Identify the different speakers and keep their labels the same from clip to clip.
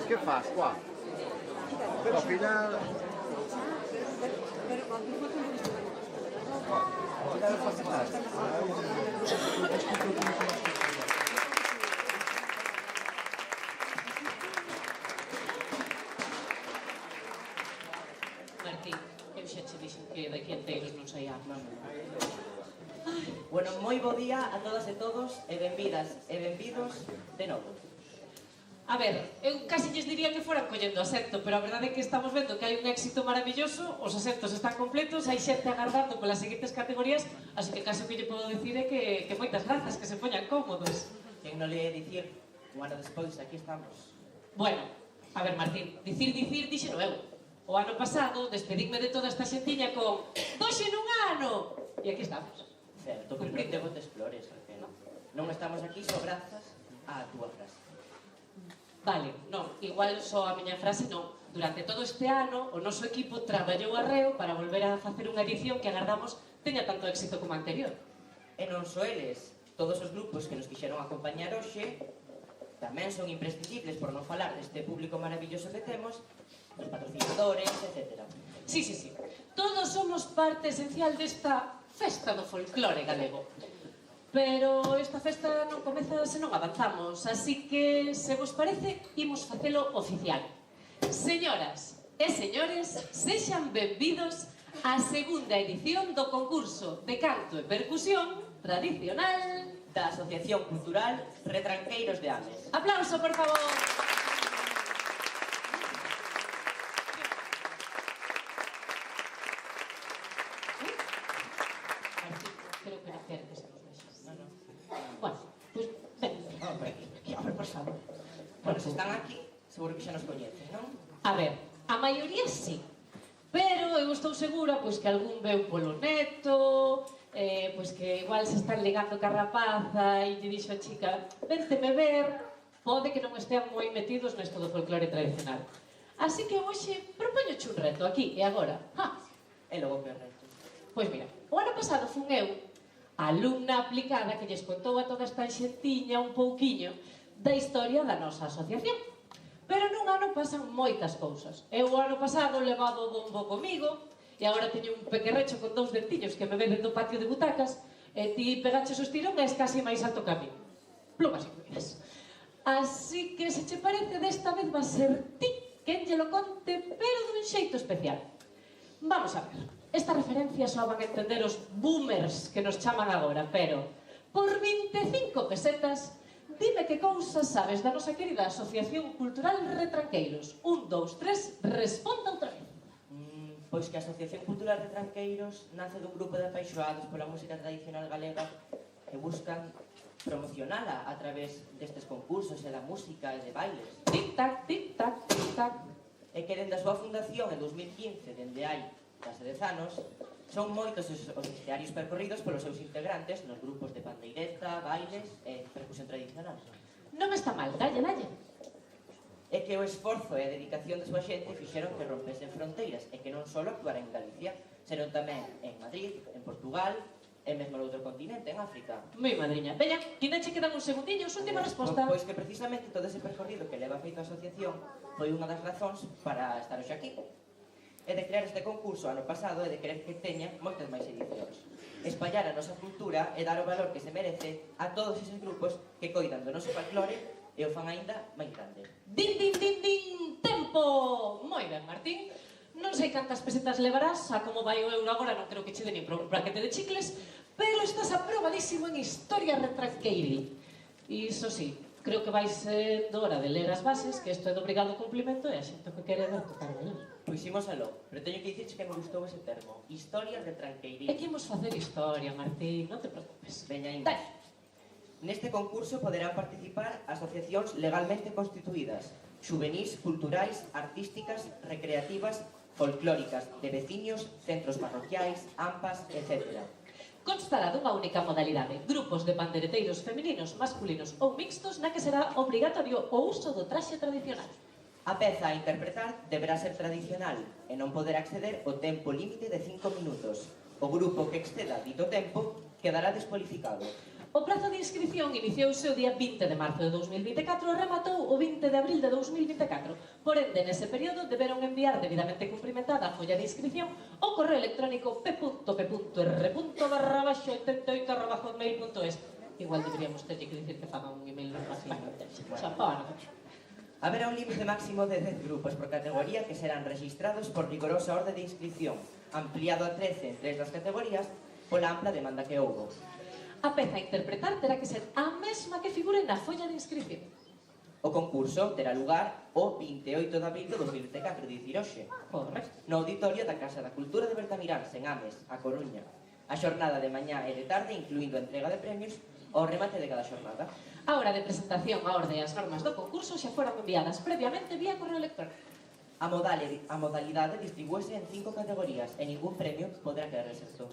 Speaker 1: Che fas qua? Però final...
Speaker 2: Martín, eu xa che dixen que daqui enteiros non saía.
Speaker 3: Bueno, moi bo día a todas e todos e benvidas e benvidos de novo.
Speaker 2: A ver, eu casi lles diría que foran collendo asento, pero a verdade é que estamos vendo que hai un éxito maravilloso, os asentos están completos, hai xente agardando polas seguintes categorías, así que casi o que lle podo dicir é que moitas grazas, que se poñan cómodos.
Speaker 3: Quen non le ia dicir, un ano despois, aquí estamos.
Speaker 2: Bueno, a ver, Martín, dicir, dixeno eu. O ano pasado despedinme de toda esta xentiña con "Doxe nun ano!" E aquí estamos.
Speaker 3: Certo, pero non te botes flores, Raquel. Non estamos aquí só grazas á túa frase.
Speaker 2: Vale, non, igual só a miña frase non. Durante todo este ano, o noso equipo traballou arreo para volver a facer unha edición que agardamos teña tanto éxito como a anterior.
Speaker 3: E non só eles, todos os grupos que nos quixeron acompañar hoxe tamén son imprescindibles por non falar deste público maravilloso que temos, dos patrocinadores, etc.
Speaker 2: Sí. Todos somos parte esencial desta festa do folclore galego. Pero esta festa non comeza se non avanzamos, así que, se vos parece, imos facelo oficial. Señoras e señores, sexan benvidos á segunda edición do concurso de canto e percusión tradicional
Speaker 3: da Asociación Cultural Retranqueiros de Ames.
Speaker 2: Aplauso, por favor. Creo que non queren que se nos vexe.
Speaker 3: Non.
Speaker 2: Bueno, pois, ven.
Speaker 3: A ver, por favor. Bueno, se están aquí, seguro que xa nos coñecen, non?
Speaker 2: A ver, a maioría sí. Pero eu estou segura pois que algún veu polo neto, pois que igual se están ligando ca rapaza e lle dixo a chica "Vénteme ver", pode que non estean moi metidos nesto do folclore tradicional. Así que hoxe propoñoche un reto aquí e agora.
Speaker 3: E logo que reto.
Speaker 2: Pois mira, o ano pasado fun eu, a alumna aplicada que lles contou a toda esta xentiña un pouquiño da historia da nosa asociación. Pero nun ano pasan moitas cousas. Eu o ano pasado levado o bombo comigo e agora teño un pequerrecho con 2 dentillos que me venden do patio de butacas e ti pegaches o estirón e es casi máis alto que a mí. Plumas incluídas. Así que, se che parece, desta vez va a ser ti quen lle lo conte, pero dun xeito especial. Vamos a ver. Esta referencia só van a entender os boomers que nos chaman agora, pero por 25 pesetas dime que cousas sabes da nosa querida Asociación Cultural Retranqueiros. 1, 2, 3, responda outra vez.
Speaker 3: Pois que a Asociación Cultural Retranqueiros nace dun grupo de apaixoados pola música tradicional galega que buscan promocionala a través destes concursos e da música e de bailes.
Speaker 2: Tic-tac, tic-tac, tic-tac.
Speaker 3: E que dende a súa fundación en 2015, dende hai case 10 anos, son moitos os itinerarios percorridos polos seus integrantes nos grupos de pandeireta, bailes e percusión tradicional.
Speaker 2: Non está mal, dalle.
Speaker 3: É que o esforzo e a dedicación da súa xente fixeron que rompesen fronteiras e que non só actuara en Galicia, senón tamén en Madrid, en Portugal e mesmo no outro continente, en África.
Speaker 2: Mi madriña. Veña, que non che quedan uns segundinhos, última resposta.
Speaker 3: Pois que precisamente todo ese percorrido que leva feito a asociación foi unha das razóns para estar hoxe aquí. E de crear este concurso ano pasado e de querer que teña moitas máis edicións. Espallar a nosa cultura e dar o valor que se merece a todos eses grupos que coidan do noso folclore e o fan aínda máis grande.
Speaker 2: Din, din, din, din, tempo! Moi ben, Martín. Non sei cantas pesetas levarás, a como vai o euro agora non creo que che den nin para un paquete de chicles, pero estás aprobadísimo en Historia Retranqueiril. Iso sí, creo que vai sendo hora de ler as bases, que isto é de obrigado cumplimento e a xente que quere ver tocar de ler.
Speaker 3: Pois imos aló, pero teño que dicirche que me gustou ese termo, Historia Retranqueiril.
Speaker 2: É que imos facer historia, Martín, non te preocupes.
Speaker 3: Veña,
Speaker 2: Dai.
Speaker 3: Neste concurso poderán participar asociacións legalmente constituídas, xuvenís, culturais, artísticas, recreativas, folclóricas, de veciños, centros parroquiais, AMPAs, etc.
Speaker 2: Constará dunha única modalidade, grupos de pandereteiros femininos, masculinos ou mixtos, na que será obrigatorio o uso do traxe tradicional.
Speaker 3: A peza a interpretar deberá ser tradicional e non poder acceder ao tempo límite de 5 minutos. O grupo que exceda dito tempo quedará descualificado.
Speaker 2: O prazo de inscripción iniciouse o día 20 de marzo de 2024 e rematou o 20 de abril de 2024. Por ende, nese período deberon enviar debidamente cumprimentada a folla de inscripción ao correo electrónico p.p.r.88@hotmail.es. Igual deberíamos ter que dicir que fagan un email así. Xa,
Speaker 3: Haberá un límite máximo de 10 grupos por categoría que serán registrados por rigorosa orde de inscripción, ampliado a 13 en 3 das categorías pola ampla demanda que houbo.
Speaker 2: A peza a interpretar terá que ser a mesma que figure na folla de inscripción.
Speaker 3: O concurso terá lugar o 28 de abril de 2024, dicir hoxe,
Speaker 2: Correcto.
Speaker 3: no auditorio da Casa da Cultura de Bertamiráns, en Ames, a Coruña. A xornada de mañá e de tarde, incluindo a entrega de premios, ao remate de cada xornada.
Speaker 2: A hora de presentación, a orde e as normas do concurso xa foran enviadas previamente vía correo electrónico.
Speaker 3: A modalidade distribúese en 5 categorías e ningún premio poderá quedar exento.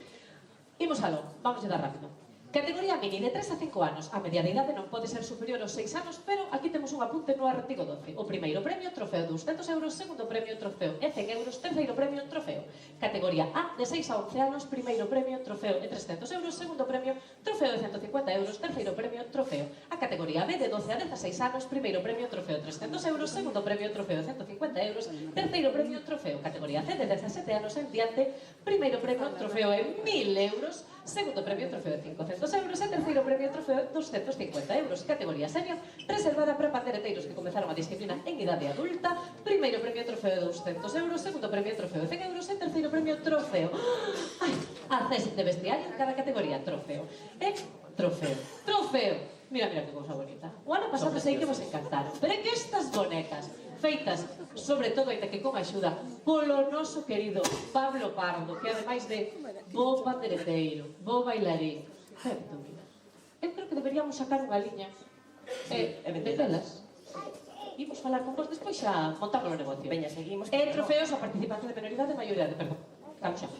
Speaker 2: Imos aló, vamos a dar rápido. Categoría mini de 3 a 5 anos. A media de idade non pode ser superior aos 6 anos, pero aquí temos un apunte no artigo 12. O primeiro premio, trofeo 200 euros, segundo premio, trofeo e 100 euros, terceiro premio, trofeo. Categoría A, de 6 a 11 anos, primeiro premio, trofeo e 300 euros, segundo premio, trofeo e 150 euros, terceiro premio, trofeo. A categoría B, de 12 a 16 anos, primeiro premio, trofeo 300 euros, segundo premio, trofeo 150 euros, terceiro premio, trofeo. Categoría C, de 17 anos en diante, primeiro premio, trofeo e 1000 euros, segundo premio, trofeo de 500 euros e terceiro premio, trofeo 250 euros. Categoría senior, reservada para pandereteiros que comezaron a disciplina en idade adulta, primeiro premio, trofeo de 200 euros, segundo premio, trofeo de 100 euros e terceiro premio, trofeo. Ai, acceso de vestiario en cada categoría, trofeo. E trofeo. Trofeo. Mira, mira que cousa bonita. O ano pasado sei que vos encantaron, pero é que estas bonecas feitas, sobre todo, ainda que con axuda, polo noso querido Pablo Pardo, que ademais de bo pandereteiro, bo bailarín, eu creo que deberíamos sacar unha liña e vendelas. Imos falar con vos, despois xa montamos o negocio.
Speaker 3: Veña, seguimos.
Speaker 2: E trofeos a participantes de menoridade e maioridade, perdón. Vamos xa.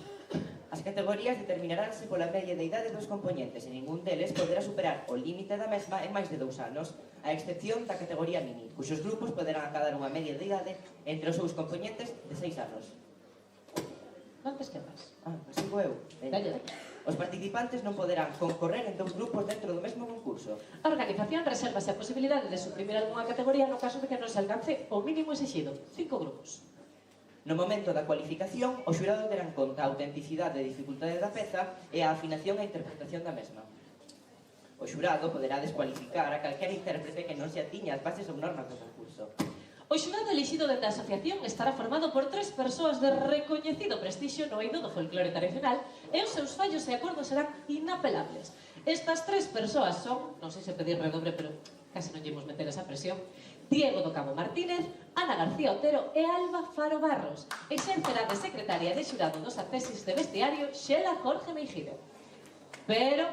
Speaker 3: As categorías determinaránse pola media de idade dos componentes e ningún deles poderá superar o límite da mesma en máis de 2 anos, a excepción da categoría mini, cuxos grupos poderán acadar unha media de idade entre os seus componentes de 6 anos.
Speaker 2: Non te esquemas.
Speaker 3: Sigo eu.
Speaker 2: Dalle, dalle.
Speaker 3: Os participantes non poderán concorrer en 2 grupos dentro do mesmo concurso.
Speaker 2: A organización resérvase a posibilidade de suprimir algunha categoría no caso de que non se alcance o mínimo exixido, 5 grupos.
Speaker 3: No momento da cualificación, o xurado terá en conta a autenticidade e dificultade da peza e a afinación e interpretación da mesma. O xurado poderá descualificar a calquera intérprete que non se atiñe ás bases ou normas do concurso.
Speaker 2: O xurado elixido dende a asociación estará formado por 3 persoas de recoñecido prestixio no eido do folclore tradicional e os seus fallos e acordos serán inapelables. Estas 3 persoas son, non sei se pedir redobre, pero casi non llevamos meter esa presión, Diego do Cabo Martínez, Ana García Otero e Alba Faro Barros. Exercerá de secretaria de xurado dos accesos de vestiario Xela Jorge Meijido. Pero,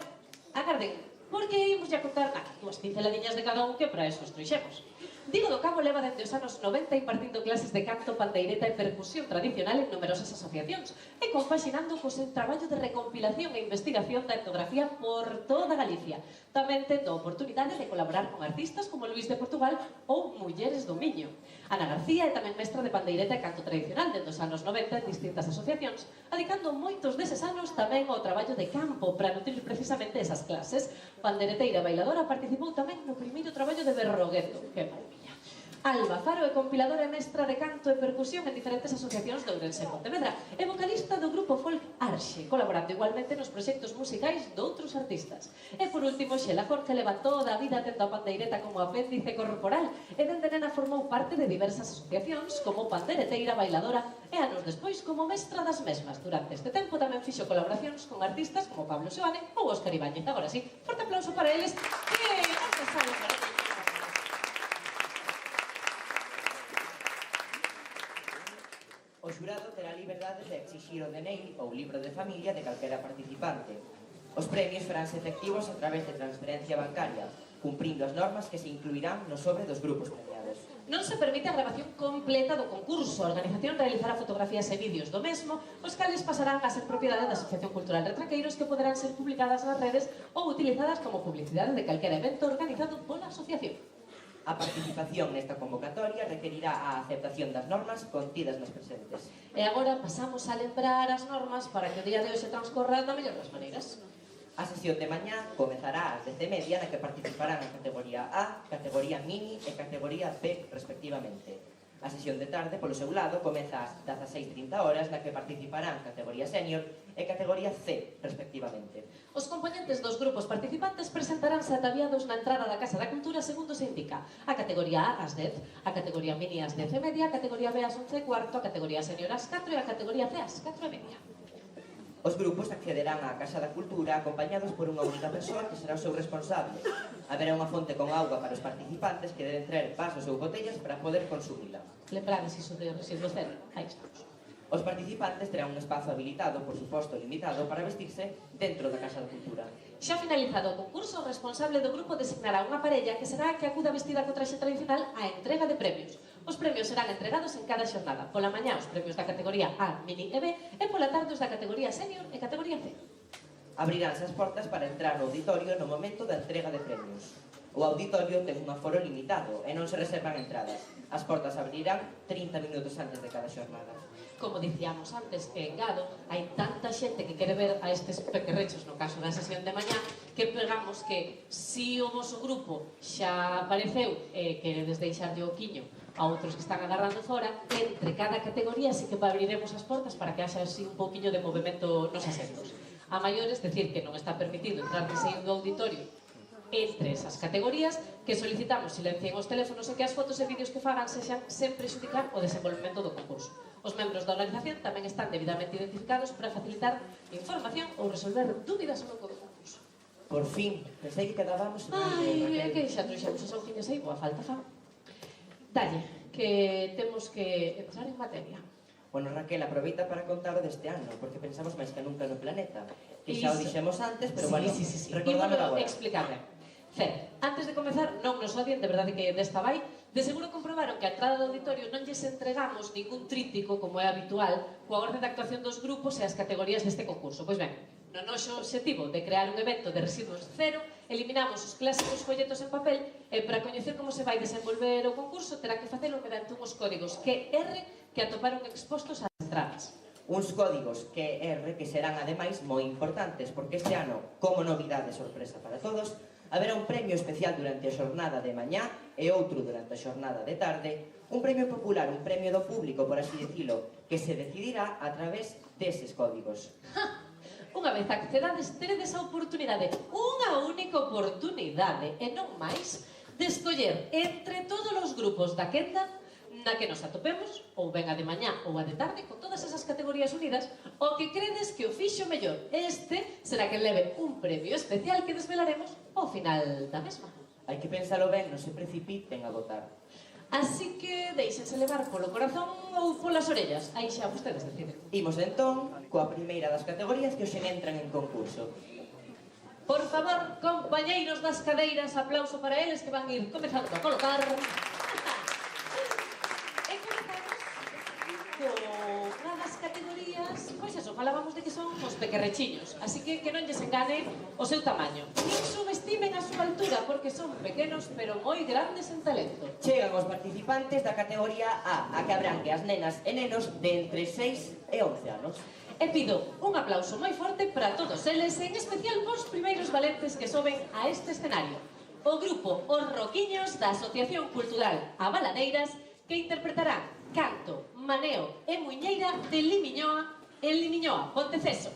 Speaker 2: agarden, porque imos a contar aquí 2 pinceladiñas de cada un que para eso os trouxemos. Diego do Cabo leva dende os anos 90 impartindo clases de canto, pandeireta e percusión tradicional en numerosas asociacións e compaxinando co seu traballo de recompilación e investigación da etnografía por toda Galicia. Tamén tendo a oportunidade de colaborar con artistas como Luís de Portugal ou Mulleres do Miño. Ana García é tamén mestra de pandeireta e canto tradicional dende os anos 90 en distintas asociacións, adicando moitos deses anos tamén ao traballo de campo para nutrir precisamente esas clases. Pandereteira e bailadora participou tamén no primeiro traballo de Berrogueto, que maravilla. Alba Faro é compiladora e mestra de canto e percusión en diferentes asociacións de Ourense e Pontevedra e vocalista do grupo folk Arxe, colaborando igualmente nos proxectos musicais doutros artistas. E por último, Xela Jorge leva toda a vida tendo a pandeireta como apéndice corporal e dende nena formou parte de diversas asociacións como pandeireteira, bailadora e anos despois como mestra das mesmas. Durante este tempo tamén fixo colaboracións con artistas como Pablo Seoane ou Óscar Ibáñez. Agora sí, forte aplauso para eles que onde están os garotos.
Speaker 3: O xurado terá liberdade de exixir o DNI ou libro de familia de calquera participante. Os premios faránse efectivos a través de transferencia bancaria, cumprindo as normas que se incluirán no sobre dos grupos premiados.
Speaker 2: Non se permite a grabación completa do concurso. A organización realizará fotografías e vídeos do mesmo, os cales pasarán a ser propiedade da Asociación Cultural Retraqueiros, que poderán ser publicadas nas redes ou utilizadas como publicidade de calquera evento organizado pola asociación.
Speaker 3: A participación nesta convocatoria requerirá a aceptación das normas contidas nas presentes.
Speaker 2: E agora pasamos a lembrar as normas para que o día de hoxe transcorra da mellor das maneiras.
Speaker 3: A sesión de mañá comezará ás 10:30 na que participarán a categoría A, categoría Mini e categoría B, respectivamente. A sesión de tarde, polo seu lado, comeza ás 16:30 horas na que participarán categoría Senior e categoría C, respectivamente.
Speaker 2: Os componentes dos grupos participantes presentaránse ataviados na entrada da Casa da Cultura segundo se indica. A categoría A ás 10, a categoría Mini ás 10:30, a categoría B ás 11:15, a categoría Senior ás 4 e a categoría C ás 4:30.
Speaker 3: Os grupos accederán á Casa da Cultura acompañados por unha única persoa que será o seu responsable. Haberá unha fonte con auga para os participantes que deben traer vasos ou botellas para poder consumila.
Speaker 2: Lembrades iso de residuo cero. Aí estamos.
Speaker 3: Os participantes terán un espazo habilitado, por suposto limitado, para vestirse dentro da Casa da Cultura.
Speaker 2: Xa finalizado o concurso, o responsable do grupo designará unha parella que será a que acuda vestida co traxe tradicional á entrega de premios. Os premios serán entregados en cada xornada. Pola mañá os premios da categoría A, Mini e B e pola tarde os da categoría Senior e categoría C.
Speaker 3: Abriránse as portas para entrar no auditorio no momento da entrega de premios. O auditorio ten un aforo limitado e non se reservan entradas. As portas abrirán 30 minutos antes de cada xornada.
Speaker 2: Como dicíamos antes, que en Gado hai tanta xente que quere ver a estes pequerrechos no caso da sesión de mañá que pegamos que si o voso grupo xa apareceu e queredes deixarlle o quiño a outros que están agarrando fora, entre cada categoría sí que abriremos as portas para que haxa así un pouquiño de movimento nos asentos. A maiores, decir que non está permitido entrar de saído do auditorio entre esas categorías, que solicitamos silencien os teléfonos e que as fotos e vídeos que fagan sexan sen prexudicar o desenvolvemento do concurso. Os membros da organización tamén están debidamente identificados para facilitar información ou resolver dúbidas ao longo do concurso.
Speaker 3: Por fin, pensei que quedábamos...
Speaker 2: Ai, é que xa trouxemos as augiñas aí, boa falta fa. Dalle, que temos que entrar en materia.
Speaker 3: Bueno, Raquel, aproveita para contar o deste ano, porque pensamos máis que nunca no planeta. Que xa o dixemos antes, pero bueno, recordámelo agora.
Speaker 2: Explicarle. Fer, antes de comezar, non nos odien, de verdade que desta vai, de seguro comprobaron que a entrada do auditorio non lles entregamos ningún tríptico, como é habitual, coa orde de actuación dos grupos e as categorías deste concurso. Pois ben, no noso obxectivo de crear un evento de residuos cero, eliminamos os clásicos folletos en papel e para coñecer como se vai desenvolver o concurso terá que facelo mediante unhos códigos QR que atoparon expostos ás entradas.
Speaker 3: Uns códigos QR que serán ademais moi importantes, porque este ano, como novidade sorpresa para todos, haberá un premio especial durante a xornada de mañá e outro durante a xornada de tarde, un premio popular, un premio do público, por así dicilo, que se decidirá a través deses códigos.
Speaker 2: Unha vez accedades, teredes a oportunidade, unha única oportunidade, e non máis, de escoller entre todos os grupos da quenda na que nos atopemos, ou ben a de mañá ou a de tarde, con todas esas categorías unidas, o que credes que o fixo mellor. Este será que leve un premio especial que desvelaremos ao final da mesma.
Speaker 3: Hai que pensalo ben, non se precipiten a votar.
Speaker 2: Así que deixense levar polo corazón ou polas orellas. Aí xa vostedes deciden.
Speaker 3: Imos entón coa primeira das categorías que hoxe entran en concurso.
Speaker 2: Por favor, compañeiros das cadeiras, aplauso para eles que van ir comezando a colocar. Unha das categorías, pois eso, falábamos de que son os pequerrechiños, así que non lles engane o seu tamaño. Nin subestimen a súa altura, porque son pequenos pero moi grandes en talento.
Speaker 3: Chegan os participantes da categoría A que abrangue as nenas e nenos de entre 6 e 11 anos.
Speaker 2: E pido un aplauso moi forte para todos eles, en especial pos primeiros valentes que soben a este escenario. o grupo Os Roquiños da Asociación Cultural Abaladeiras, que interpretarán canto, maneo e muiñeira de Limiñoa en Limiñoa, Ponteceso.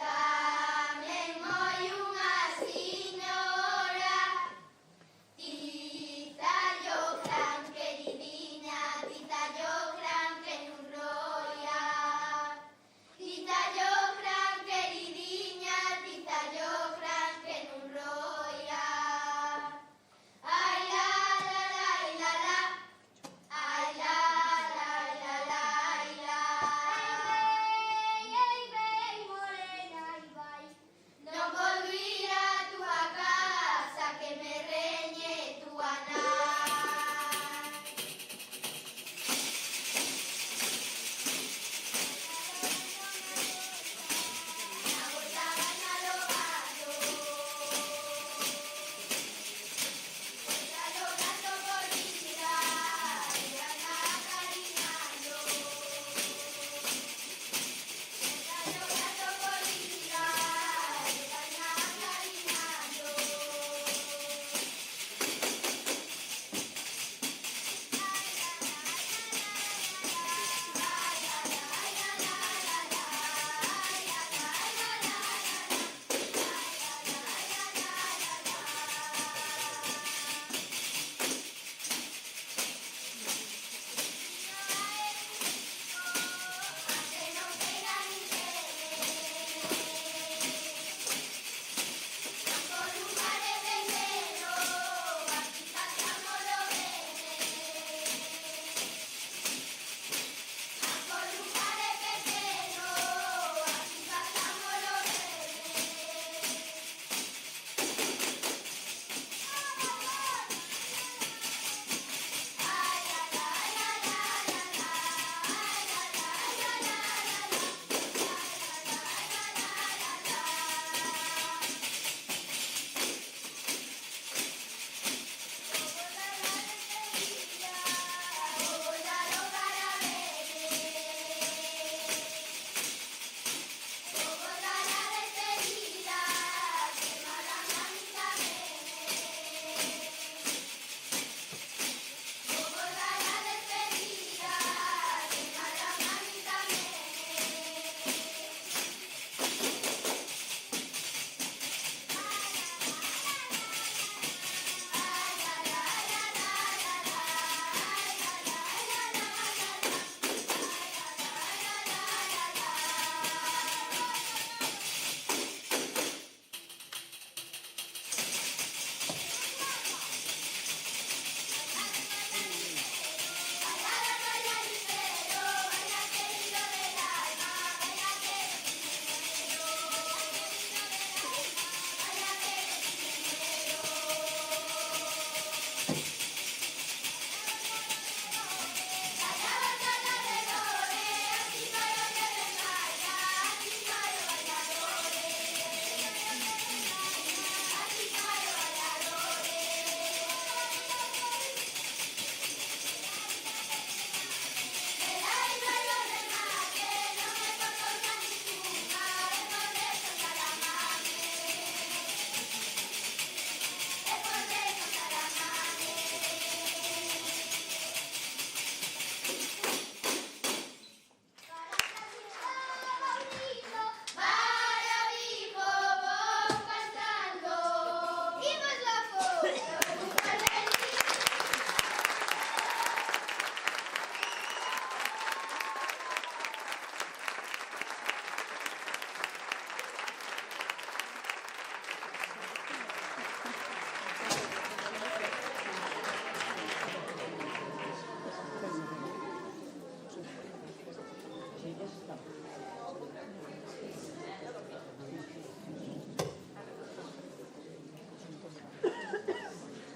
Speaker 4: Dame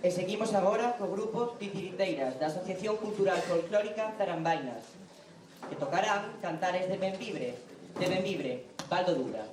Speaker 3: E seguimos agora co grupo Titiriteiras da Asociación Cultural Folclórica Tarambainas, que tocarán Cantares de Benvibre, Valdo Dura.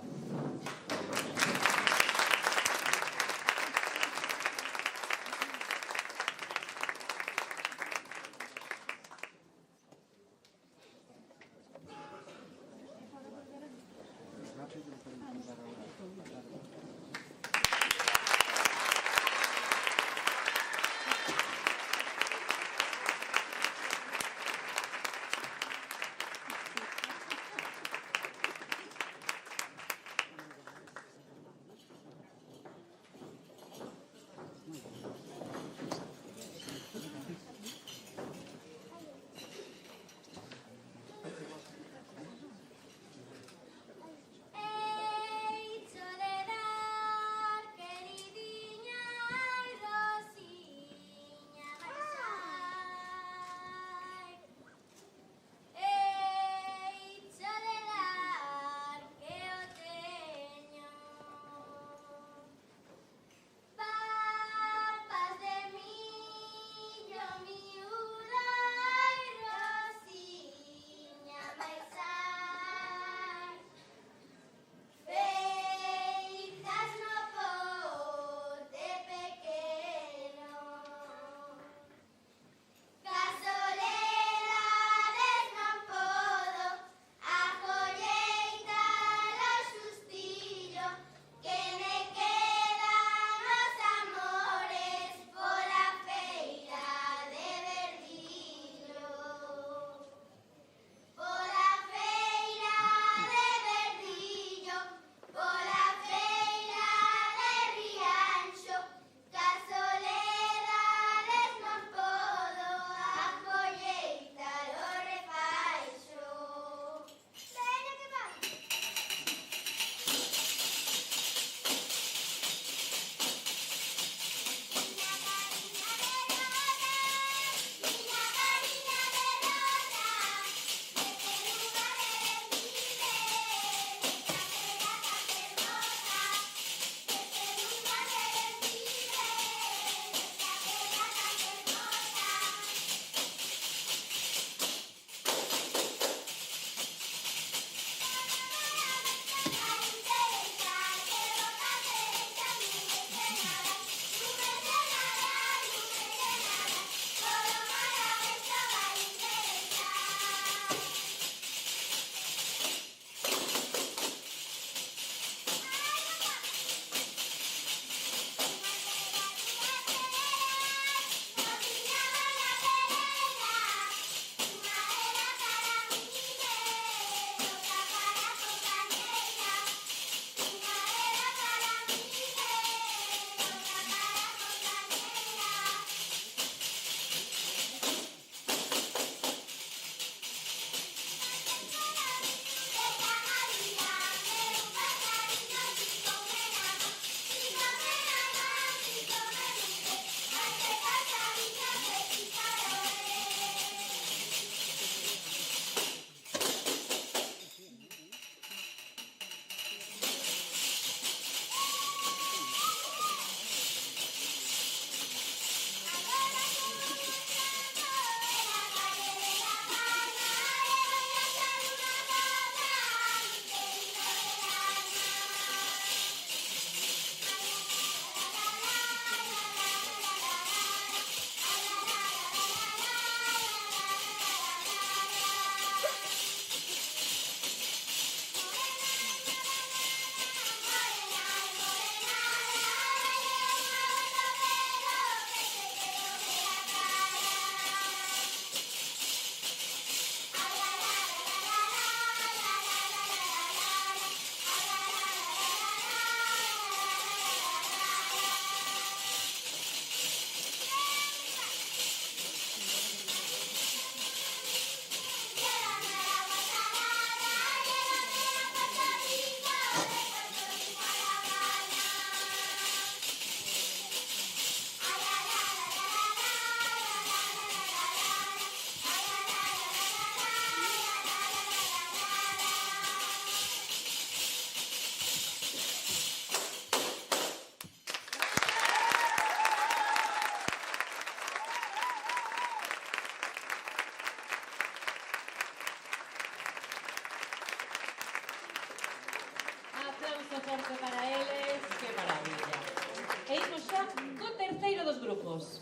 Speaker 2: terceiro dos grupos.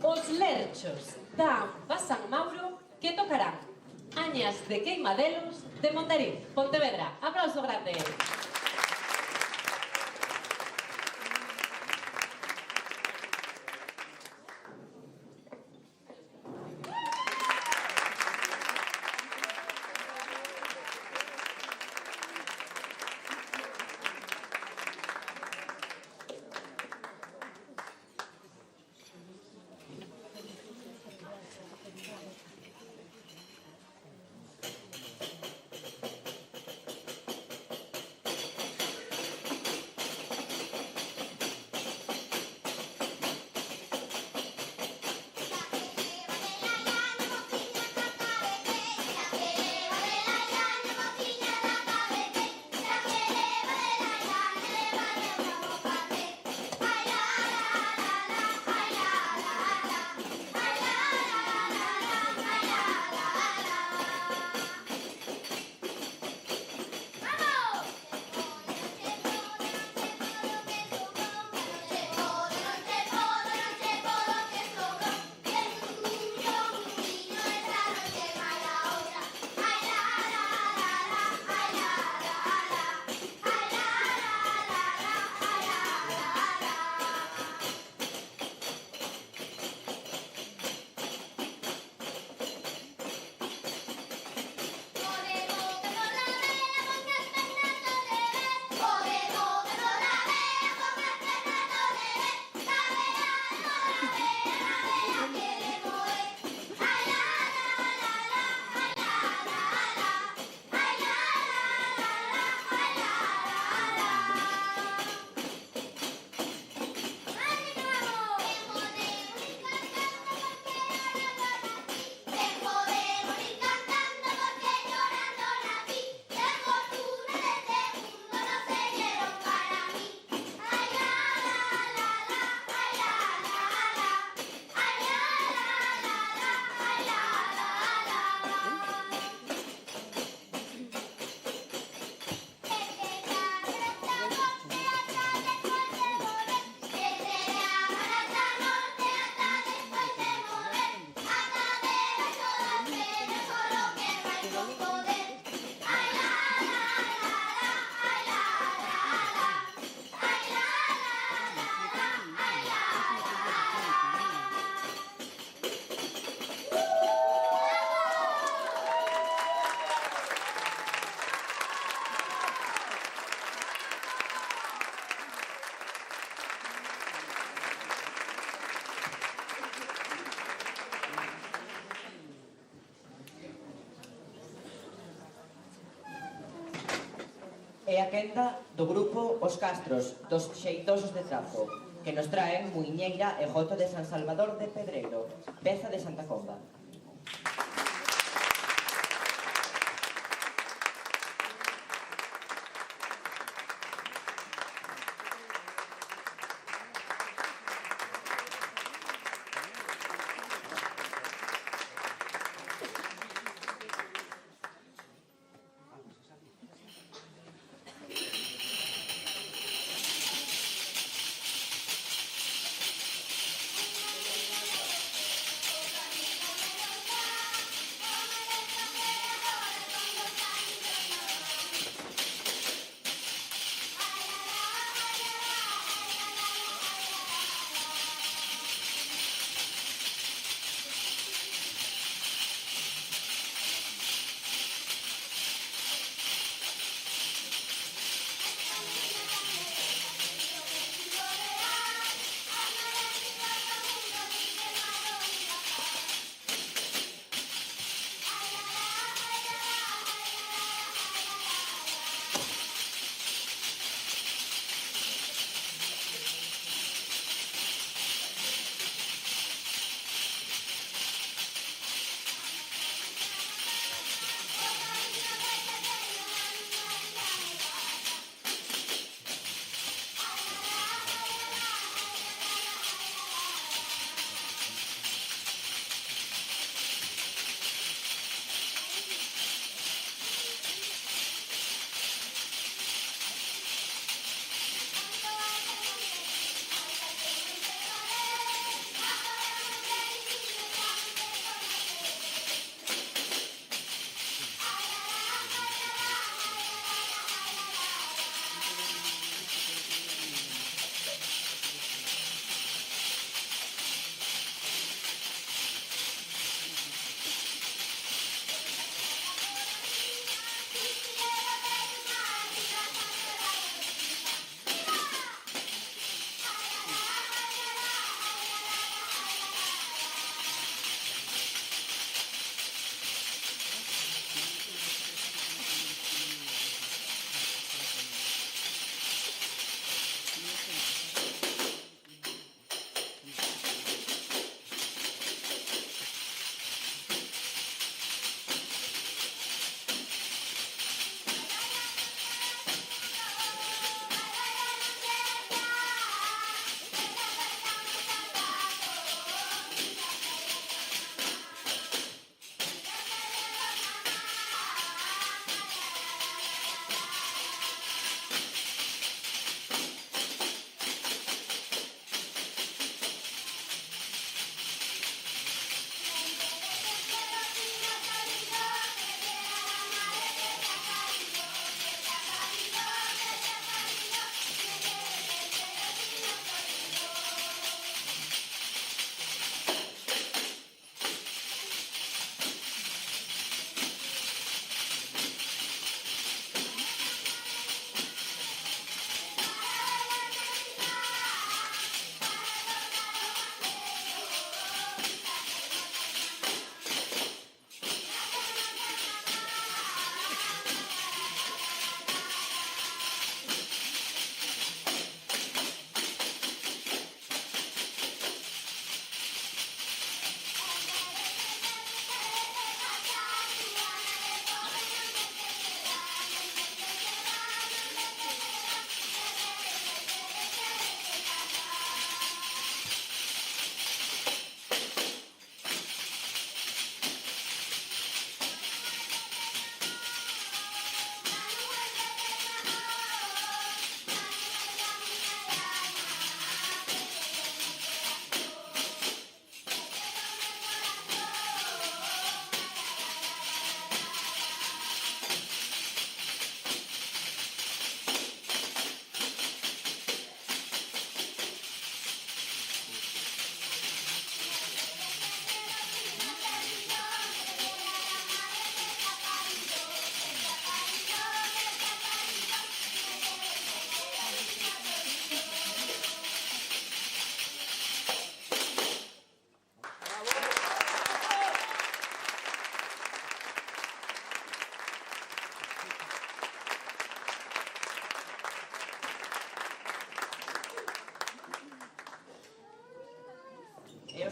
Speaker 2: Os Lerchos da AMPA San Mauro que tocarán Añas de Queimadelos de Mondariz, Pontevedra. Aplauso grande.
Speaker 3: É a quenda do grupo Os Castros, dos Xeitosos de Trazo, que nos traen Muiñeira e Joto de San Salvador de Pedreiro, peza de Santa Comba.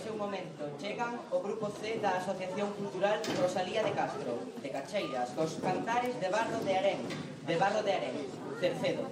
Speaker 3: seu momento chegan o Grupo C da Asociación Cultural Rosalía de Castro, de Cacheiras, cos cantares de Barro de Arén, Cercedo.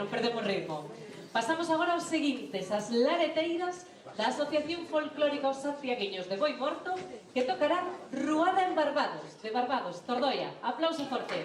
Speaker 2: non perdemos ritmo. Pasamos agora aos seguintes, as lareteiras da Asociación Folclórica Os Santiagueños de Boi Morto, que tocarán Ruada en Barbados, de Barbados, Tordoia. Aplauso forte.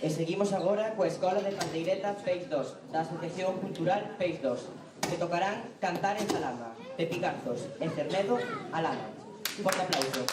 Speaker 3: E seguimos agora coa Escola de Pandeireta Peix 2, da Asociación Cultural Peix 2, que tocarán Cantar en Salama, de Picarzos, e Cernedo a Lana. Un forte aplauso.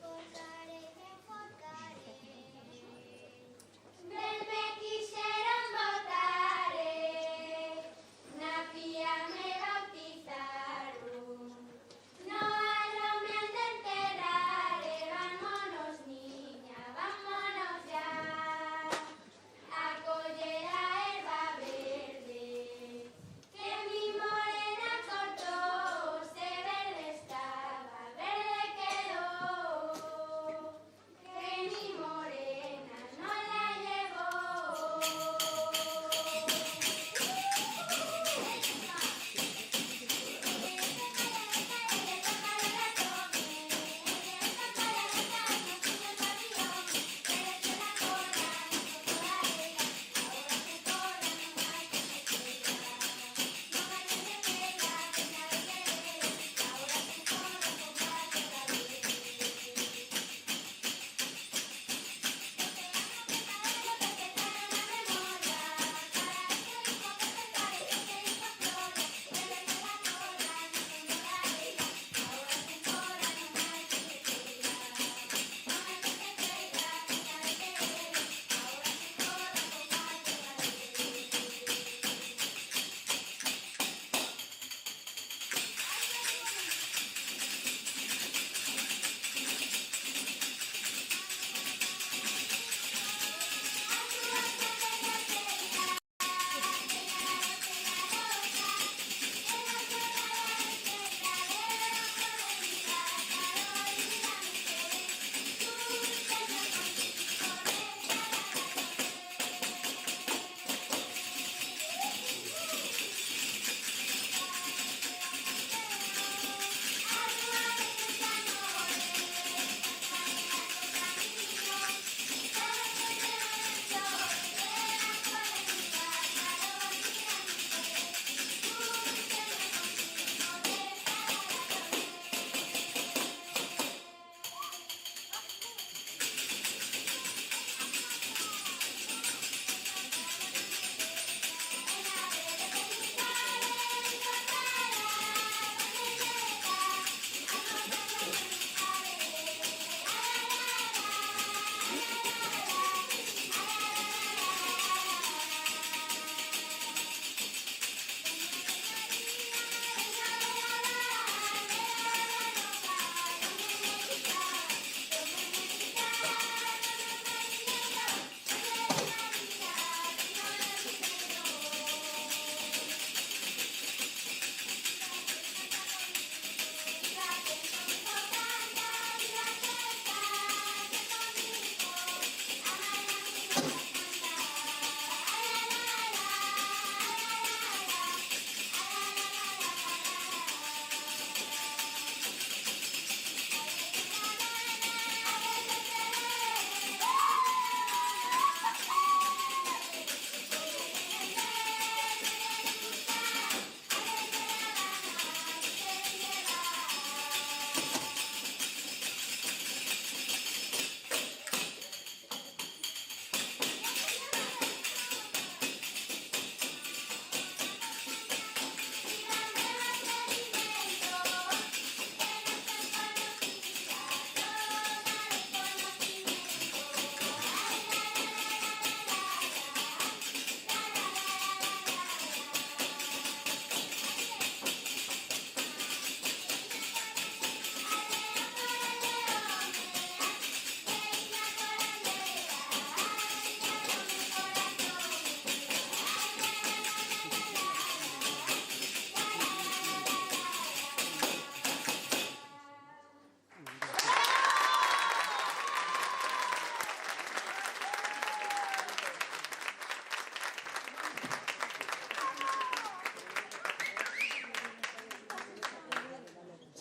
Speaker 4: Forcaré,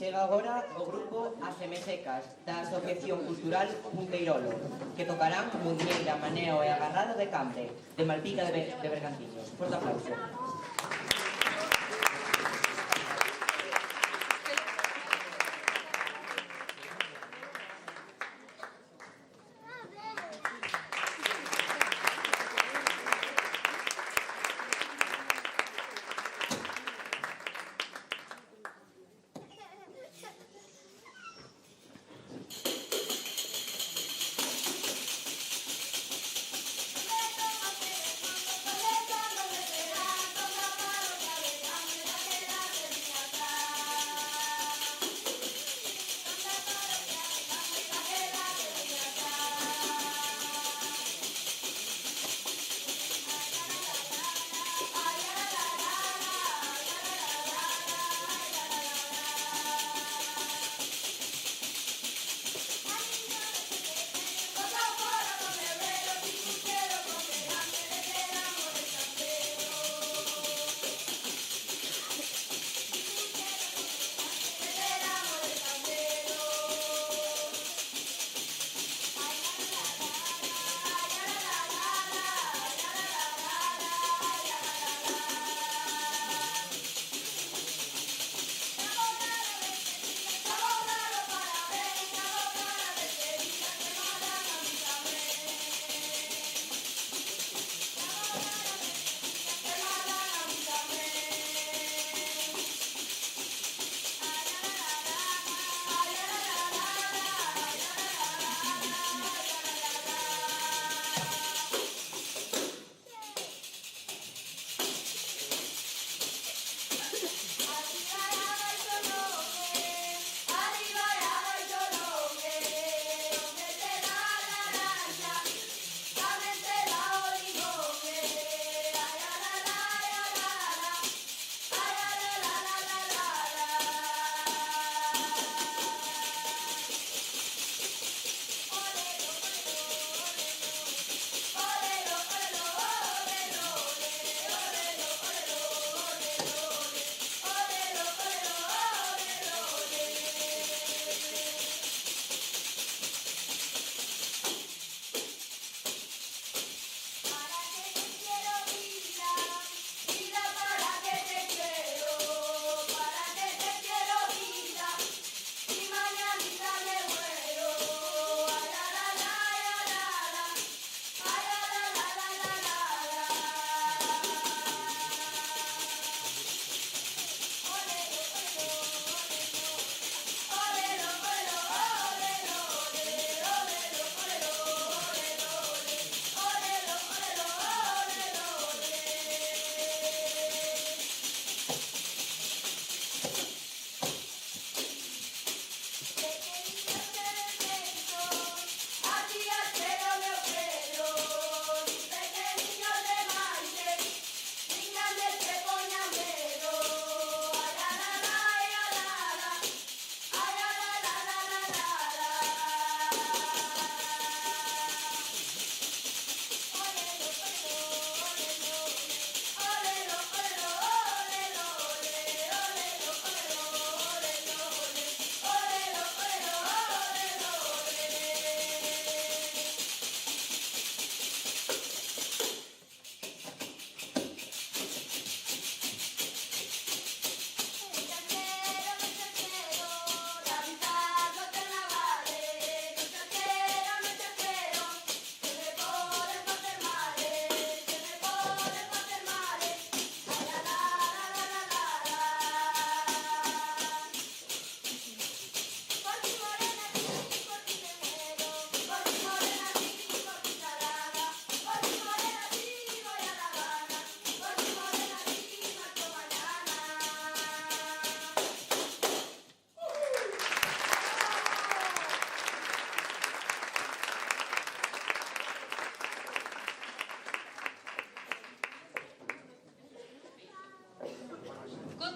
Speaker 3: Chega agora o grupo As Semesecas da Asociación Cultural Punteirolo, que tocarán Mundiñeira, Maneo e Agarrado de Cambre, de Malpica de Bergantiños. Forte aplauso.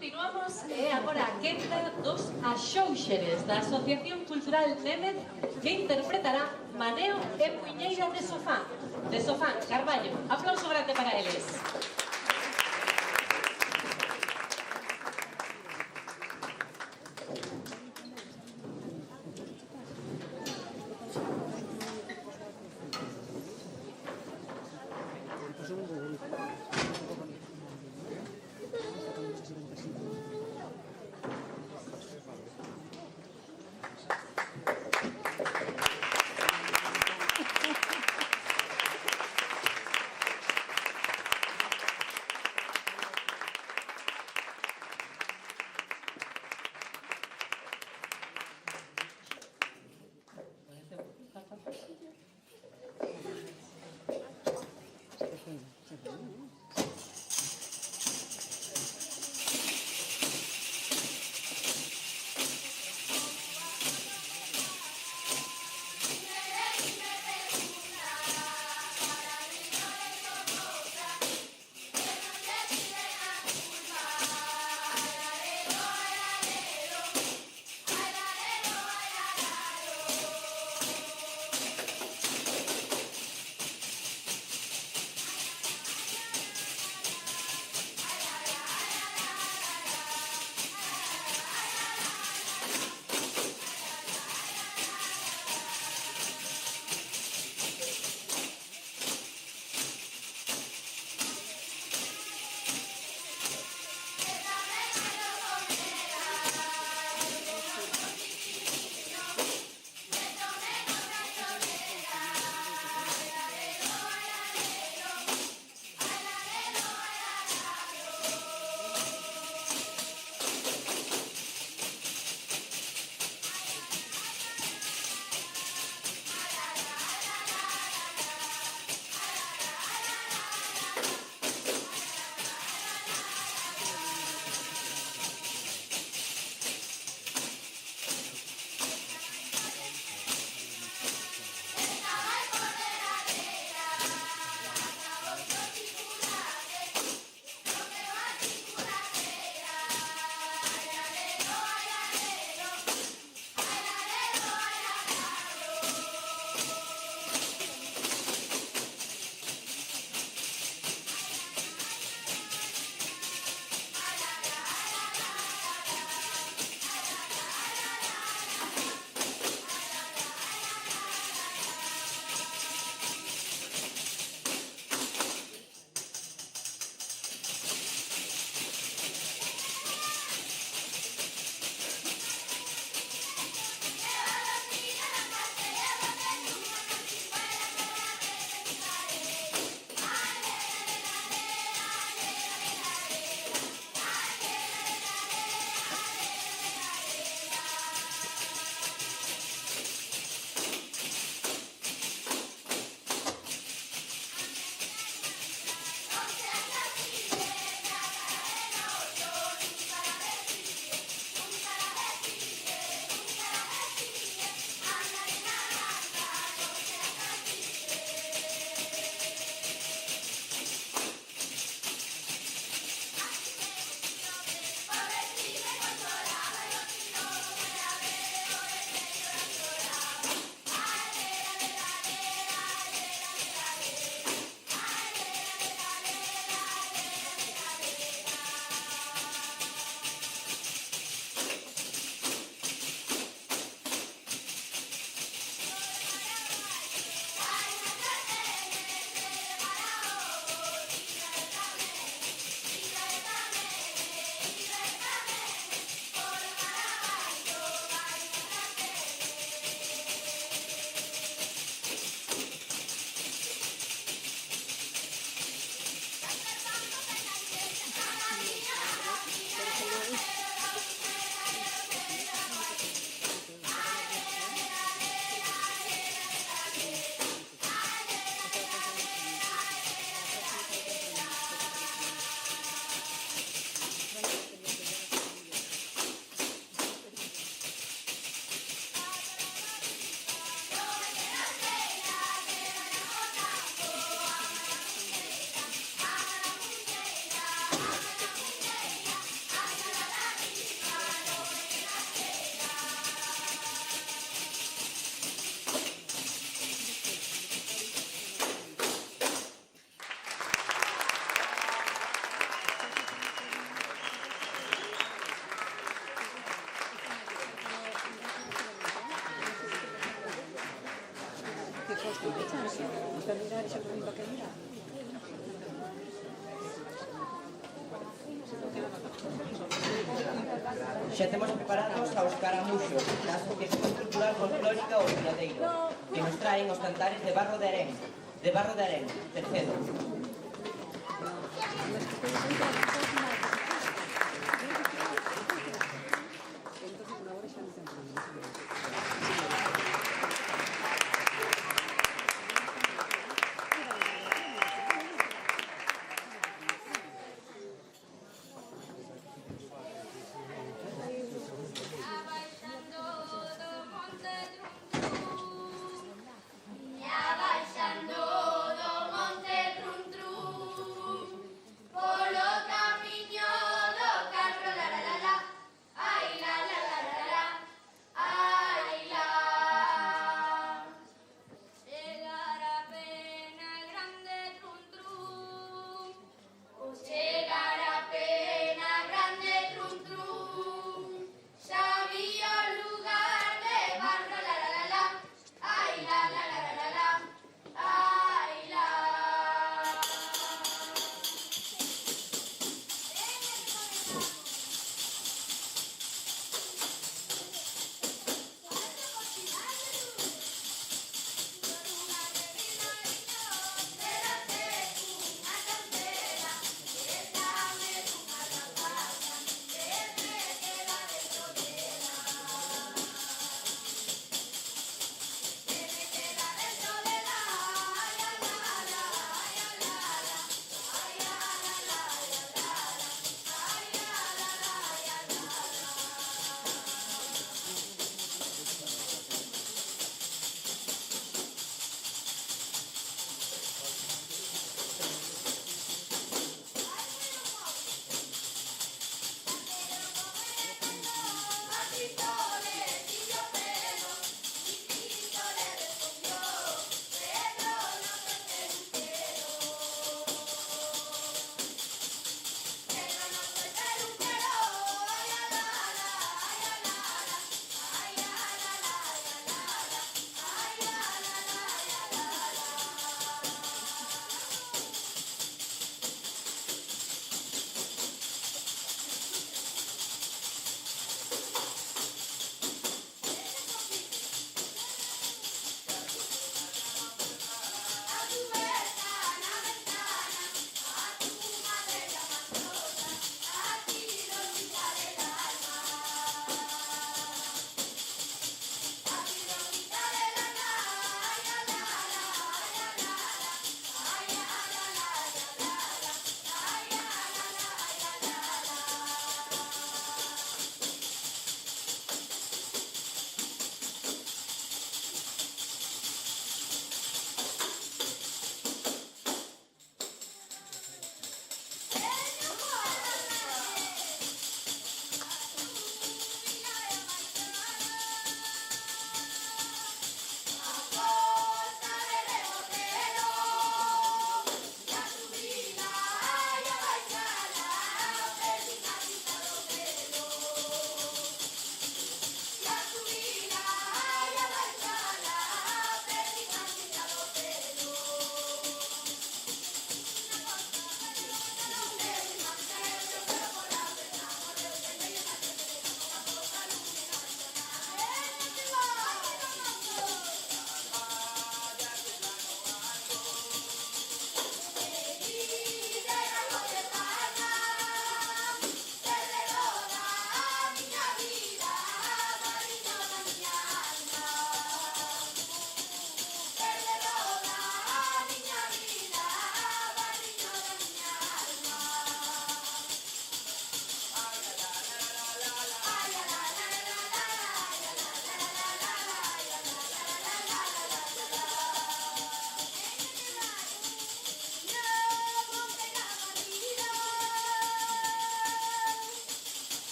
Speaker 2: Continuamos e agora a quenda dos Axóuxeres da Asociación Cultural Némez que interpretará Maneo e Muiñeira de Sofán. De Sofán, Carballo. Aplauso grande para eles.
Speaker 3: Xa temos preparados aos caramuxos da Asociación Cultural Folclórica O Viradeiro, que nos traen os cantares de Barro de Arén, Tercedo.
Speaker 4: Baixando do monte Trum Trum, polo camiño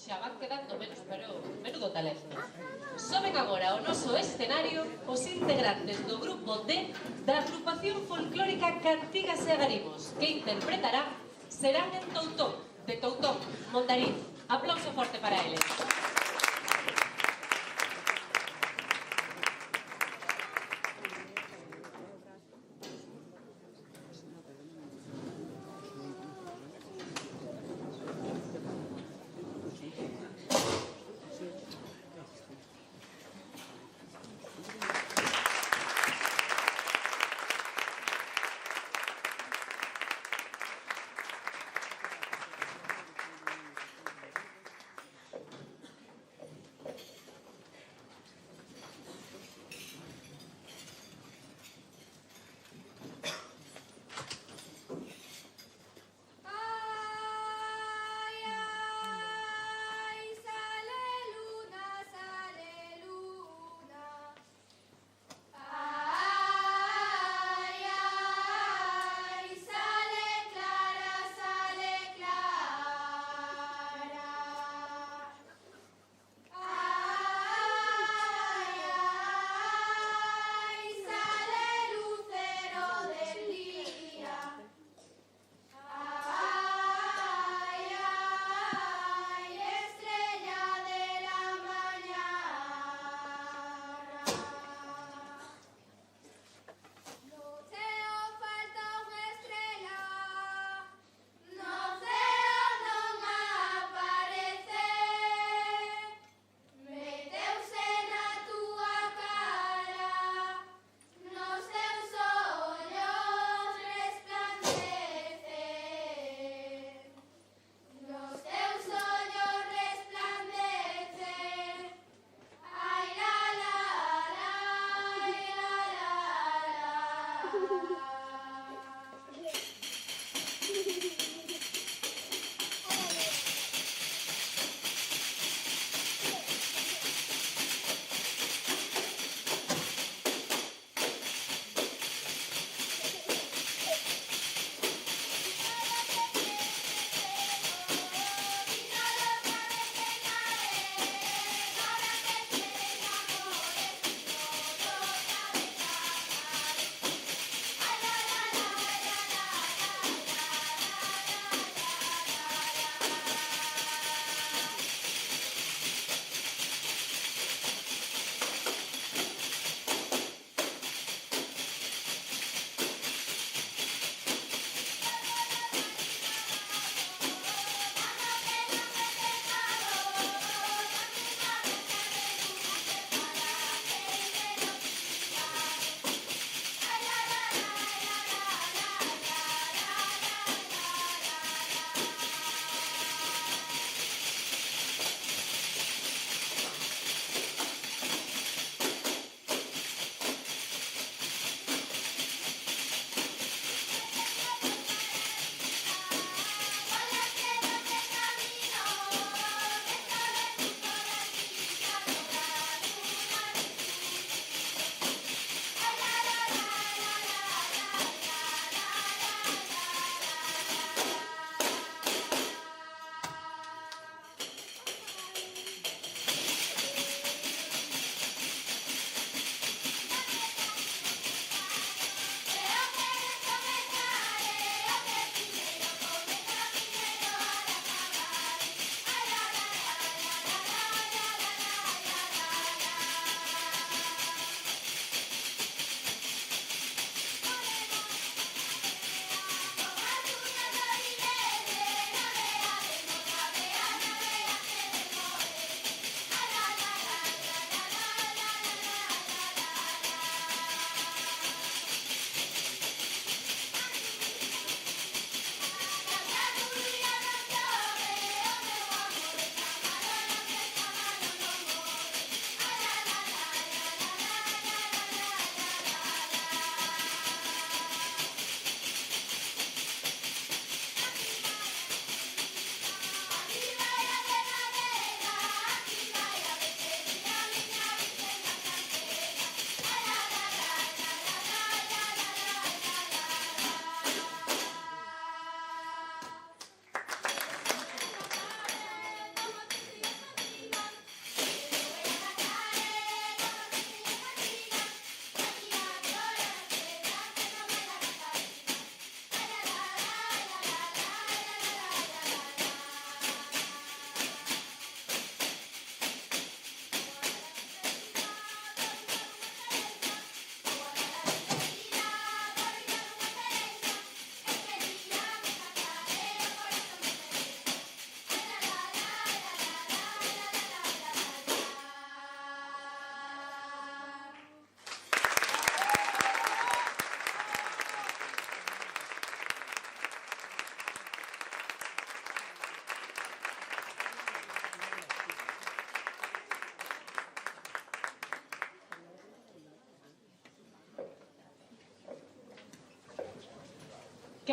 Speaker 2: xa van quedando menos, pero menudo talento. Soben agora ao noso escenario os integrantes do grupo D da agrupación folclórica Cantigas e Agarimos, que interpretarán Serán en Toutón, de Toutón, Mondariz. Aplauso forte para eles.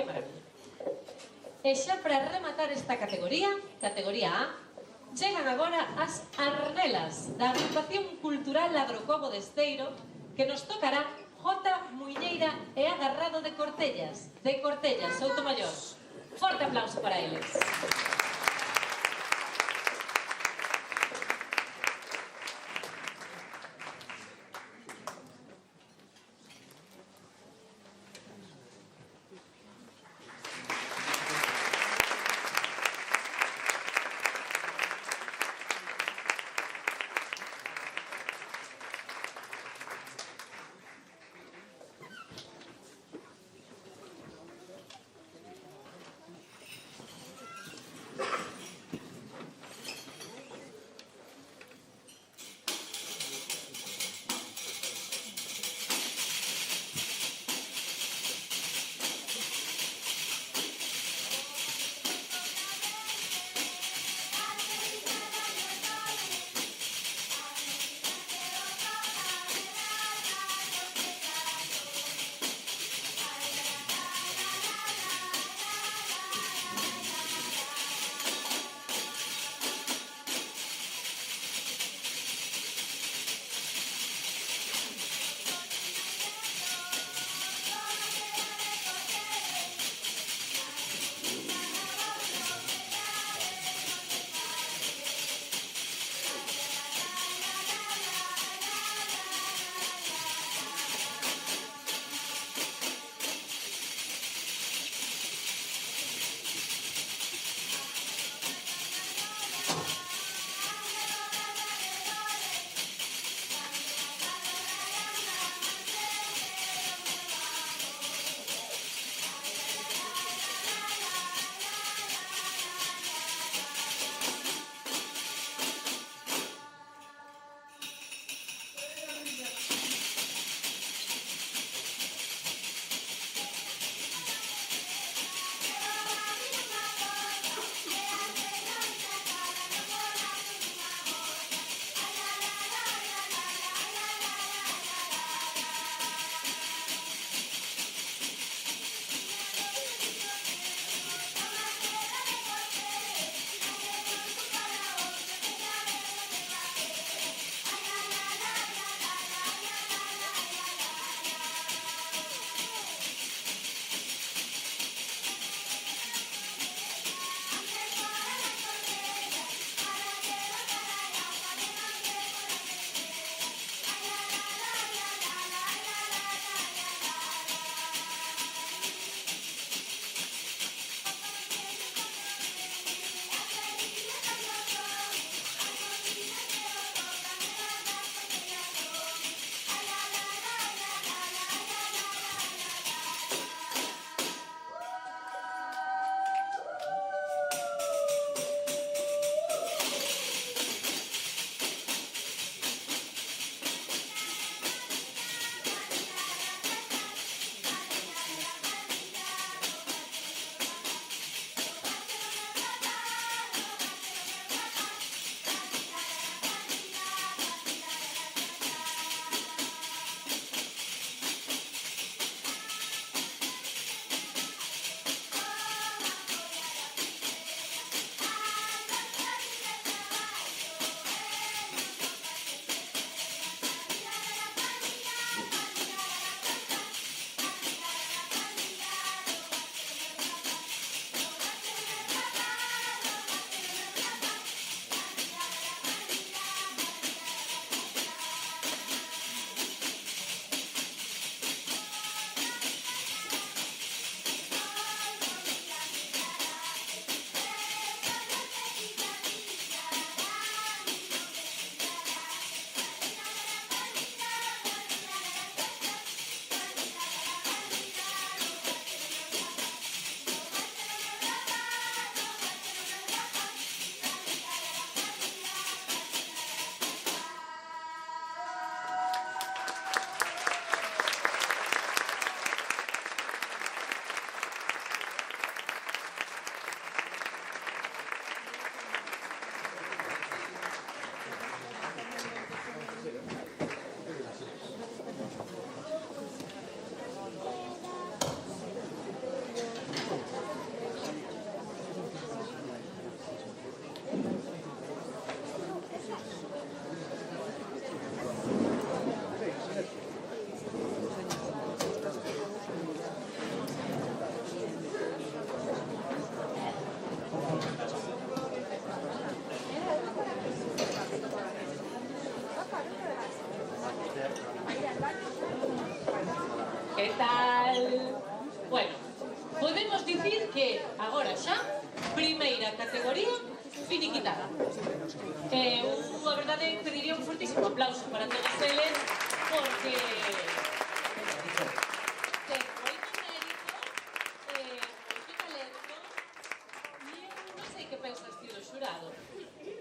Speaker 2: Que maravilla. E xa para rematar esta categoría A, chegan agora as Arnelas, da Agrupación Cultural Agrocobo de Esteiro, que nos tocará Jota, Muiñeira e Agarrado de Cortellas, Soutomaior. Forte aplauso para eles. categoría finiquitada. A verdade é que pediría un fortísimo aplauso para todos eles, porque ten moito mérito, moito talento, e eu non sei que pensas ti do xurado.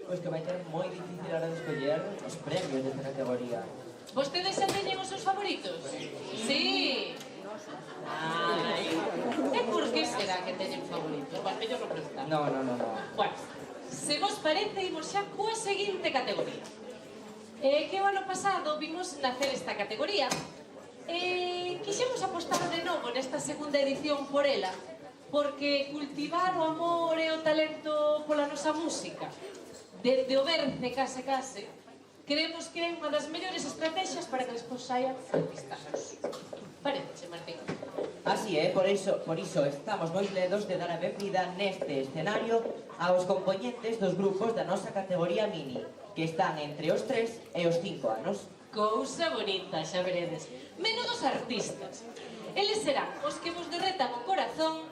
Speaker 3: Pois que vai ter moi difícil a hora de escoller os premios desta categoría.
Speaker 2: Vostedes xa teñen os seus favoritos? Sí. Ai, e por que será que teñen favoritos? Bueno, mellor non preguntar.
Speaker 3: No.
Speaker 2: Bueno, se vos parece, imos xa coa seguinte categoría. Que o ano pasado vimos nacer esta categoría e quixemos apostar de novo nesta segunda edición por ela, porque cultivar o amor e o talento pola nosa música desde o berce case creemos que é unha das mellores estrategias para que despois saian artistas. Parece, Martín.
Speaker 3: Así é, por iso estamos moi ledos de dar a benvida neste escenario aos compoñentes dos grupos da nosa categoría mini, que están entre os 3 e os 5 anos.
Speaker 2: Cousa bonita, xa veredes. Menudos artistas. Eles serán os que vos derretan o corazón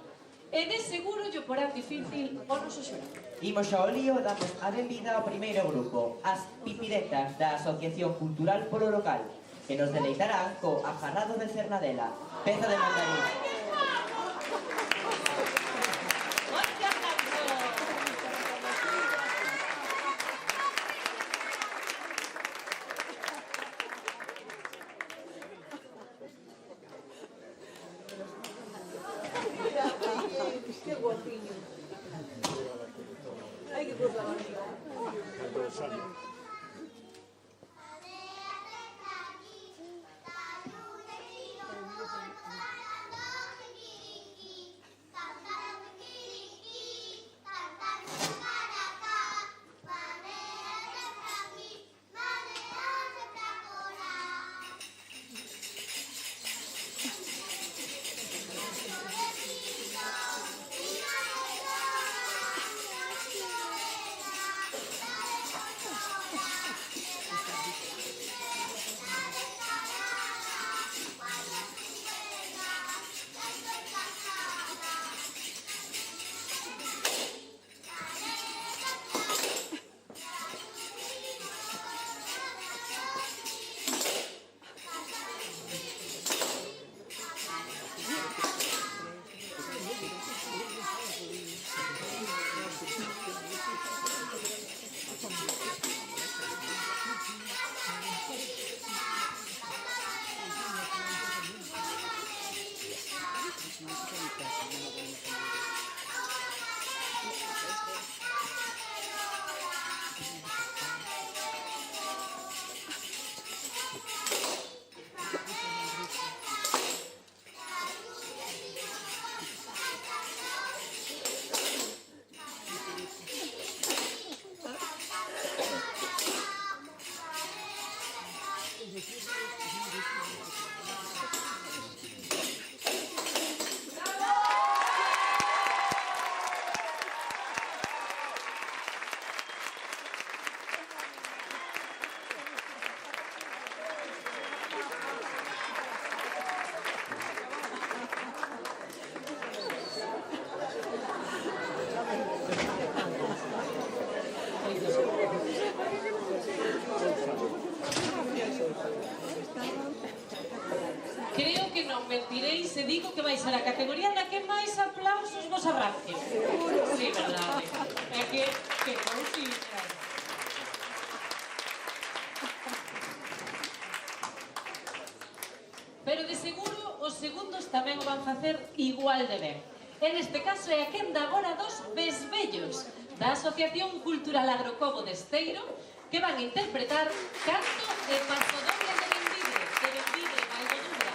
Speaker 2: e de seguro lle porán difícil o noso xurado.
Speaker 3: Imos ao lío e damos a benvida ao primeiro grupo, as Pipiretas da Asociación Cultural Polo Local, que nos deleitarán co Ajarrado de Cernadela, peza de mandarín.
Speaker 4: Qué guapinho. Ai, que cosa bonita.
Speaker 2: Creo que non mentiréis se digo que vai ser a categoría na que máis aplausos vos arranquen. Sí, verdade. É que cousiña. Pero de seguro os segundos tamén o van facer igual de ben. En este caso é a quenda agora dos Besbellos, da Asociación Cultural Agrocobo de Esteiro, que van a interpretar Canto e Pasodoble de Benvibre, Valdodura.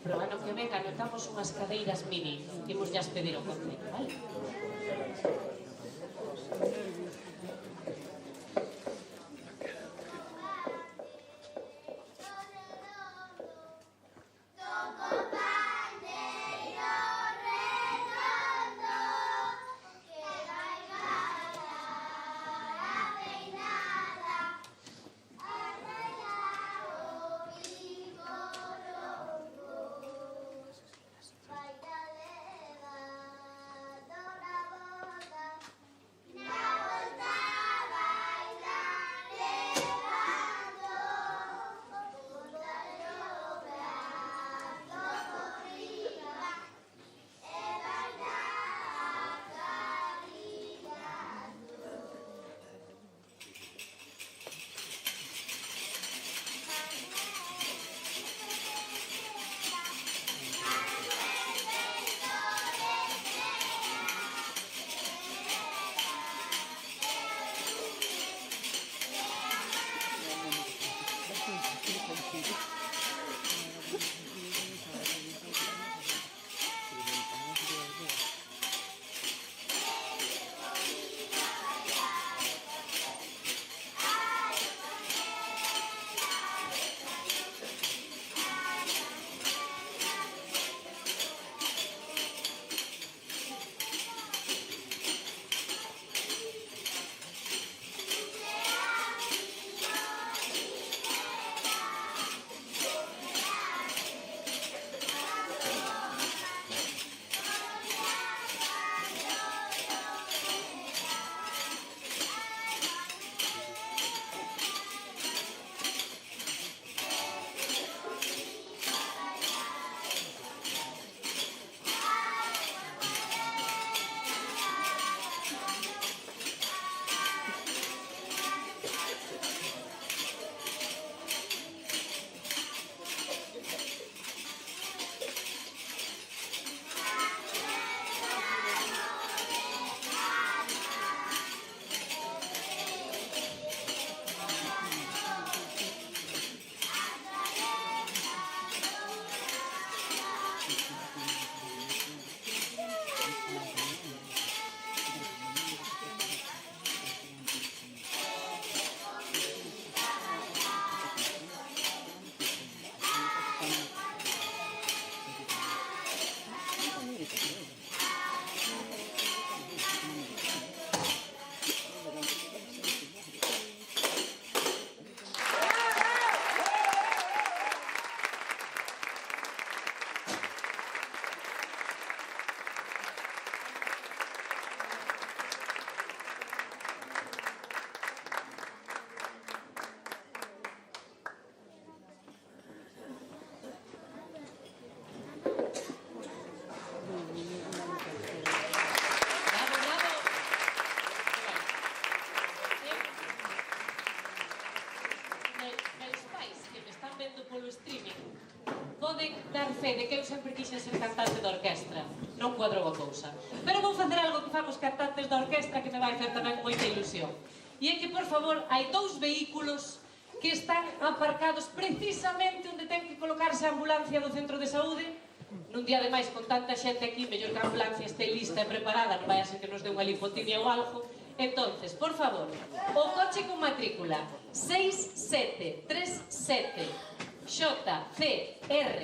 Speaker 2: Pero ano que venga anotamos unhas cadeiras mini, imos ya pedir o concello, vale? Poden dar fe de que eu sempre quixen ser cantante de orquestra. Non cuadrou a cousa. Pero vou facer algo que famos cantantes de orquestra que me vai fer tamén moita ilusión. E é que, por favor, hai dous vehículos que están aparcados precisamente onde ten que colocarse a ambulancia do centro de saúde. Nun día, ademais, con tanta xente aquí, mellor que a ambulancia este lista e preparada, non vai a ser que nos dé unha lipotimia ou algo. Entonces, por favor, o coche con matrícula 6737 JCR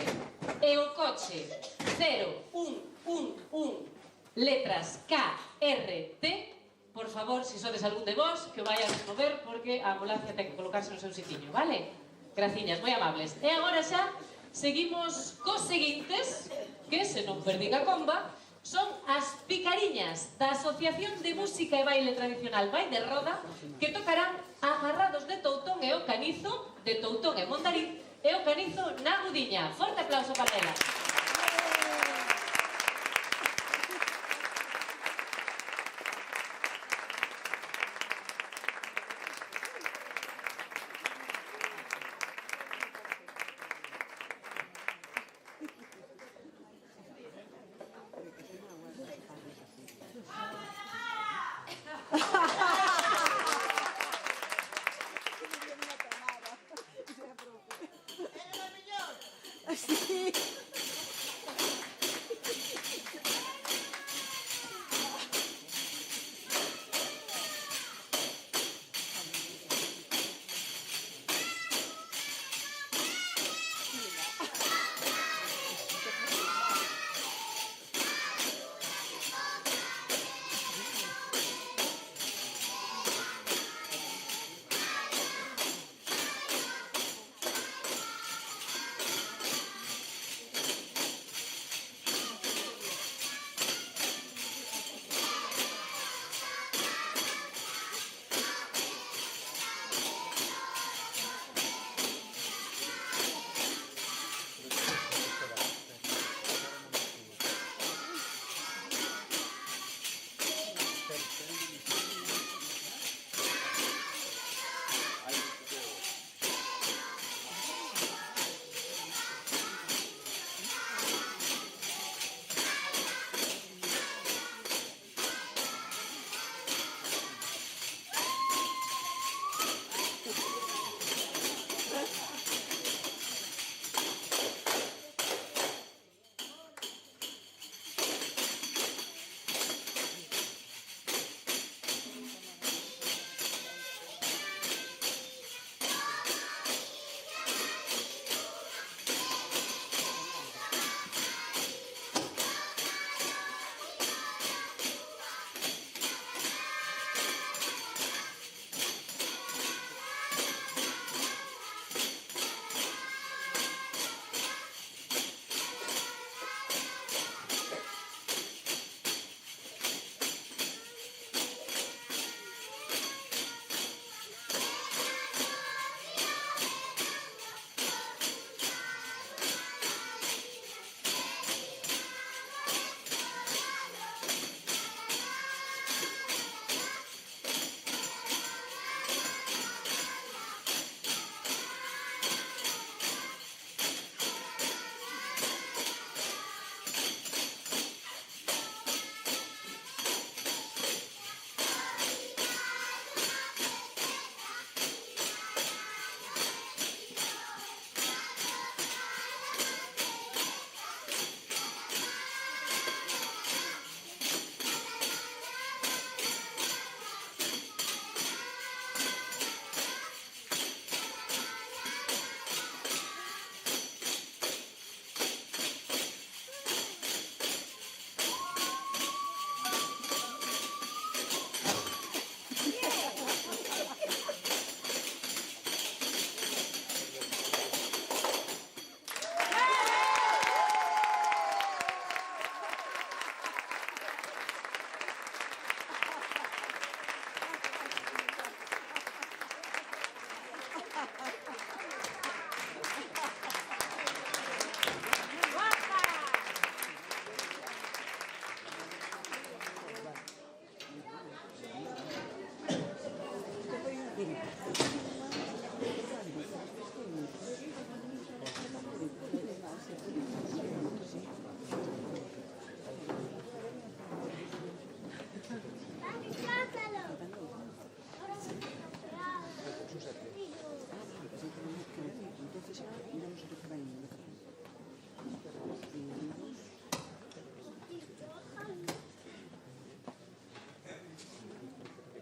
Speaker 2: e o coche 0111 letras KRT, por favor, se sodes algún de vos, que o vai a desmover porque a ambulancia ten que colocarse no seu sitiño, vale? Graciñas, moi amables. E agora xa seguimos cos seguintes, que se non perdín a comba, son as Picariñas da Asociación de Música e Baile Tradicional Vai de Roda, que tocarán Agarrados de Toutón e o Canizo, de Toutón e Mondariz, e o Canizo na Gudiña. Forte aplauso para ela.
Speaker 4: Sí.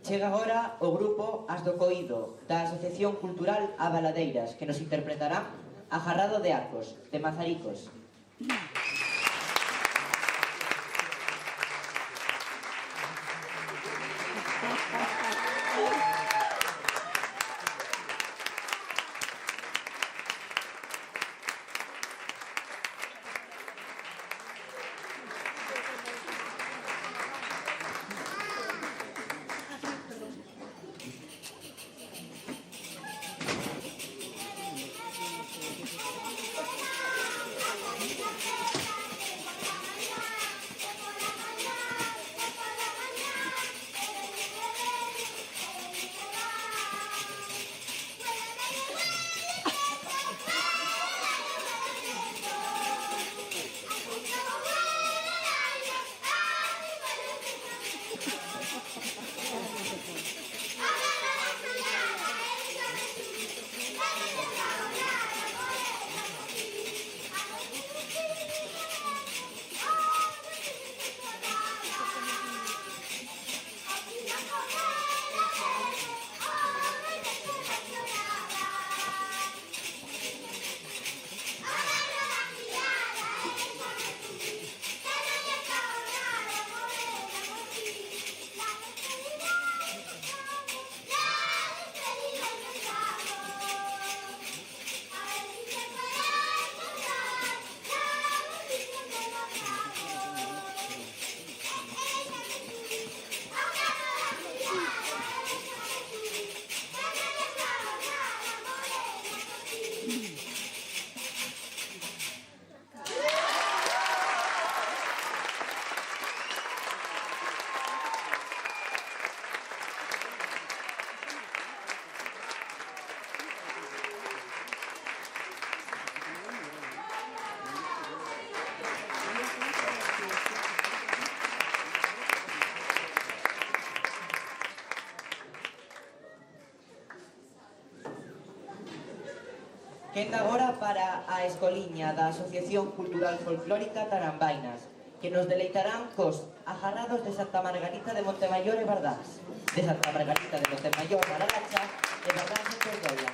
Speaker 3: Chega agora o grupo As do Coído, da Asociación Cultural A Baladeiras, que nos interpretará Ajarrado de Arcos, de Mazaricos. Quenda agora para a escoliña da Asociación Cultural Folclórica Tarambainas, que nos deleitarán cos Ajarrados de Santa Margarita de Montemayor e Bardás, de Santa Margarita de Montemayor da Laracha e Bardás de Cordoia.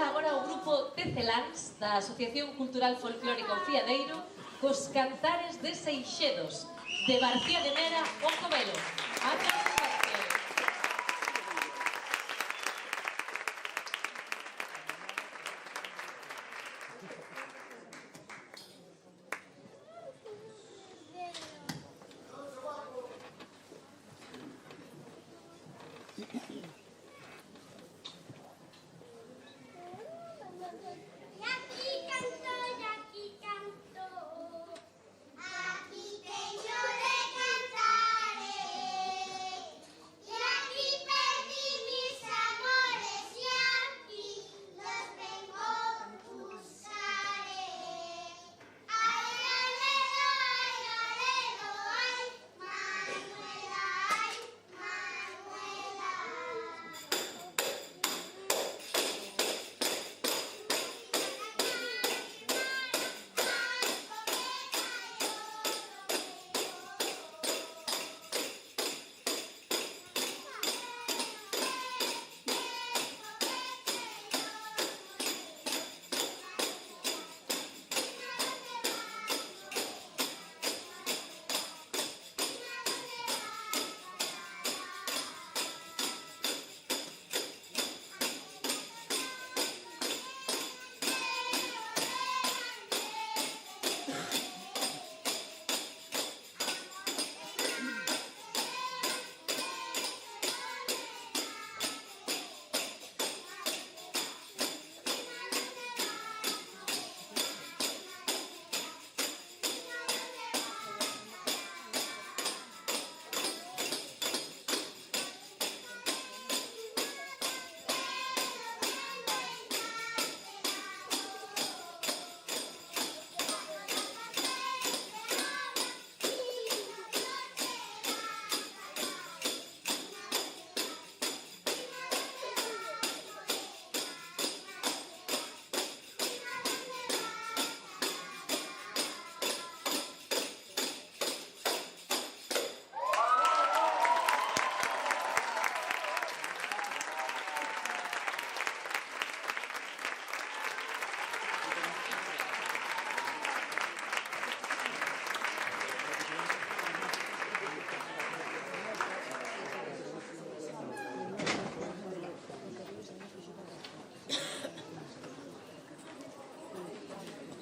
Speaker 2: Comeza agora o grupo Tecelans da Asociación Cultural Folclórica O Fiadeiro cos cantares de Seixedos de García de Mera o Covelo. Aplausos para todos.
Speaker 5: Aquí teño de cantar.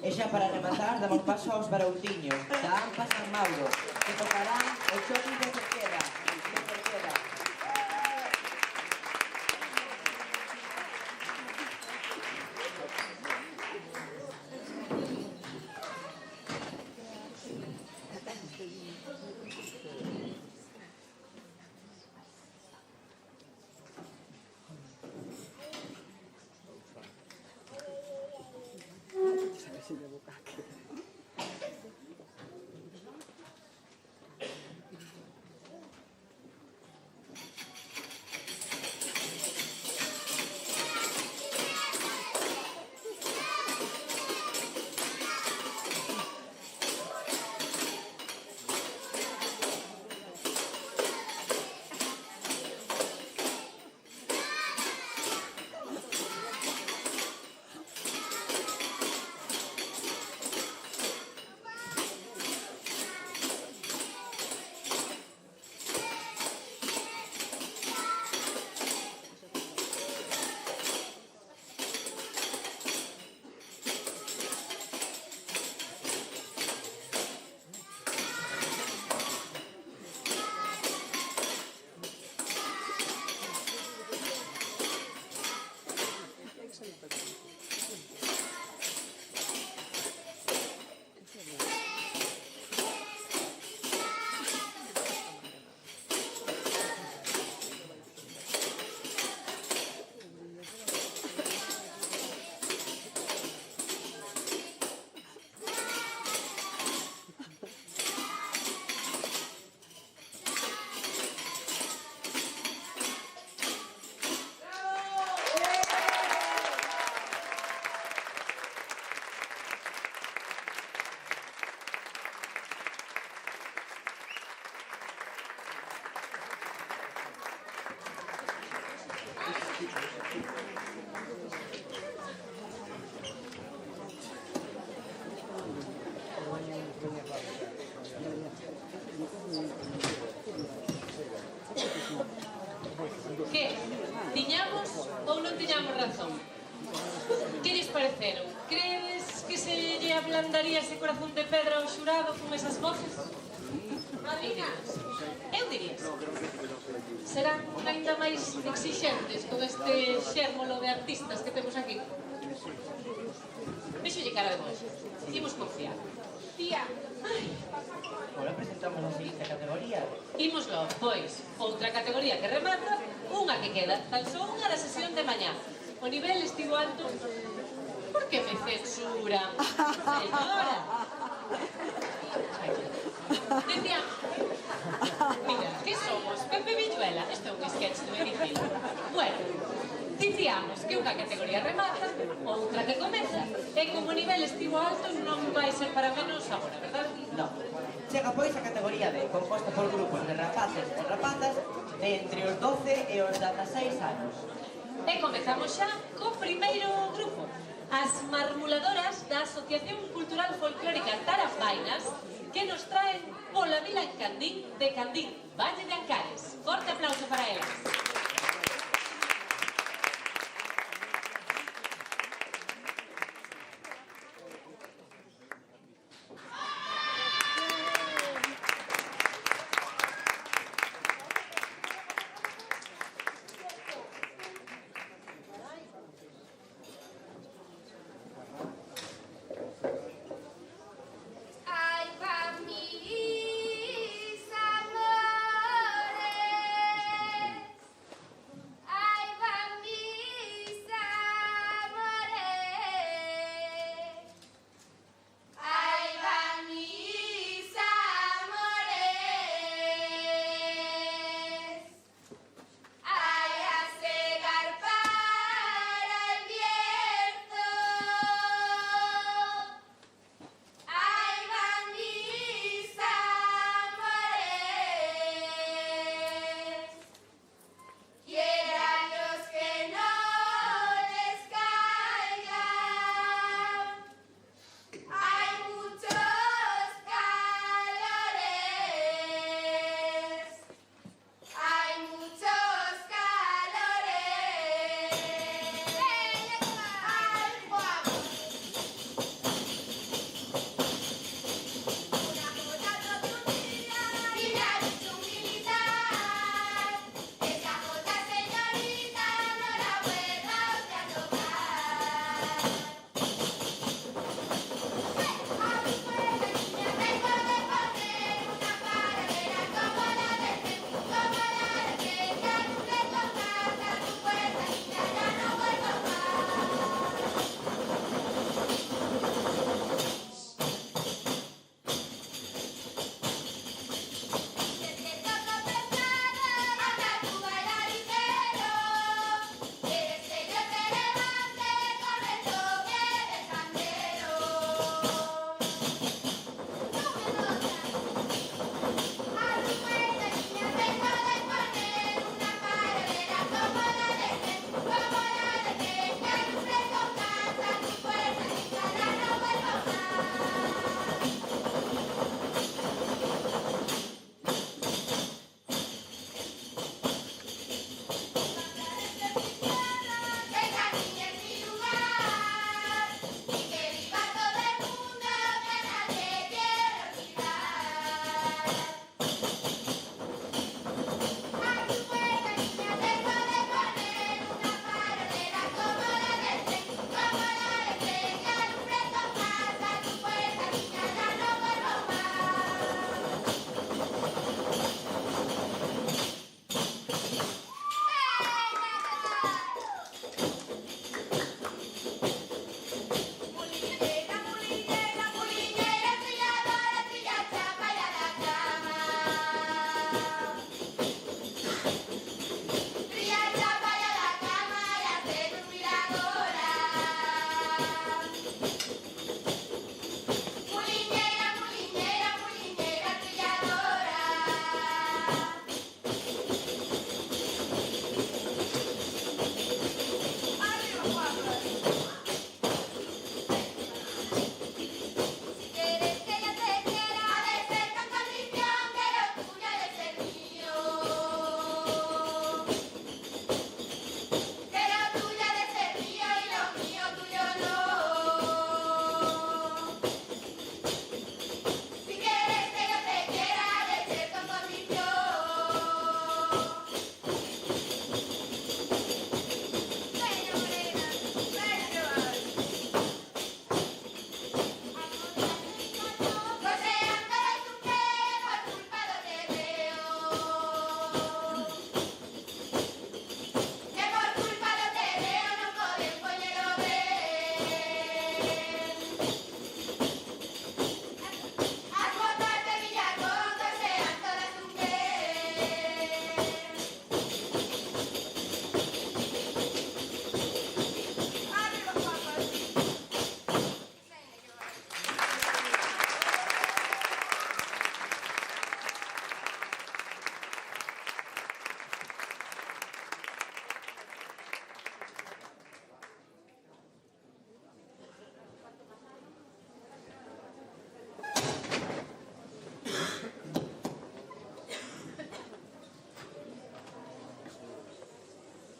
Speaker 3: E xa para rematar, damos paso aos Baroutiños, da AMPA San Mauro, que tocarán o Choquis de Cerqueda.
Speaker 2: pareceron? Crees que se lle ablandaría ese corazón de pedra ao xurado con esas voces? Adivinas? Eu diría sí. Serán ainda máis exixentes con este xérmolo de artistas que temos aquí. Vexolle cara de monxa. Imos confiar. Tía,
Speaker 3: Agora presentamos a seguinte categoría.
Speaker 2: ímoslo, pois, outra categoría que remata, unha que queda, tan só unha da sesión de mañá. O nivel estivo alto. Por que me censuran? Señora. Decía, mira, que somos? Pepe Villuela. Isto é un sketch do edificio. Bueno, dicíamos que unha categoría remata, outra que comeza, e como o nivel estivo alto non vai ser para menos agora, verdad?
Speaker 3: No. Chega pois a categoría D, composta por grupos de rapaces e rapazas de entre os 12 e os 16 anos.
Speaker 2: E comezamos xa co primeiro grupo, as marmuladoras da Asociación Cultural Folclórica Tarafainas, que nos traen pola vila en Candín de Candín, Valle de Ancares. Forte aplauso para elas.
Speaker 5: Ai, pa mis amores,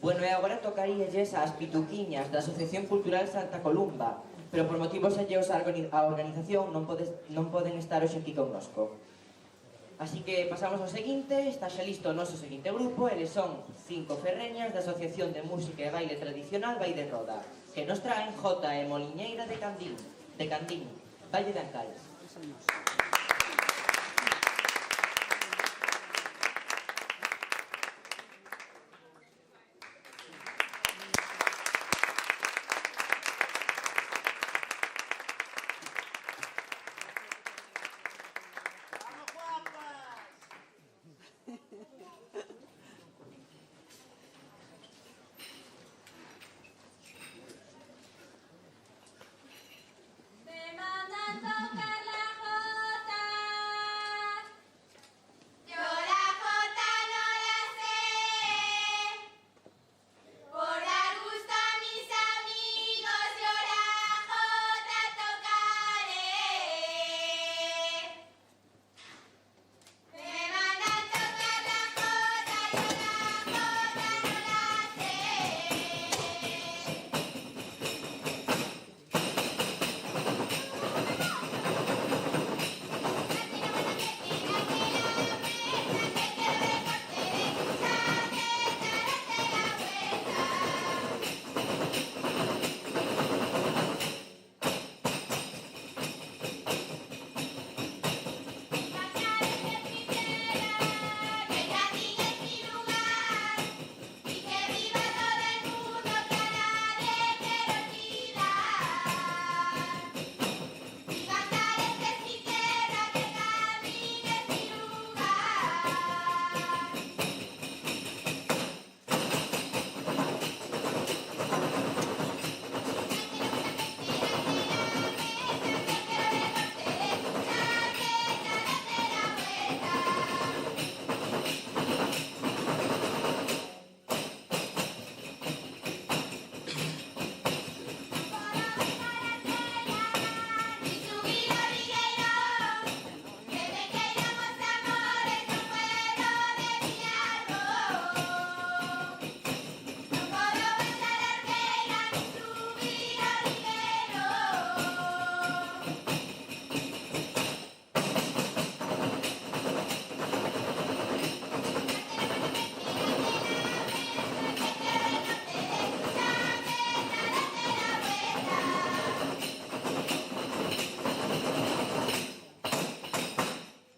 Speaker 3: Bueno, e agora tocaríalles ás pituquiñas da Asociación Cultural Santa Columba, pero por motivos alleos á organización non poden estar hoxe aquí connosco. Así que pasamos ao seguinte, está xa listo o noso seguinte grupo, eles son 5 ferreñas da Asociación de Música e Baile Tradicional Baile Roda, que nos traen Jota e Moliñeira de Candín, Valle de Ancal.
Speaker 5: Me mandan tocar la jota. Yo la jota no la sé. Por dar gusto a mis amigos yo la jota tocaré. Me mandan tocar la jota, yo la jota no la sé.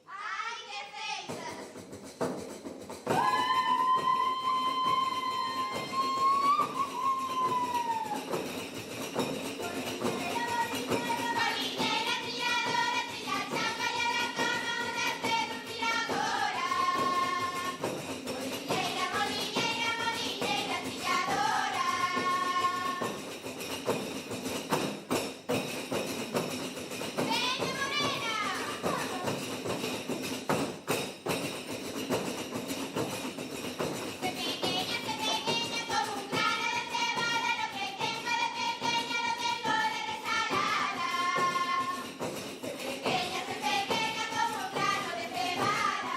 Speaker 5: ¡Ay, qué feitas! Molinera, trilladora, trilla chapa y a la cama una tiradora. Molinera, molinera, molinera, trilladora. ¡Vente, morena! Se pequeña como un grano de cebada, lo que tengo de pequeña lo tengo de resalada. Se pequeña como un grano de cebada.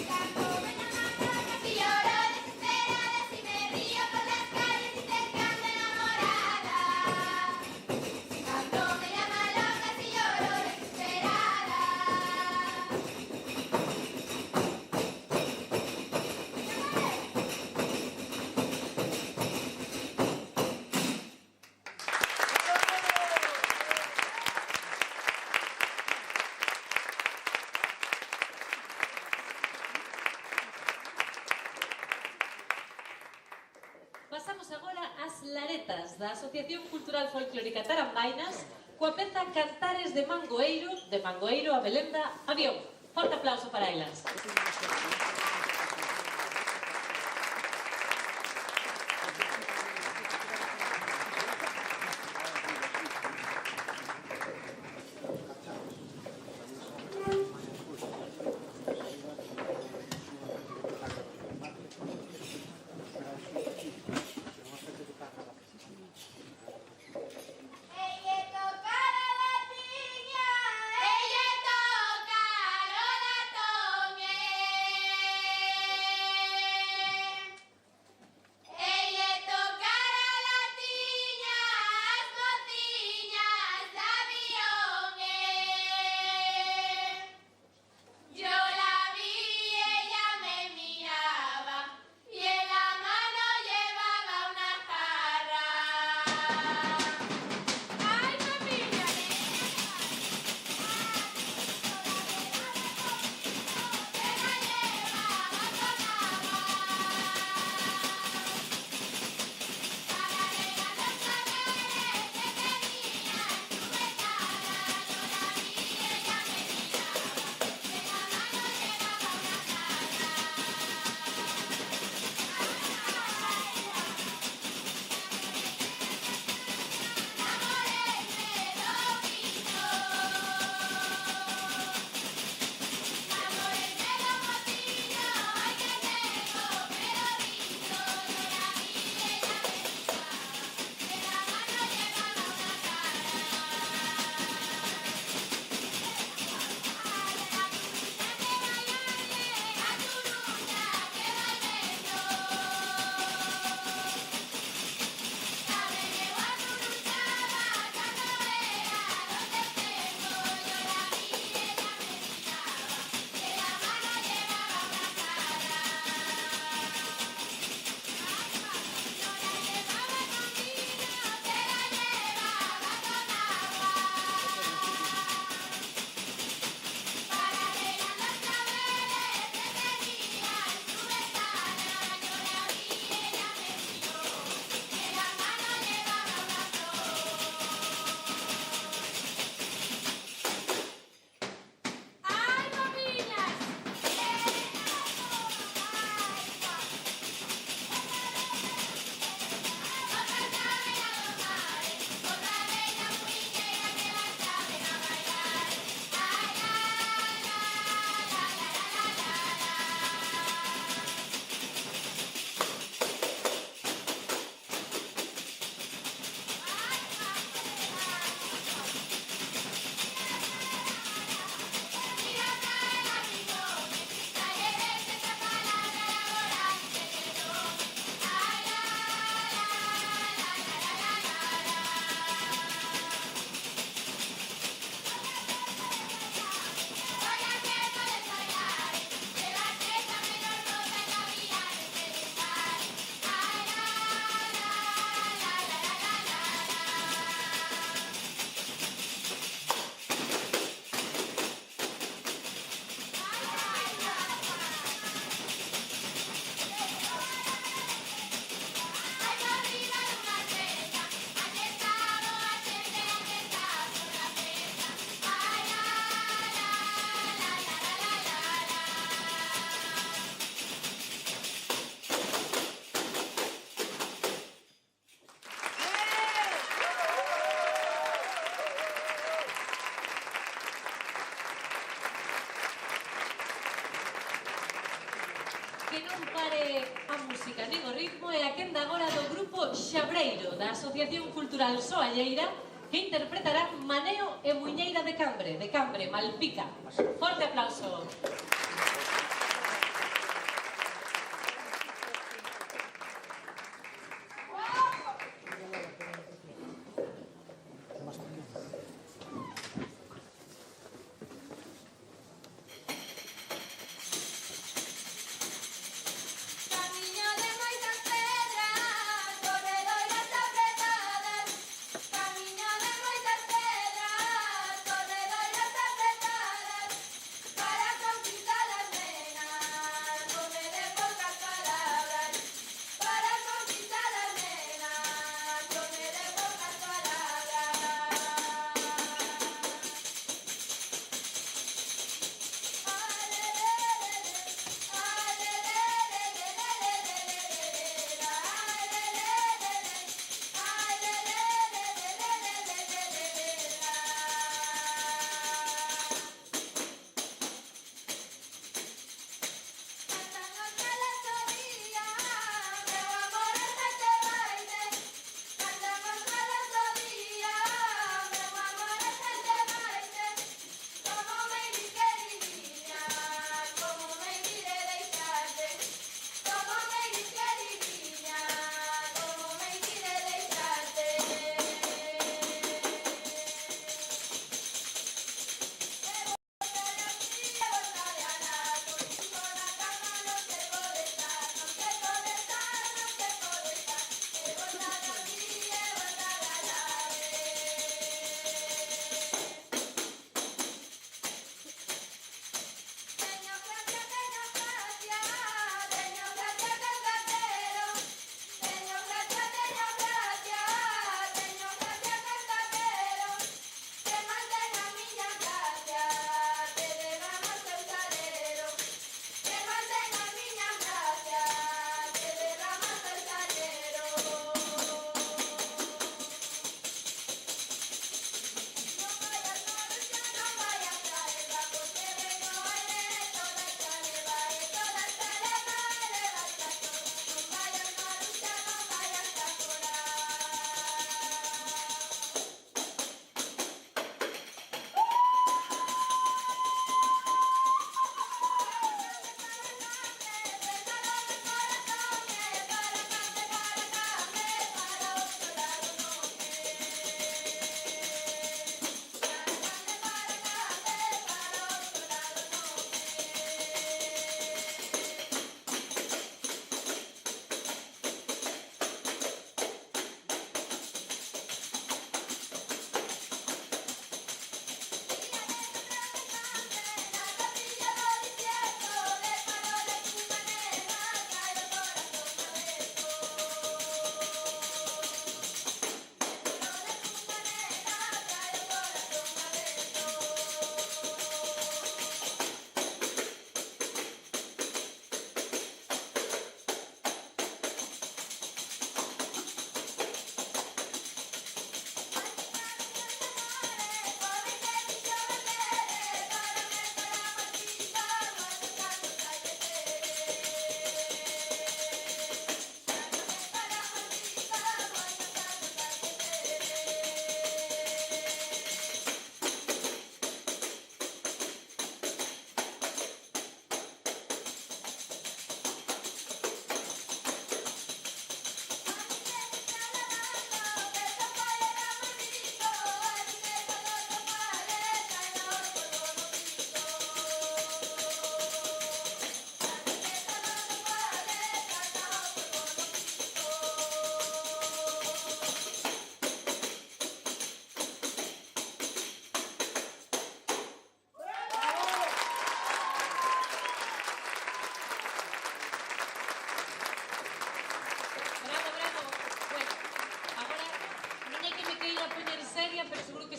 Speaker 5: Canto me llaman si lloro desesperada, si me río por las calles y te canto enamorada. Canto me llama loca si lloro desesperada.
Speaker 2: Pasamos agora ás laretas da Asociación Cultural Folclórica Tarambainas coa peza Cantares de Mangoeiro a Belenda Avión. Forte aplauso para elas. pare a música nin o ritmo e a quenda agora do grupo Xabreiro da Asociación Cultural Soalleira que interpretarán Maneo e Muiñeira de Cambre, Malpica. Forte aplauso.
Speaker 5: Camiño de moitas pedras, corredoiras apretadas. Camiño de moitas pedras, corredoiras apretadas. Para conquistar as nenas, come de poucas palabras. Para conquistar as nenas, come de poucas palabras.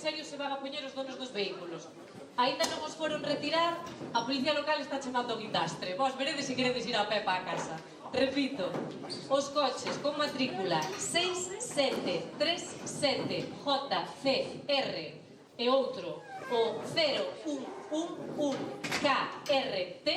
Speaker 2: serio se van a poñer os donos dos vehículos. Aínda non os foron retirar, a policía local está chamando o guindastre. Vos veredes se queredes ir a pé para a casa. Repito, os coches con matrícula 6737JCR e outro, o 0111KRT,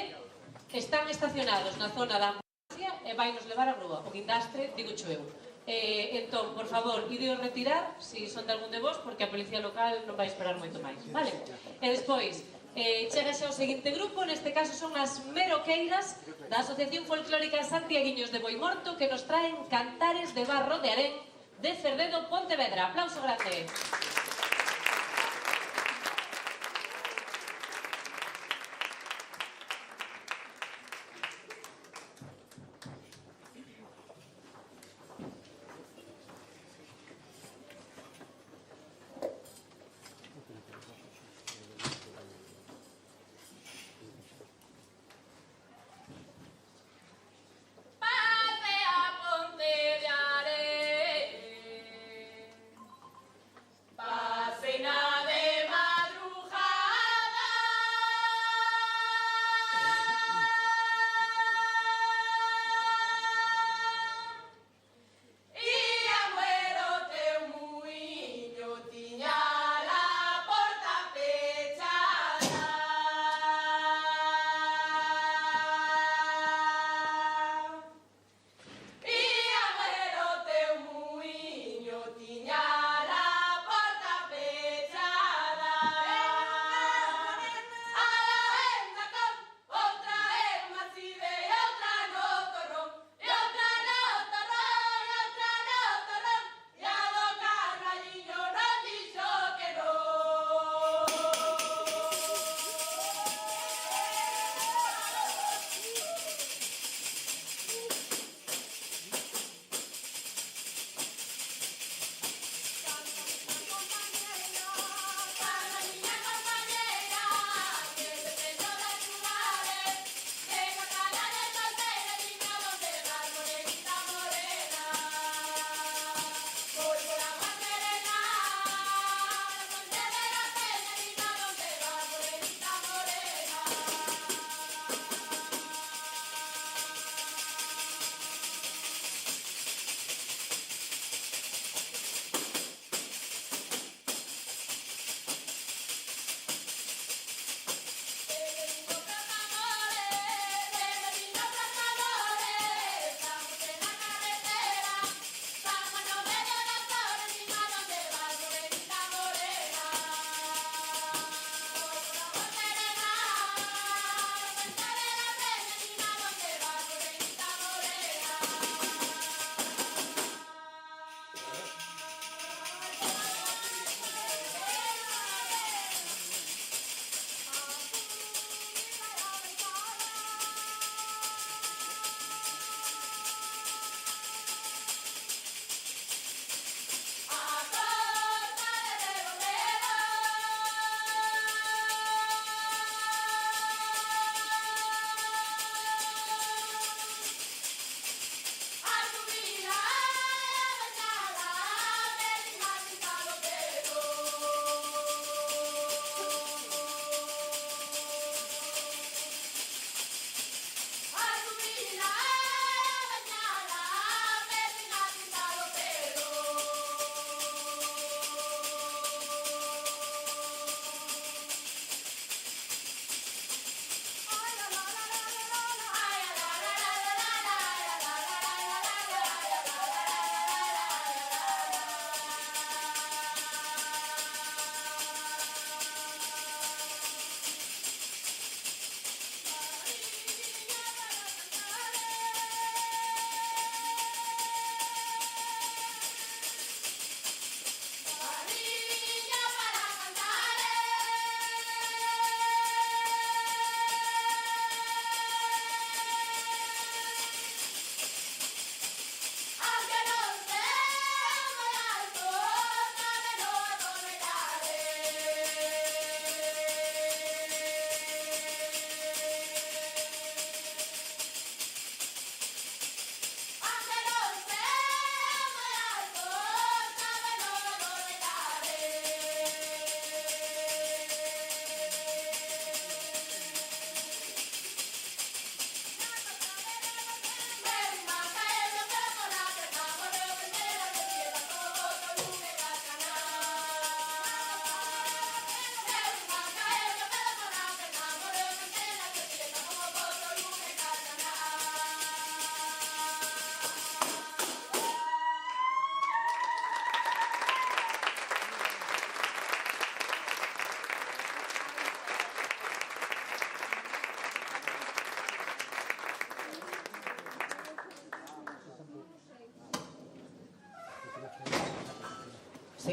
Speaker 2: están estacionados na zona da e vai nos levar a grúa. O guindastre, digo eu. Entón, por favor, ideo retirar, se son de algún de vos, porque a policía local non vai esperar moito máis, vale? E despois, chega xa o seguinte grupo, neste caso son as meroqueiras da Asociación Folclórica Santiaguiños de Boimorto, que nos traen Cantares de Barro de Arén de Cerdedo, Pontevedra. Aplauso grande.
Speaker 5: Pase a Ponte de Arén,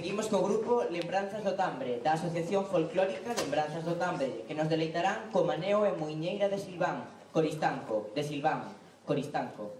Speaker 3: seguimos co grupo Lembranzas do Tambre, da Asociación Folclórica Lembranzas do Tambre, que nos deleitarán co maneo e muiñeira de Silván, Coristanco, de Silván, Coristanco.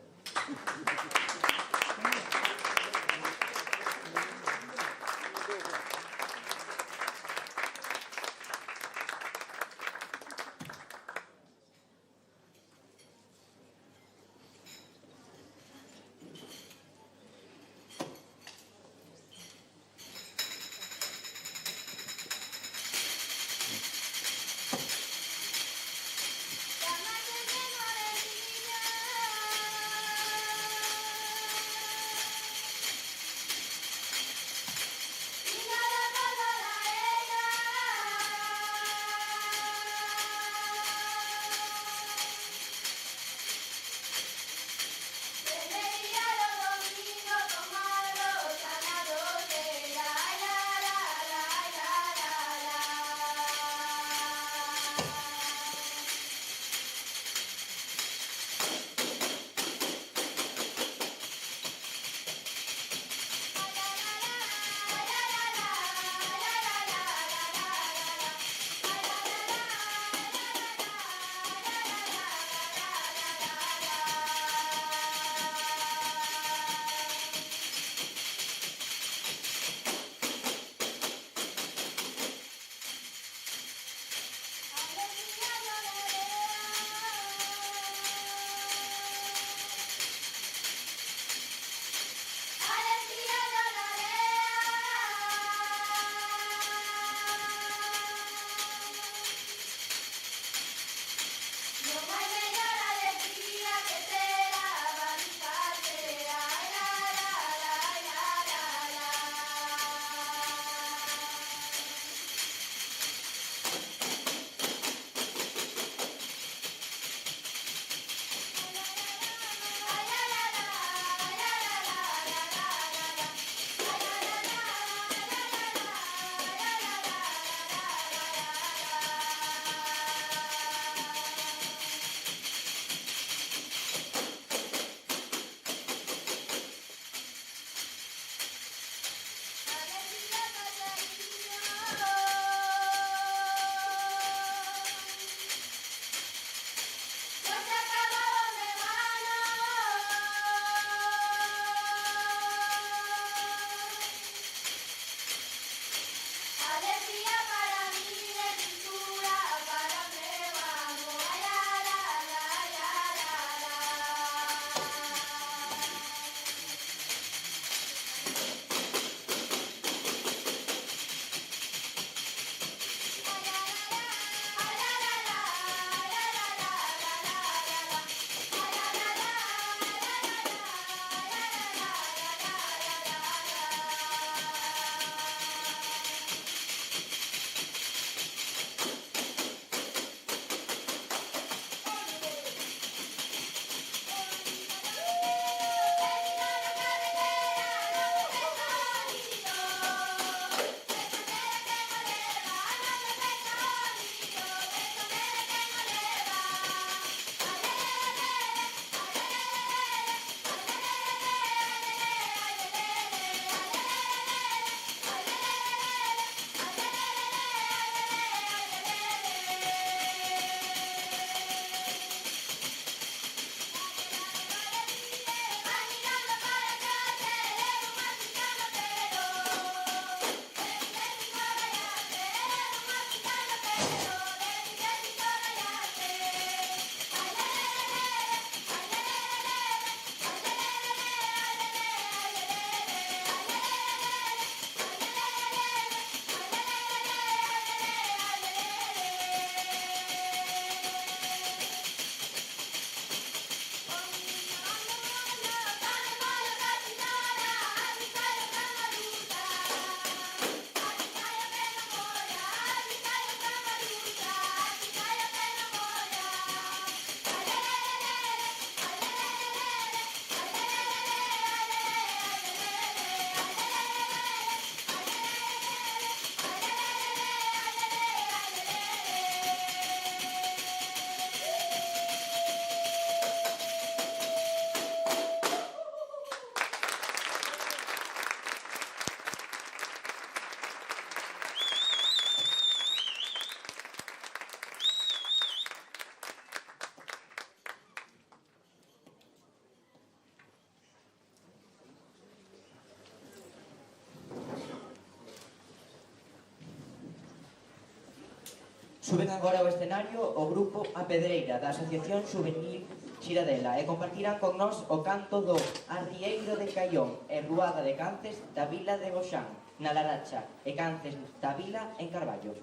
Speaker 3: Suben agora ao escenario o grupo A Pedreira da Asociación Juvenil Xiradela e compartirán con nós o canto do Arrieiro de Caión e Ruada de Cantes da Vila de Boxán, na Laracha, e Cantes da Vila en Carballo.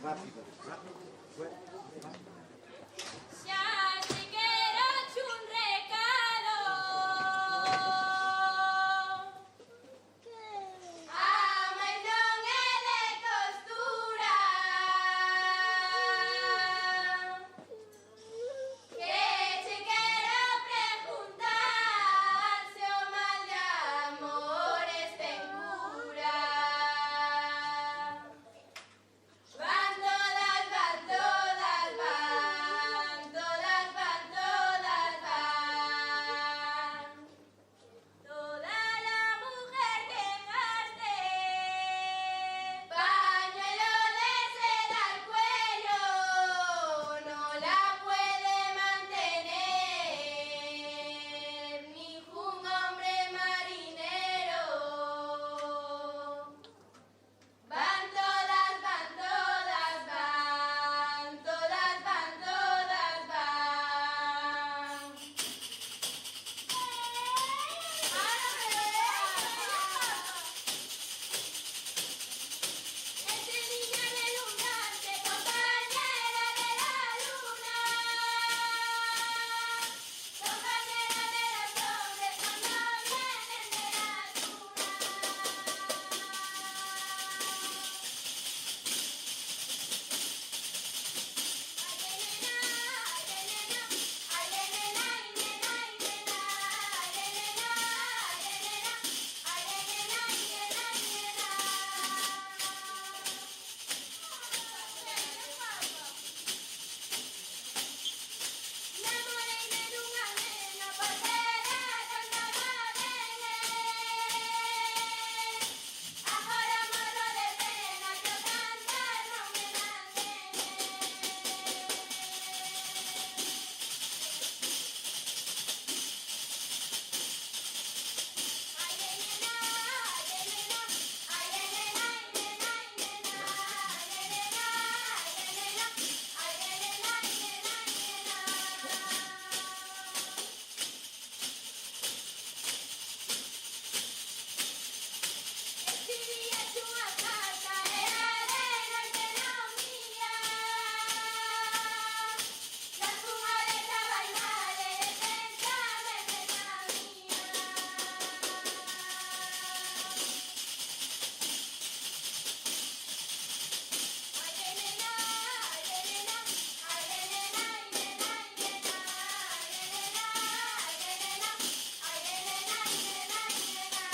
Speaker 1: Rápido.
Speaker 5: Xa se quero un recado. Mais non é de costura. Que che quero preguntar se o mal de amores ten cura. Van todas, van todas, van todas, van todas, van. Toda la mujer que gaste pañuelo de seda al cuello no la puede mantener ningún hombre marinero. Van todas, van todas, van todas, van todas, van. Entre niña relumbrante, compañera de la luna, compañera de los hombres cuando vienen de la luna. Agora morro de pena que o cantar non me Escribías unha carta e a de noite non vía. La espuma letra bailar e pensame na mía. Ay, nena, ay, nena, ay, nena, ay, nena, ay, nena, ay, nena, ay, nena, ay, nena, ay, nena, ay, nena.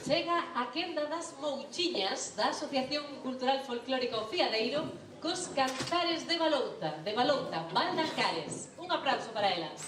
Speaker 2: Chega a quenda das Mouchiñas da Asociación Cultural Folclórica O Fiadeiro cos cantares de Balouta, Valdancares. Un aplauso para elas.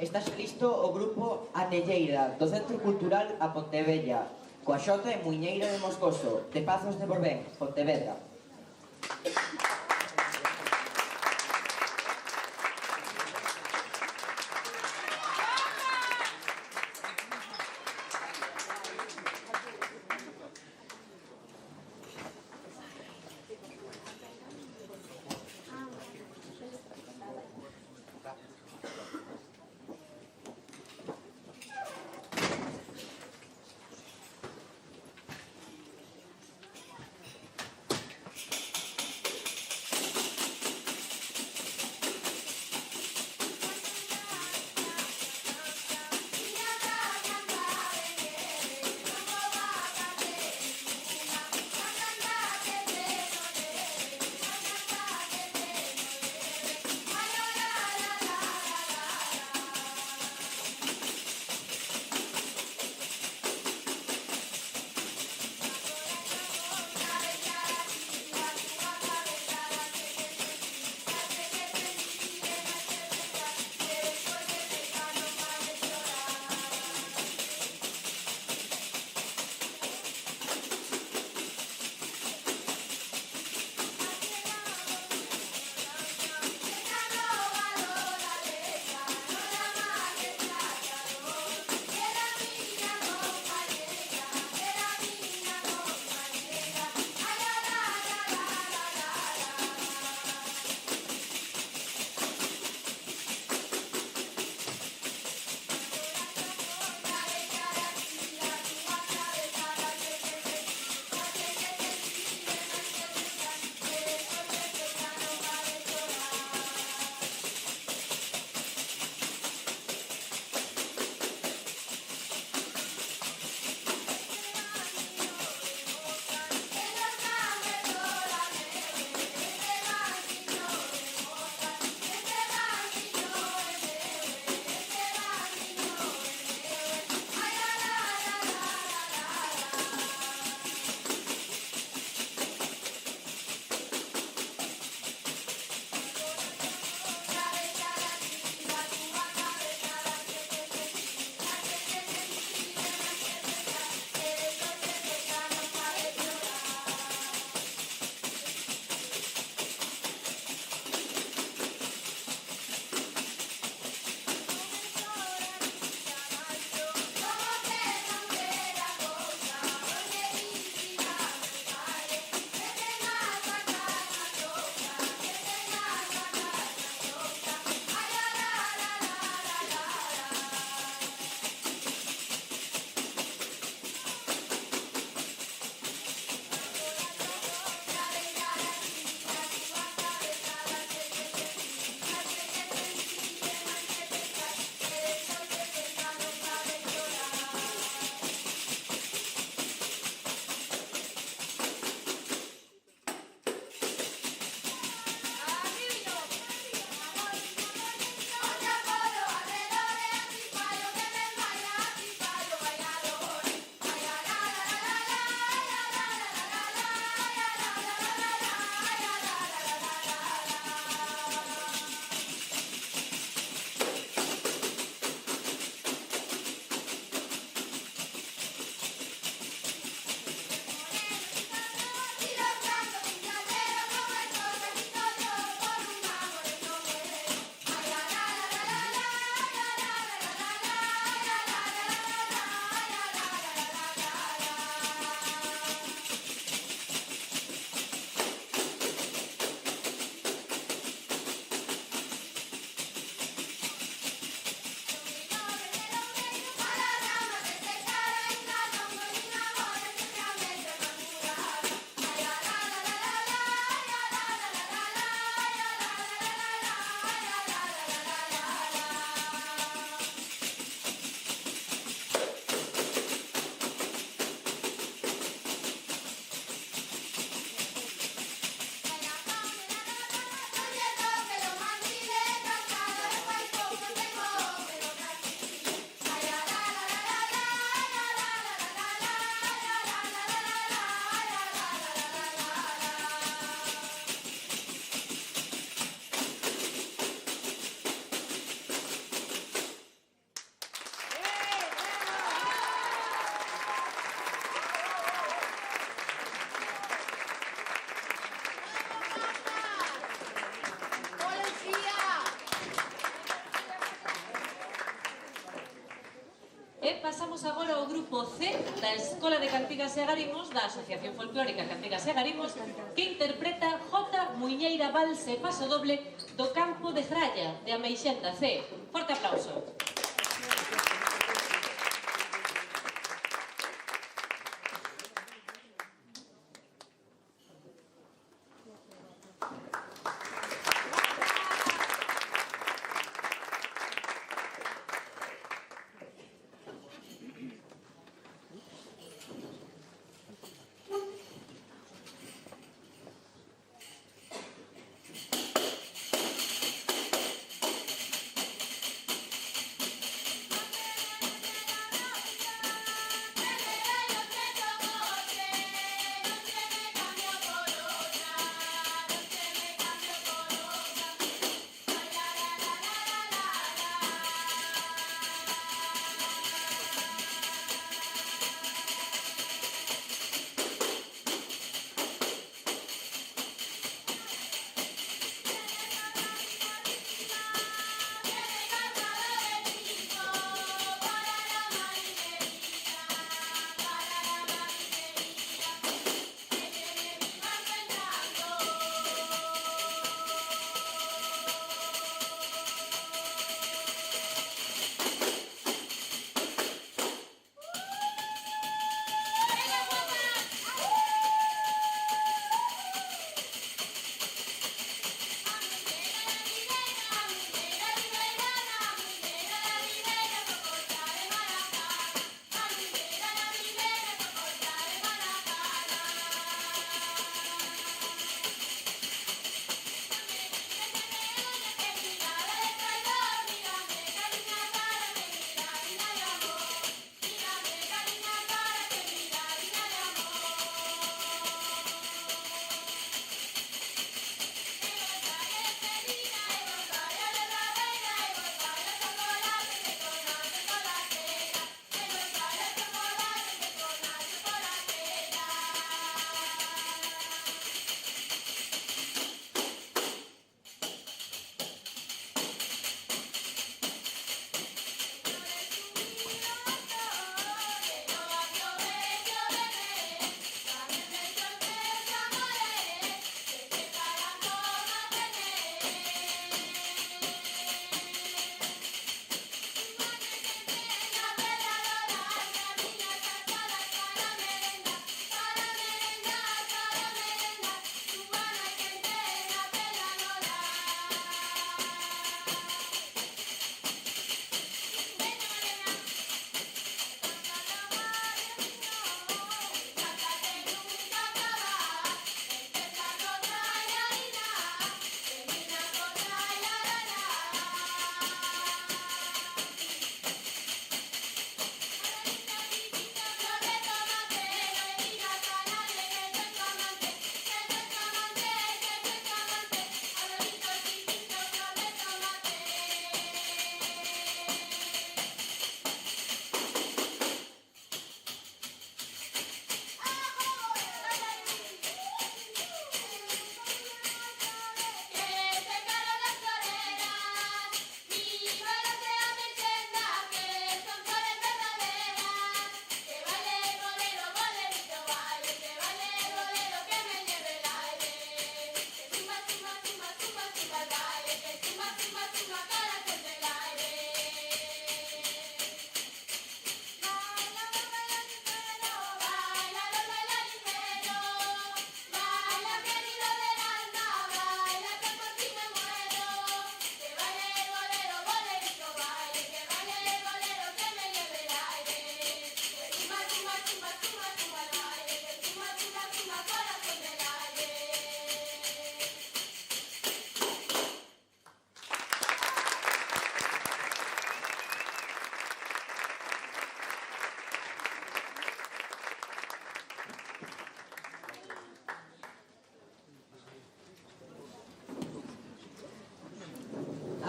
Speaker 3: Está listo o grupo Anelleira, do Centro Cultural A Pontevella, coa Xota e Muiñeira de Moscoso, de Pazos de Borbén, Pontevedra.
Speaker 2: Escoitamos agora o grupo C da Escola de Cantigas e Agarimos da Asociación Folclórica Cantigas e Agarimos que interpreta Jota, Muiñeira, Valse e Paso Doble do Campo de Gralla de Ameixenda C. Forte aplauso.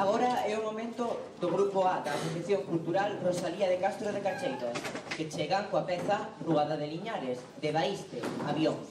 Speaker 3: Agora é o momento do Grupo A da Asociación Cultural Rosalía de Castro de Cacheiras, que chegan coa peza Rugada de Liñares, de Baíste, Avión.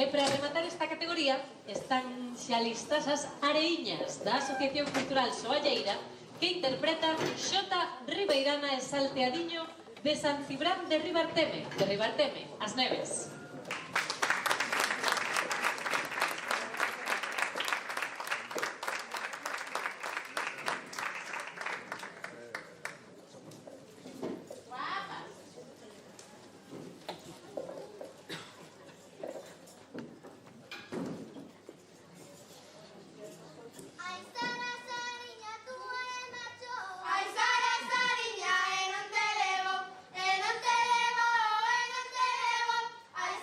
Speaker 2: E para rematar esta categoría están xa listas as areiñas da Asociación Cultural Soalleira que interpretan Xota Ribeirana e Salteadiño de San Cibrán de Ribarteme, As Neves.
Speaker 5: Ai Sara, Sariña, tú e macho. Ai Sara, Sariña, e non te levo, e non te levo, e non te levo. Ai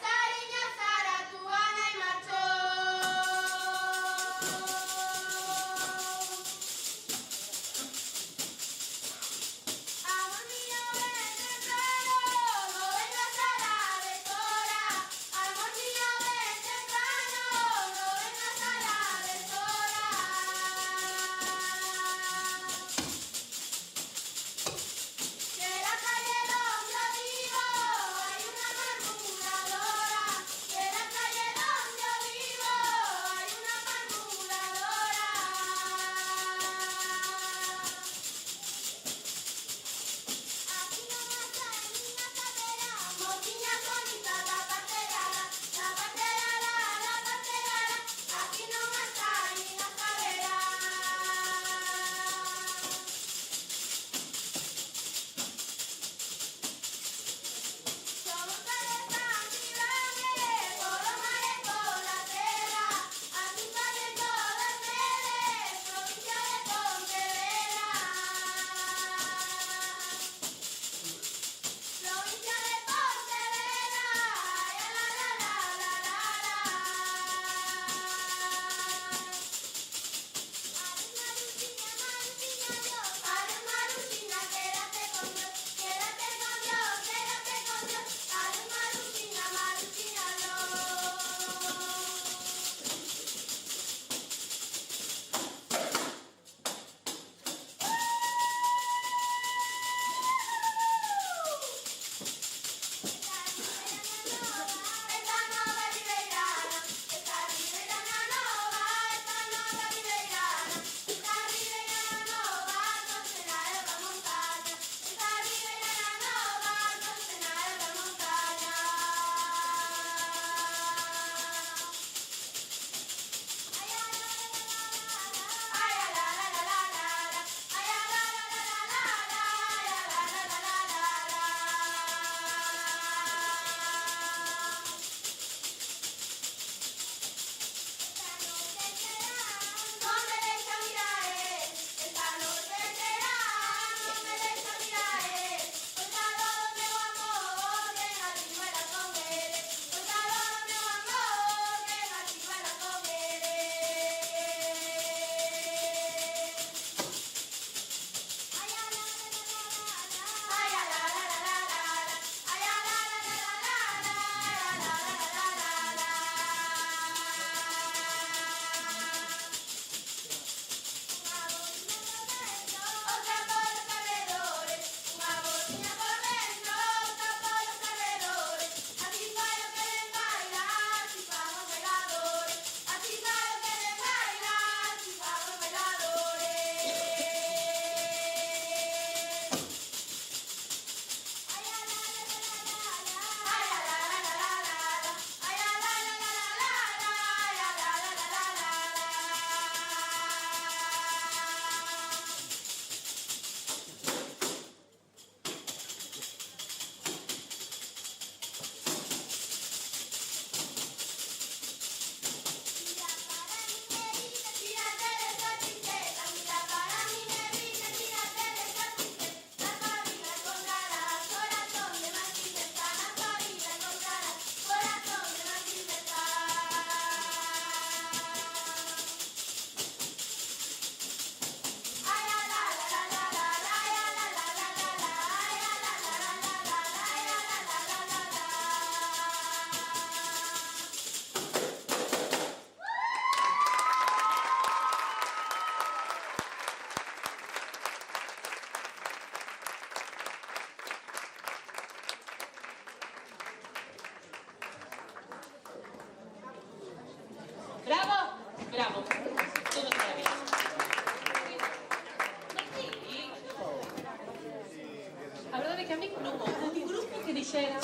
Speaker 2: que a mí non houve un grupo que dixera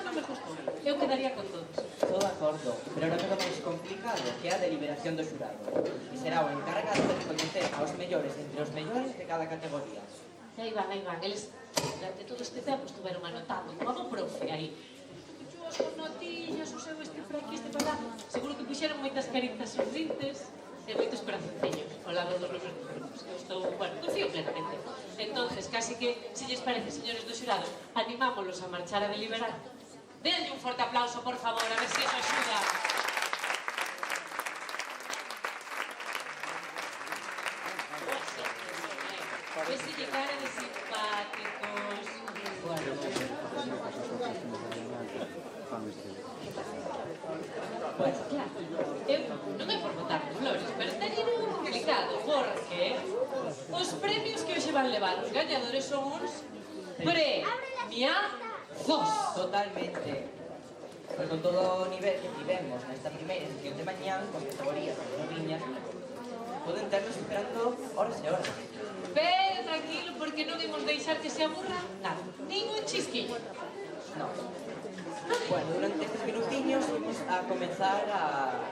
Speaker 2: non me gustou. Eu quedaría con todos.
Speaker 3: Todo de acordo, pero ahora todo máis complicado que é a deliberación do xurado. E será o encargado de recoñecer aos mellores entre os mellores de cada categoría.
Speaker 2: E aí van. Eles, durante todo este tempo, estuveron anotando, como o profe, aí. As notillas, o seu este por aquí, este por lá. Seguro que puxeron moitas caritas sonrintes e moitos corazonciños ao lado dos nomes dos grupos. Eu estou, bueno, confío plenamente. Entonces, casi que, se lles parece, señores do xurado, animámolos a marchar a deliberar. Denlle un forte aplauso, por favor, a ver se eso axuda. Ese lle cara de simpáticos. Bueno. Pues claro, eu non é por botar flores, pero teñen un complicado, porque os premios que hoxe van levar os gañadores son uns premiazos.
Speaker 3: Totalmente. Pero con todo o nivel que tivemos nesta primeira sesión de mañán, con categorías de noviñas, poden ternos esperando horas e horas.
Speaker 2: Pero tranquilo, porque non imos deixar que se aburra nada, ningún chisquiño.
Speaker 3: No. Bueno, durante estes minutiños vamos a comenzar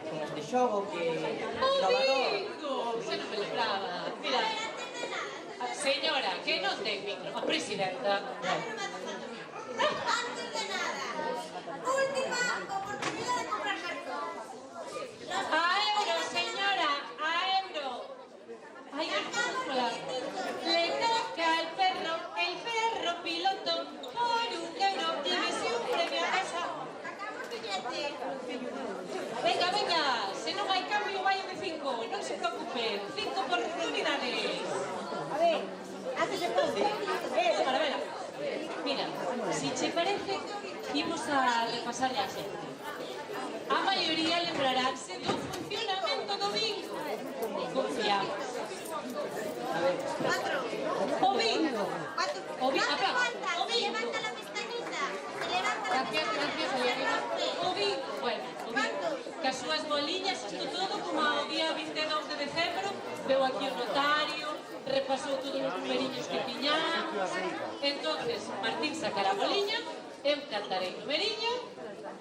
Speaker 3: con este xogo que...
Speaker 2: ¡Bingo! Se non me lembraba. Mira, señora, que non ten micro. A presidenta.
Speaker 5: Antes de nada, última oportunidad de comprar cartón.
Speaker 2: A euro, señora, a euro. Ay, no puedo hablar. Le toca al perro, el perro piloto. Por €1, llévese un premio a casa.
Speaker 5: Sacamos billete.
Speaker 2: Venga, se non hai cambio, vai de 5. Non se preocupen, 5 oportunidades.
Speaker 4: A ver, antes de todo.
Speaker 2: Maravela. Mira, si che parece, imos a repasarlle a xente. A maioría lembraránse do funcionamento do bingo. Confiamos.
Speaker 5: Cuatro.
Speaker 2: O bingo.
Speaker 5: Cuatro.
Speaker 2: O bingo.
Speaker 5: Levanta,
Speaker 2: O bingo.
Speaker 5: levanta la pestañita. Se levanta la
Speaker 2: Gracias,
Speaker 5: pestañita.
Speaker 2: o bingo. Bueno, o bingo. Que as súas boliñas, isto todo, como ao día 22 de decembro, veu aquí o notario, repasou todos os numeriños que tiñamos. Entonces, Martín sacará a boliña, eu cantarei numeriño,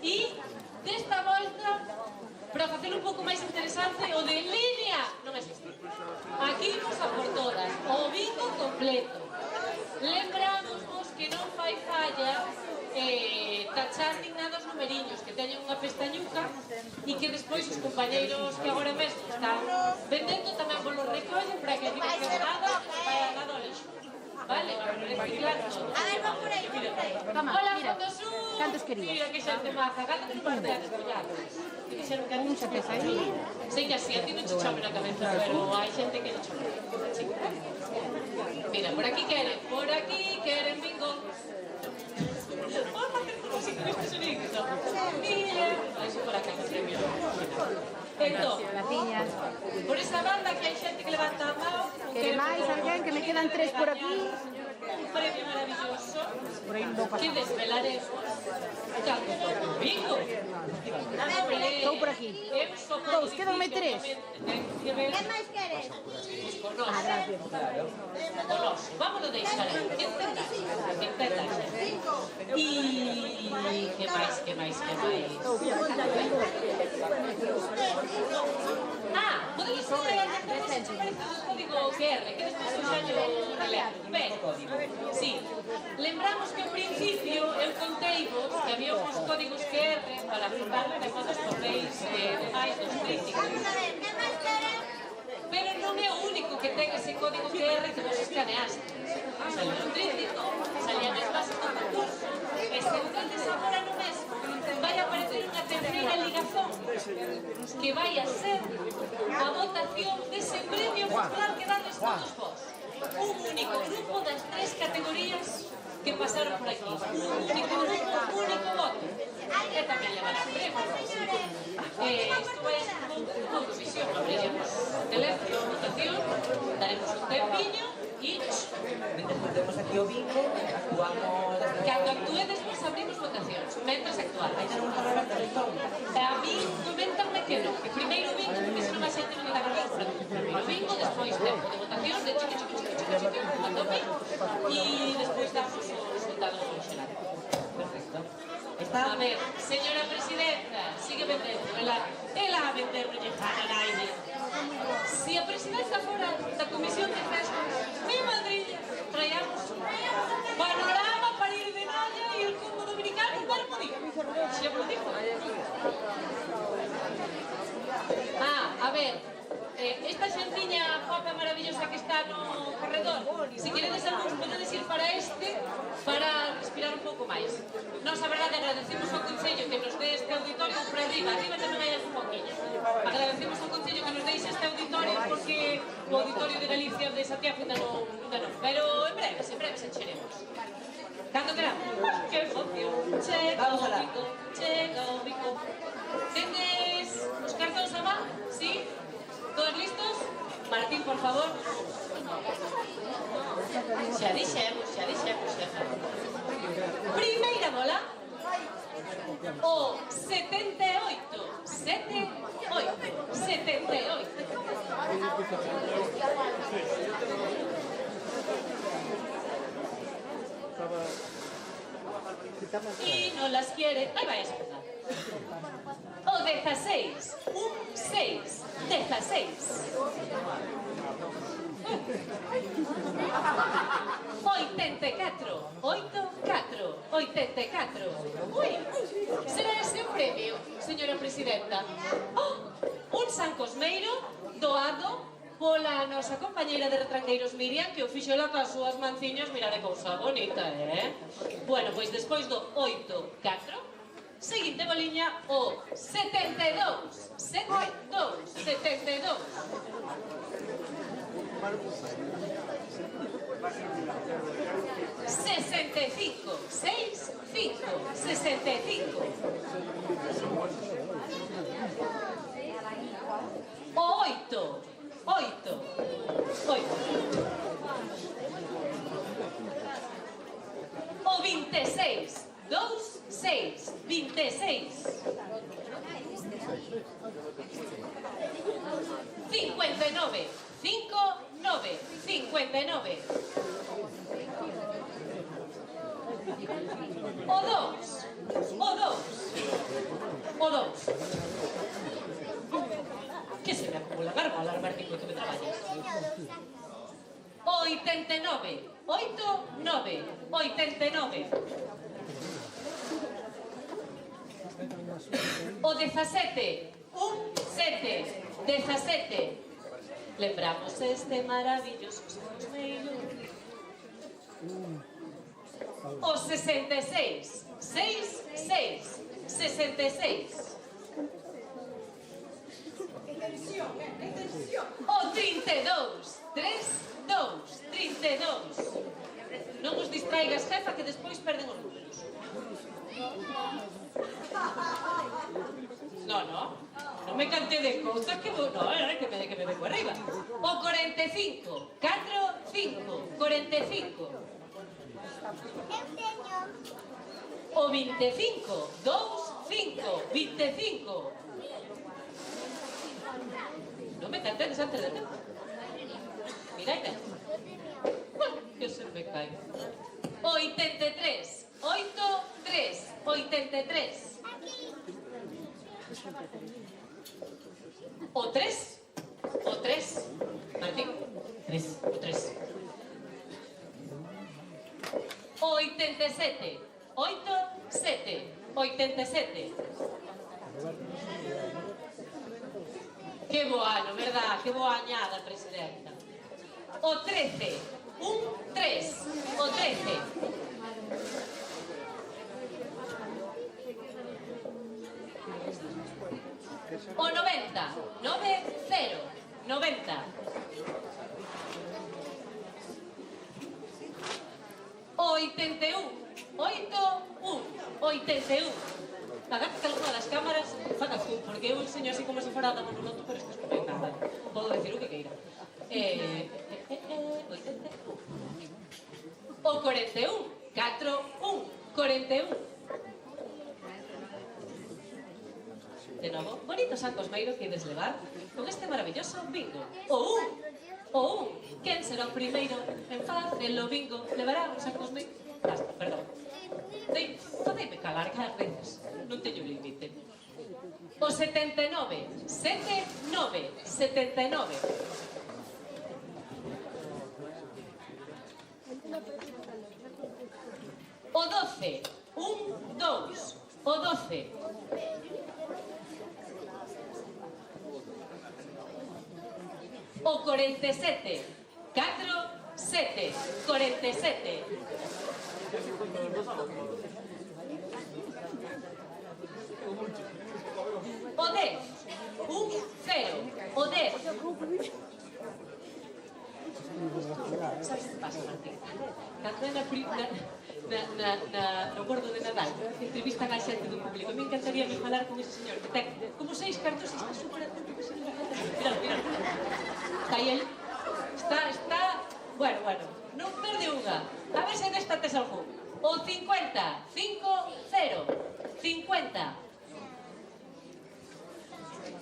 Speaker 2: e desta volta, para facelo un pouco máis interesante, o de en línea non existe. Aquí imos a por todas, o bingo completo. Lembramos que non fai falla tachar dignados numeriños que teñen unha pestañuca e que despois os compañeiros que agora mesmo están vendendo tamén vos los recollen para que digan que nada vai a lado lixo. Vale? Reciclar todo.
Speaker 5: A ver, va por ahí, va por ahí.
Speaker 2: Hola, Fondo Sur.
Speaker 6: Cantos querías?
Speaker 2: Mira que xente maja. Cantos partidas collados? Que dixeron que
Speaker 6: Mucha pesadilla.
Speaker 2: sei que así, a ti non che chove na cabeza, pero hai xente que non chove. Sí. Mira, por aquí queren bingo. Vamos a hacer como si con este sonido. Mira, eso por acá, el premio. Entón,
Speaker 6: Graciñas.
Speaker 2: por esa banda que hai xente que levanta a mão.
Speaker 6: Quere máis alguén? Que me quedan 3 por aquí.
Speaker 2: Un premio maravilloso
Speaker 6: Por aí non vou
Speaker 2: que
Speaker 6: pasar.
Speaker 2: desvelaremos cando toque o bingo.
Speaker 6: Estou por aquí. Dous, quédanme 3.
Speaker 5: ¿Qué más quieres?
Speaker 2: Con nos. Vámonos deixar aí. Entendas. E que máis? Podemos fazer o código QR, que despois eu xa llo relembro. Ben, sí. Lembramos que ao principio eu conteivos que había uns códigos QR para firmar de modos correis de máis dos críticos.
Speaker 5: Vamos a ver, ¿qué más quieres?
Speaker 2: Pero non é o único que ten ese código QR que vos escaneaste. Salía o tríptico, salían as bases do concurso, e se entonces agora no mesmo vai aparecer unha terceira ligazón que vai a ser a votación dese premio popular que dades todos vos. Un único grupo das 3 categorías que pasaron por aquí. Un único grupo, un único voto. E tamén levarán premios. Isto vai ser con visión, abriremos teléfono, votación, daremos un tempiño e
Speaker 3: Mentre temos aquí o bingo, actuamos...
Speaker 2: cando actuedes nos abrimos votacións, mentres actuar.
Speaker 3: Ainda non está aberta a elección.
Speaker 2: A mí comentanme que non, que primeiro o bingo, porque senón a xente non está grabado por aquí. Primeiro o bingo, despois tempo de votación, de chiqui, a tope, e despois damos os resultados A ver, señora presidenta, sigue vendendo. Ela a vender non lle gana a naide. Si a presidenta fora da Comisión de Pesca, mi madrilla, traíamos panorama para ir de Naya e el Congo Dominicano un verbo dijo. Xa mo dijo. A ver, esta xentiña copa maravillosa que está no corredor, se queredes algúns podedes ir para este para respirar un pouco máis. Nos, a verdade, agradecemos ao Concello que nos dé este auditorio por arriba tamén hai algún poquinho. Agradecemos ao Concello que nos deixe este auditorio porque o auditorio de Galicia de Santiago ainda non, pero en breve se encheremos. Cando queramos. Que emoción. Chega o bico. Tedes os cartóns a man? Sí? Todos listos? Martín, por favor. Xa dixemos, xefa. Primeira bola. O 78. 78. Y no las quiere. Ahí vaya a empezar. O 16. 16. 84. 84. Ui, será ese o premio, señora presidenta. Un San Cosmeiro doado pola nosa compañeira de retranqueiros Miriam, que o fixola coas súas manciñas, mira de cousa bonita, Bueno, pois despois do 8-4, seguinte boliña, o 72. 65. 65. O 8. O 26. 26. 59. 59. O 2. Que se me acumula garbola, Martín, que me traballes. 89. 89. O 17. 17. Lembramos este maravilloso Cosmeiro. O 66. 66. O 32. 32. Non os distraigas, jefa, que despois perden os números. Non me cante de cousas que vou... que me vengo arriba. O 45. 4-5. 45. O 25. 2-5. 25. Non me cantedes antes de tempo. Mira, que se me cae. 83. 83. 83. O 3. Martín. 3. O 3. 87. 87. Que bo ano, verdad? Que boa añada, presidenta. O 13. 3. O 13. O 90. 9-0. 90. O 81. 8-1. 81. Agate que alguna das cámaras faga zoom, porque eu enseño así como se fora da monoloto, pero es que escopei nada. Podo decir o que queira. 81. O 41. 4-1. 41. De novo, bonito San Cosmeiro que ides levar con este maravilloso bingo. O 1. Quen será o primeiro en facelo bingo? Levará un San Cosmeiro? Basta, perdón. Fadeime calar cada veces. 79, 79, 79. O 12, 1, 2, o 12. O 47, 4, 7, 47. O 10, 1, 0, o 10. Sabes que pasa, Martín? Cando no gordo de Nadal entrevistan a xente do público, me encantaría me falar con ese señor que ten como 6 cartos e está super atento que se le vai a mirad, mirad. Está aí, está, bueno, non perde unha. A ver se desta tes algún. O 50, 5, 0, 50.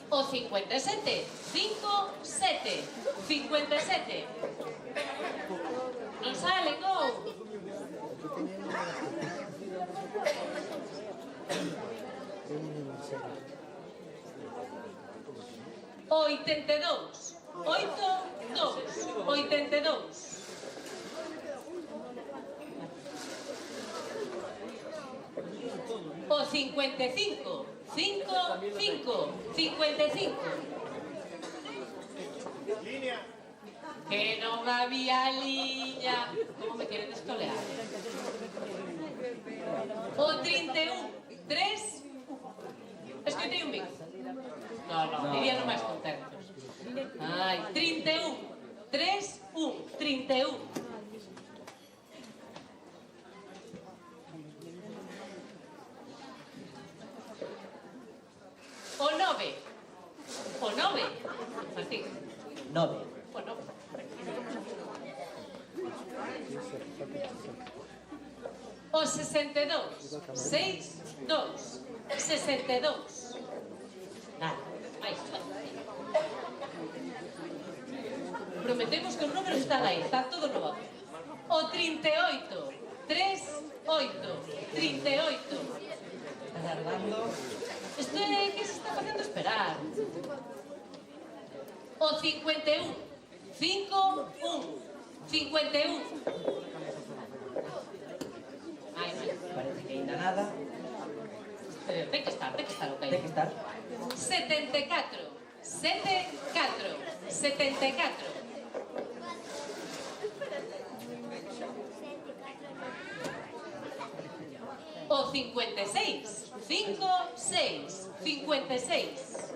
Speaker 2: O 57, 5, 7, 57. Non salen, non? O 82, 8, 2, 82. O 55, 5, 5, 55.
Speaker 1: Línea.
Speaker 2: Que non había liña. Como me queren descolear? O 31, 3. Escoitei un bico. No, dirían máis contentos. Ai, 31, 3, 1, 31. O 9. O 9. Martín.
Speaker 3: 9.
Speaker 2: O 9. O 62. 6, 2. 62. Nada. Aí está. Prometemos que os números están aí. Está todo no bote. O 38. 3, 8. 38.
Speaker 3: Alargando.
Speaker 2: Isto é que se está facendo esperar. O 51, 5, 1, 51. Ai, vai.
Speaker 3: Parece que ainda nada.
Speaker 2: Ten que estar, ok.
Speaker 3: Ten que estar.
Speaker 2: 74, 7, 4, 74. O 56, 5, 6, 56.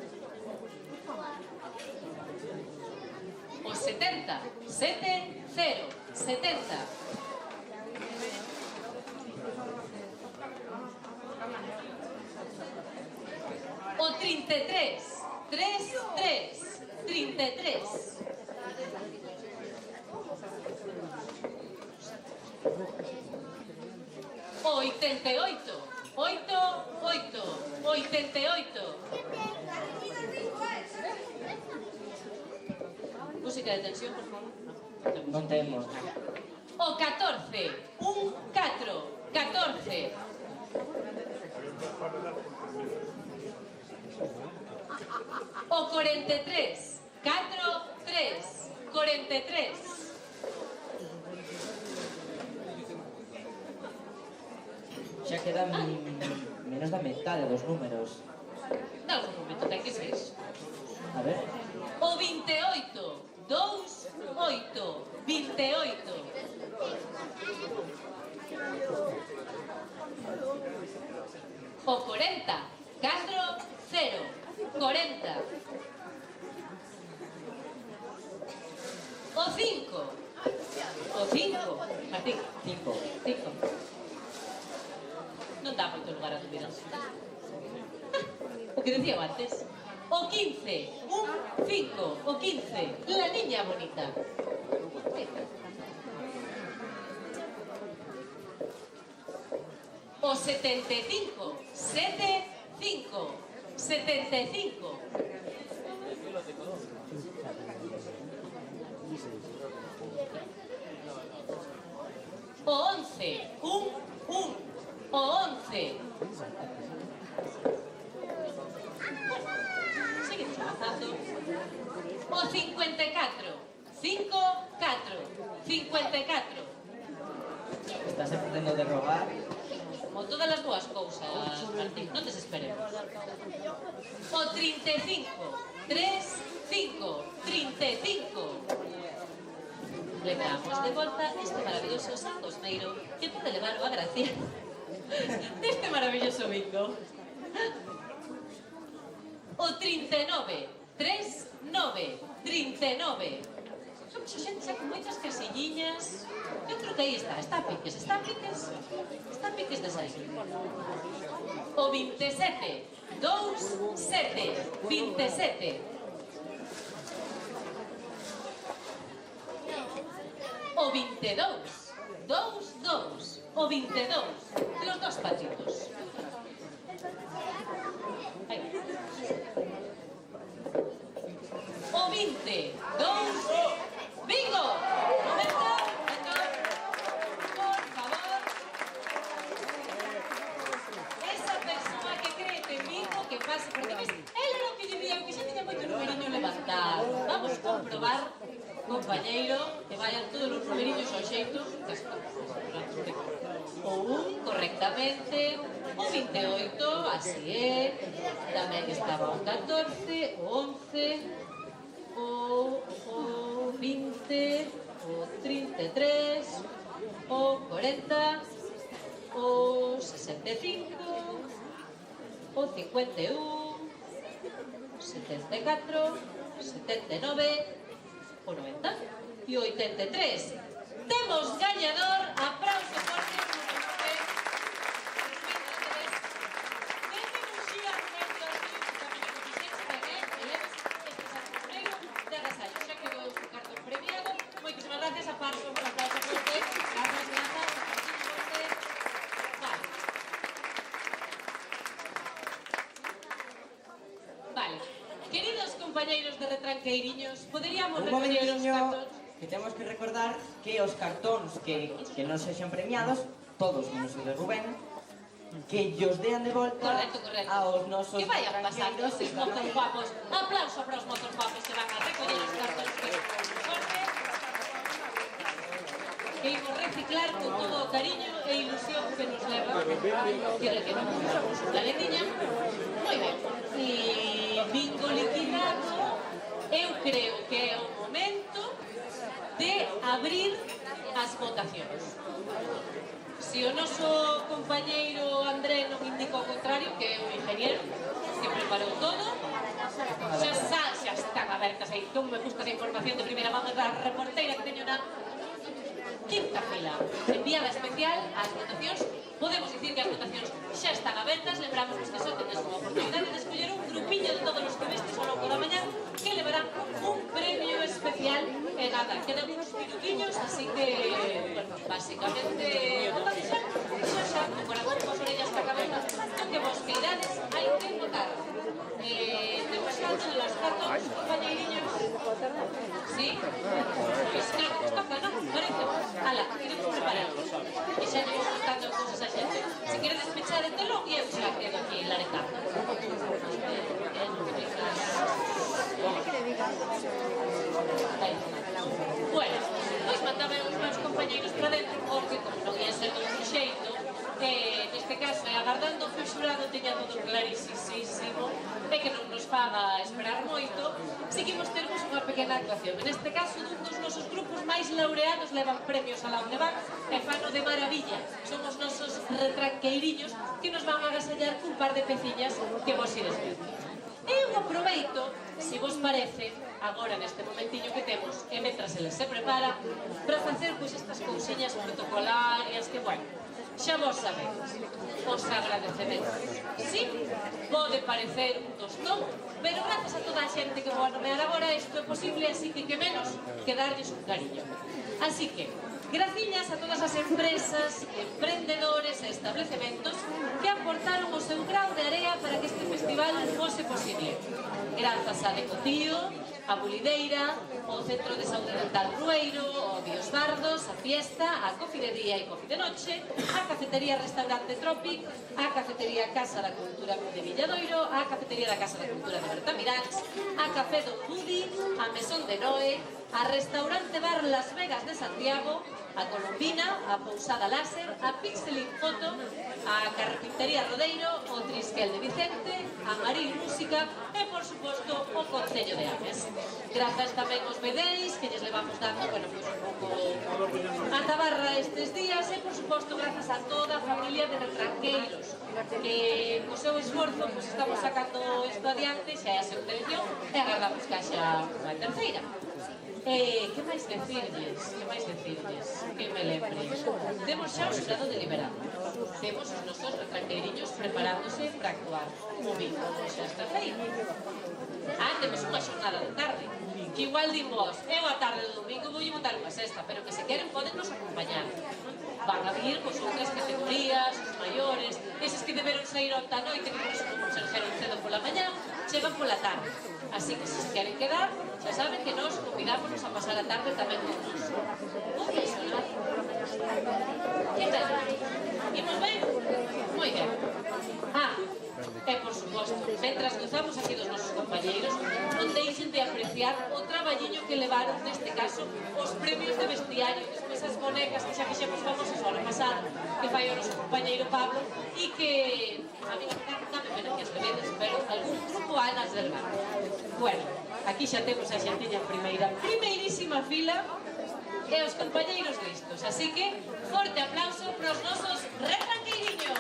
Speaker 2: O 70, 7, 0, 70. O 33, 3, 3, 33. O 88, 8, 8, 88. Música de tensión, por favor.
Speaker 3: Non temos.
Speaker 2: O 14, 1, 4, 14. O 43, 4, 3, 43.
Speaker 3: Xa quedan menos da metade dos números.
Speaker 2: Dá un momento, ten que ser iso.
Speaker 3: A ver.
Speaker 2: O 28, 2, 8, 28. O 40, 4, 0, 40. O 5. O 5. Martín.
Speaker 3: 5.
Speaker 2: 5. Non dá moito lugar a dúbidas. O que decía antes. O 15. 1, 5. O 15. La niña bonita. O 75. 7, 5. 75. O 11. 1, 1. O 11.
Speaker 3: de rogar.
Speaker 2: Como todas as boas cousas, Martín, non desesperemos. O 35, 35, 35. Lembramos de volta este maravilloso San Cosmeiro que pode levar a gracia deste maravilloso bingo. O 39, 39, 39. Somos a xente xa con moitas casilliñas. Eu creo que aí está piques, está piques de sair. O 27, 2, 7, 27. O 22, 2, 2, o 22, los dos patitos. Aí. O 20, 2, bingo! Momento, por favor. Esa persoa que cree que bingo, que pase, porque ves, él era o que dicía que xa tiña moito numeriño levantado. Vamos comprobar, compañeiro, que vayan todos os numeriños ao xeito. O 1, correctamente. O 28, así é. Tamén estaba o 14, o 11. O 20, o 33, o 40, o 65, o 51, o 74, o 79, o 90 e o 83. Temos gañador, aplauso forte. Gracias a Parso, un aplauso fuerte. Gracias, gracias. Vale. Queridos compañeiros de Retranqueiriños, poderíamos recoller os cartóns?
Speaker 3: Que temos que recordar que os cartóns que non sexan premiados, todos menos o de Rubén, que llos dean de volta
Speaker 2: Correcto.
Speaker 3: aos nosos
Speaker 2: Que vayan pasando estes
Speaker 3: retranqueiros.
Speaker 2: mozos guapos. Aplauso para os mozos guapos que van a recoller os cartóns que son sorte. Que imos reciclar con todo o cariño e ilusión que nos leva que non usamos unha letiña. Moi ben. E bingo liquidado, eu creo que é o momento de abrir as votacións. Se o noso compañeiro André non indica o contrario, que é o ingeniero, que preparou todo, xa están abertas aí. Non me gusta a información de primeira mão da reporteira que teño na quinta fila. Enviada especial ás votacións. Podemos dicir que as votacións xa están abertas. Lembramos que só tenes unha oportunidade de escoller un grupiño de todos os que vestes ao longo da mañá que levarán un premio especial. E nada, quedan uns minutinhos, así que, bueno, básicamente, votade xa, co corazón, coas orellas ca cabeza, o que vos queirades, hai que votar. Temos xa os cartóns, compañeiriños. Sí? Pois creo que nos toca, non? Parece. Ala, queremos prepararnos. E xa llevo contando cousas a xente. Se queredes pechar este telón, e eu xa quedo aquí laretando. Bueno, pois mandaba os meus compañeiros para dentro, porque como non ia ser dun xeito, neste caso, agardando que o xurado teña todo clarísimo e que non nos faga esperar moito, seguimos termos unha pequena actuación. Neste caso, dun dos nosos grupos máis laureados levan premios a la onde van e fano de maravilla. Son os nosos retranqueiriños que nos van a agasallar cun par de peciñas que vos ides ver. Eu aproveito, se vos parece, agora neste momentiño que temos, e mentras eles se prepara, para facer pois estas cousiñas protocolarias que, bueno, xa vos sabedes, os agradecementos. Sí, pode parecer un tostón, pero grazas a toda a xente que vou a nomear agora, isto é posible, así que menos que darlles un cariño. Así que, graciñas a todas as empresas, emprendedores e establecementos que aportaron o seu grao de area para que este festival fose posible. Grazas a Decotío, a Bulideira, o Centro de Saúde Dental Rueiro, o Biosbardos, a Fiesta, a Cofi de Día e Cofi de Noche, a Cafetería Restaurante Tropic, a Cafetería Casa da Cultura de Villadoiro, a Cafetería da Casa da Cultura de Bertamiráns, a Café do Budi, a Mesón de Noé, a Restaurante Bar Las Vegas de Santiago, a Colombina, a Pousada Láser, a Pixeling Foto, a Carpintería Rodeiro, o Trisquel de Vicente, a Marín Música e, por suposto, o Concello de Ames. Grazas tamén aos BDs que lles levamos dando, bueno, pois un pouco a tabarra estes días e, por suposto, grazas a toda a familia de Retranqueiros. Co seu esforzo, pois estamos sacando isto adiante, xa é a segunda edición e agardamos que haxa unha terceira. Que máis decirles? Que me lembre. Temos xa o xurado deliberado. Temos os nosos retranqueiriños preparándose para actuar. Como vimos xa esta feira. Temos unha xornada de tarde. Que igual dimos, eu a tarde do domingo vou montar unha sexta, pero que se queren poden nos acompañar. Van a vir pois outras categorías, os maiores, eses que deberon sair onta noite, que por iso non se xeron cedo pola mañá, chegan pola tarde. Así que se queren quedar, xa saben que nos convidámonos a pasar a tarde tamén con nos. Un beso, ¿no? Que tal? Imos ben? Moi ben. E por suposto, mentras gozamos aquí dos nosos compañeiros, non deixen de apreciar o traballiño que levaron, neste caso, os premios de vestiario, que son esas bonecas que xa fixemos famosas o ano pasado, que fai o noso compañeiro Pablo, e que, a mí dame pena que as vedes, pero algún grupo Alas del Mar. Bueno, aquí xa temos a xentiña primeirísima fila, e os compañeiros listos, así que, forte aplauso para os nosos retranqueiriños.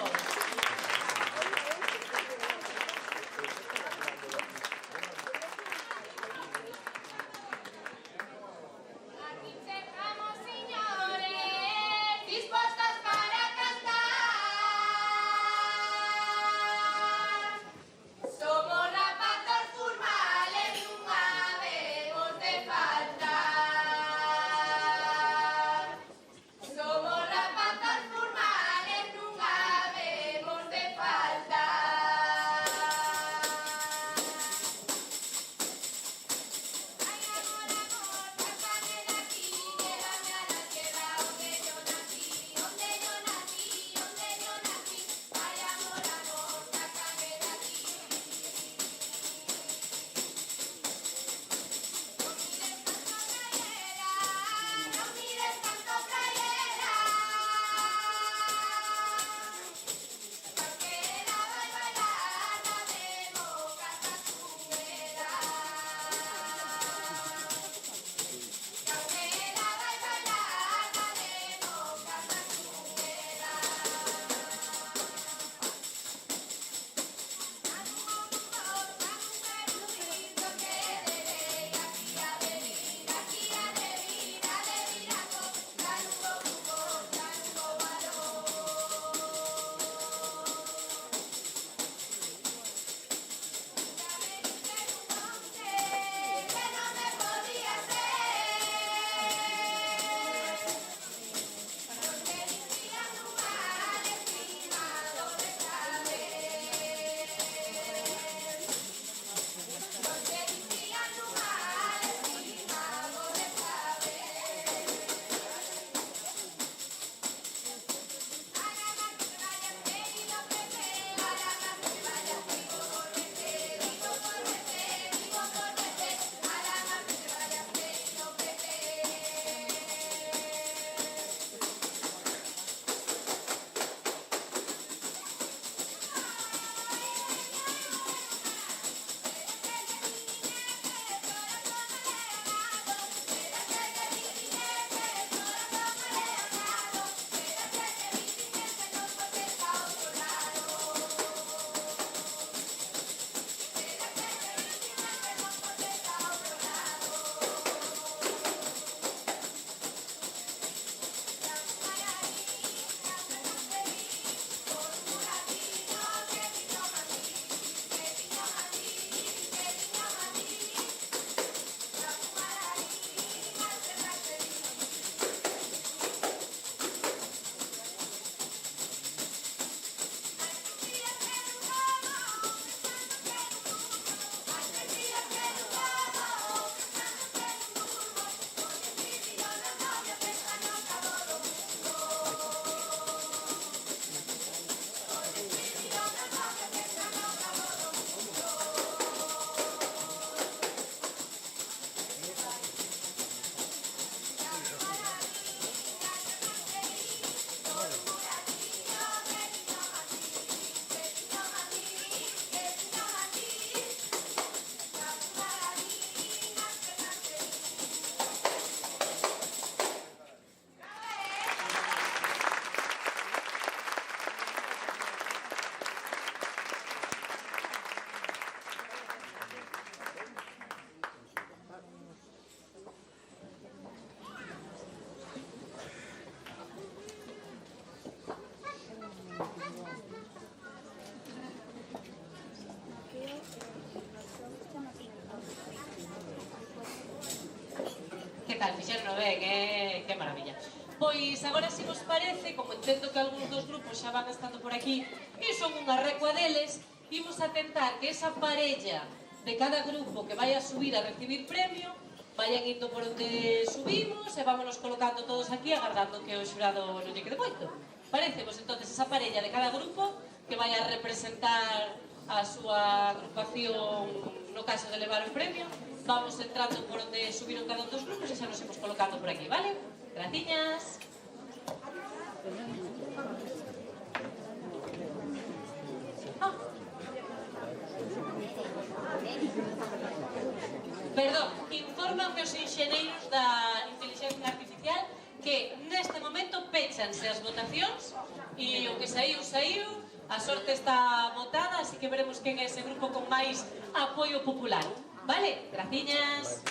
Speaker 5: Somos rapatos formales nunha
Speaker 2: que maravilla. Pois agora, se vos parece, como entendo que algúns dos grupos xa van estando por aquí e son unha recua deles, imos a tentar que esa parella de cada grupo que vai a subir a recibir premio vayan indo por onde subimos e vámonos colocando todos aquí agardando que o xurado non lle quede moito. Parece, pois entonces esa parella de cada grupo que vai a representar a súa agrupación no caso de levar o premio, vamos entrando por onde subiron cada un dos grupos e xa nos imos colocando por aquí, vale? Graciñas. Perdón, informan os enxeneiros da Intelixencia Artificial que neste momento péchanse as votacións e o que saiu, a sorte está votada, así que veremos quen é ese grupo con máis apoio popular. Vale? Graciñas.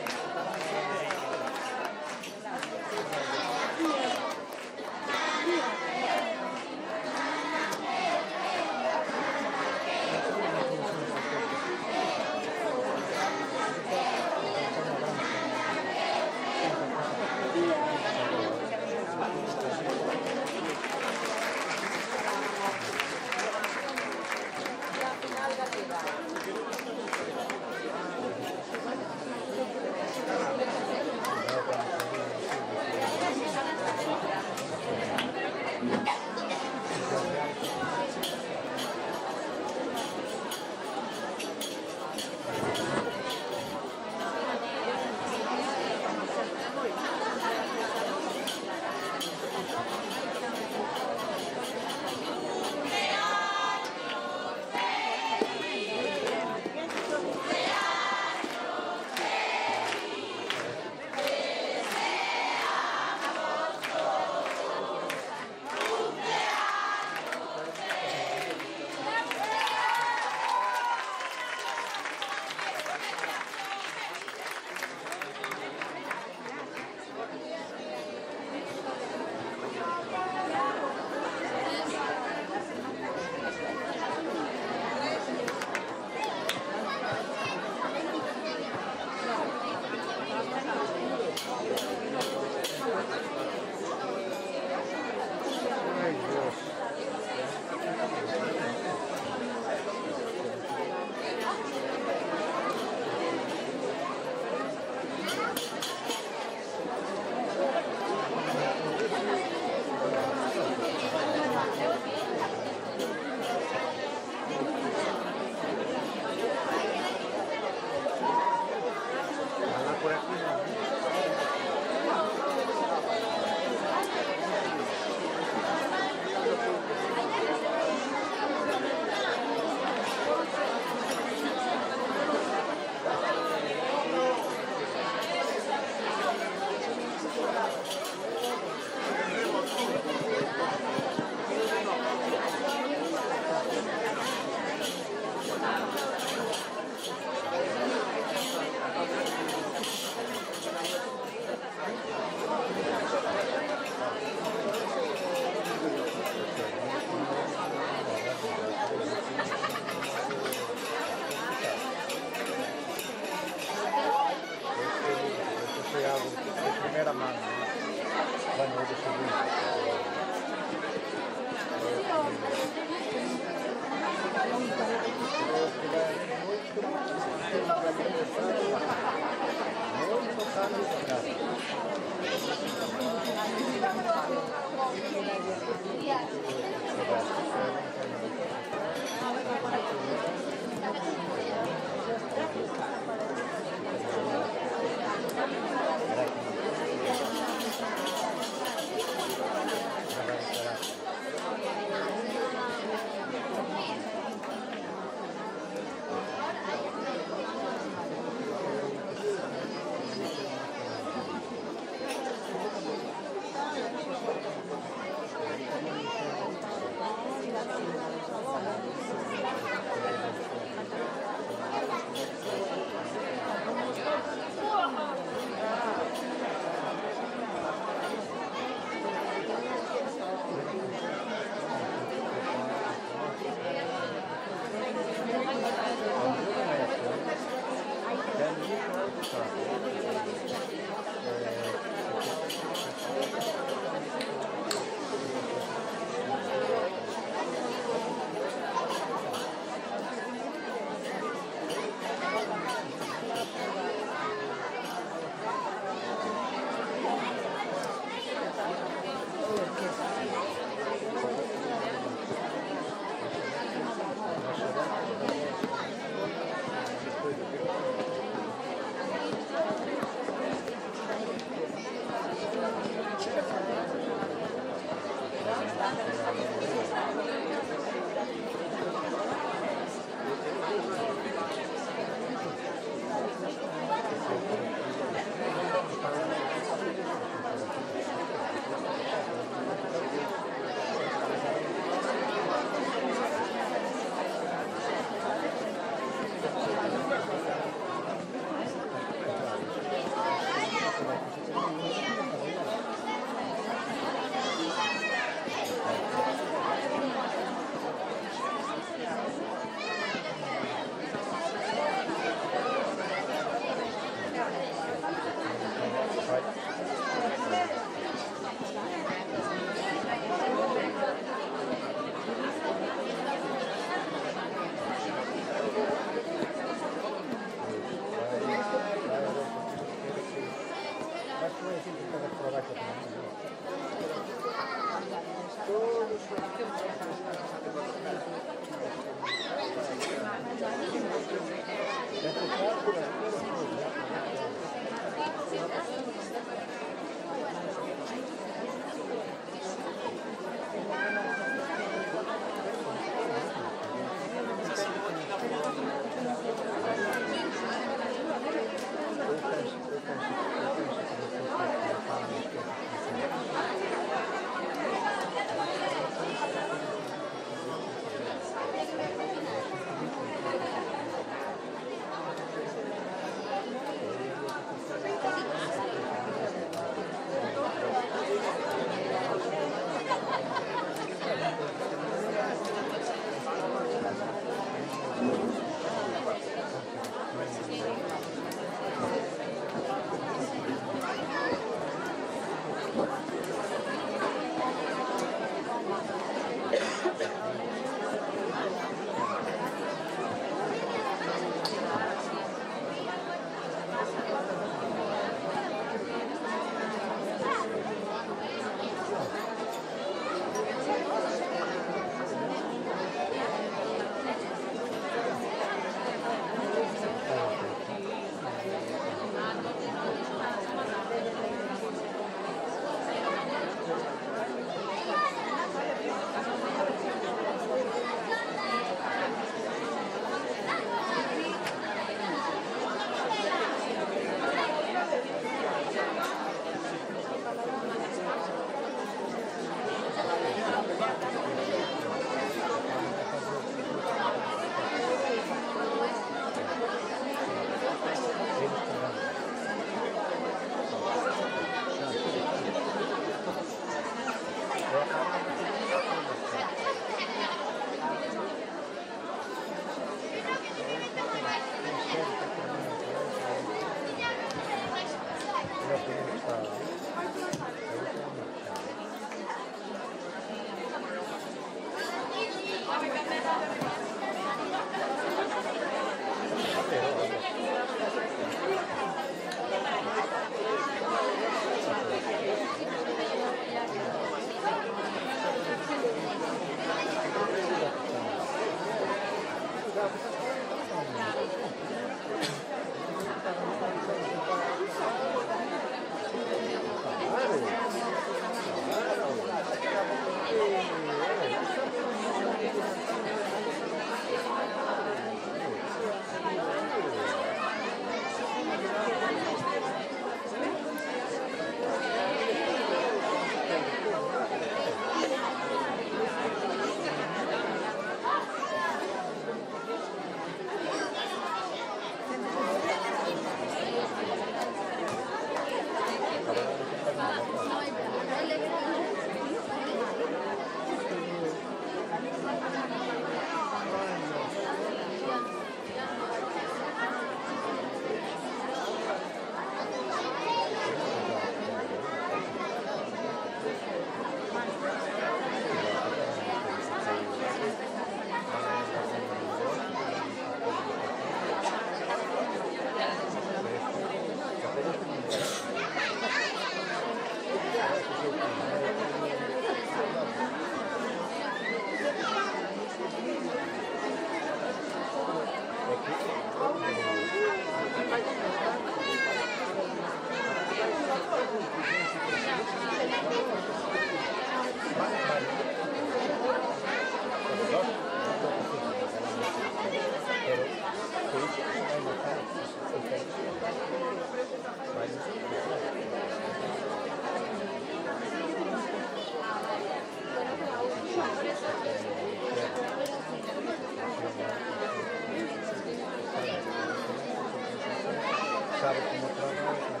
Speaker 1: sabe como trabaja,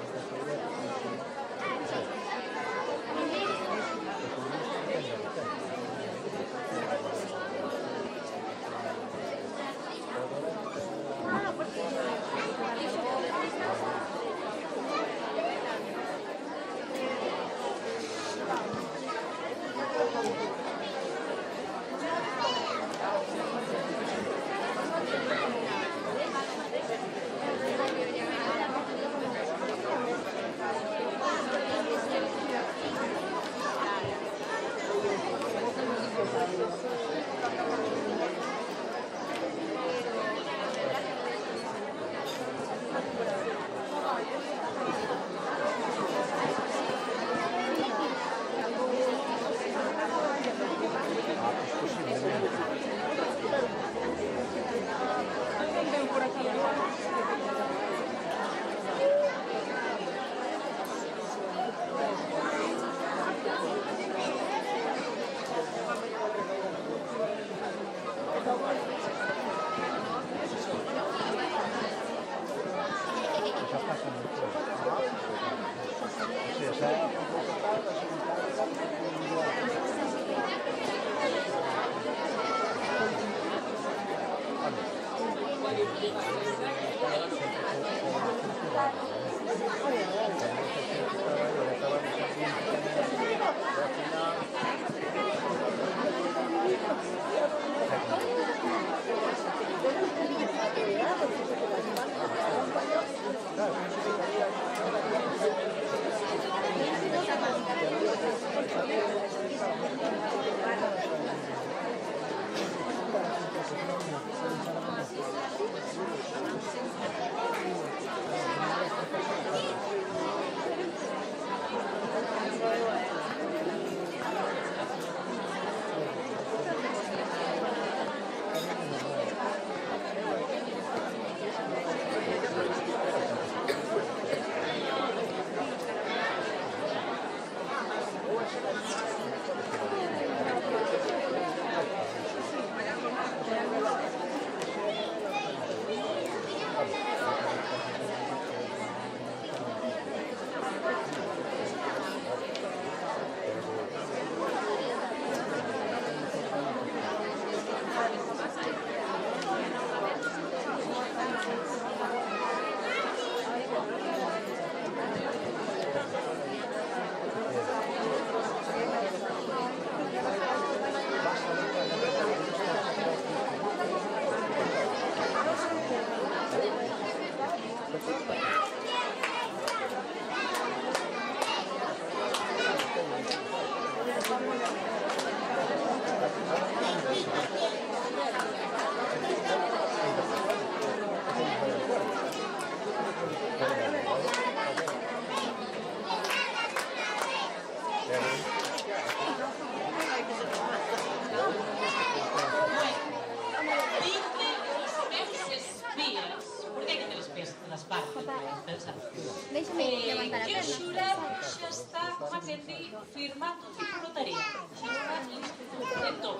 Speaker 2: Que o xurado xa está, como a quen di, firmando tipo lotería. Xa está listo. Entón,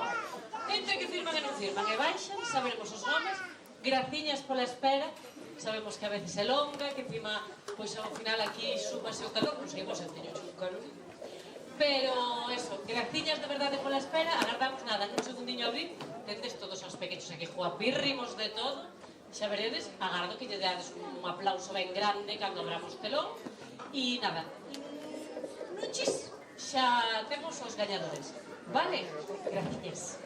Speaker 2: entre que firman e non firman e baixan, saberemos os nomes, graciñas pola espera, sabemos que a veces é longa, que encima, pois ao final aquí súbase o calor, non sei vos, eu teño un calor. Pero, eso, graciñas de verdade pola espera, agardamos nada, nun segundiño abrir, tendes todos os pequeños aquí guapírrimos de todo, xa veredes, agardo que lle dades un aplauso ben grande cando abramos telón, e nada, nuchis, xa temos os gañadores, vale? Graciñas.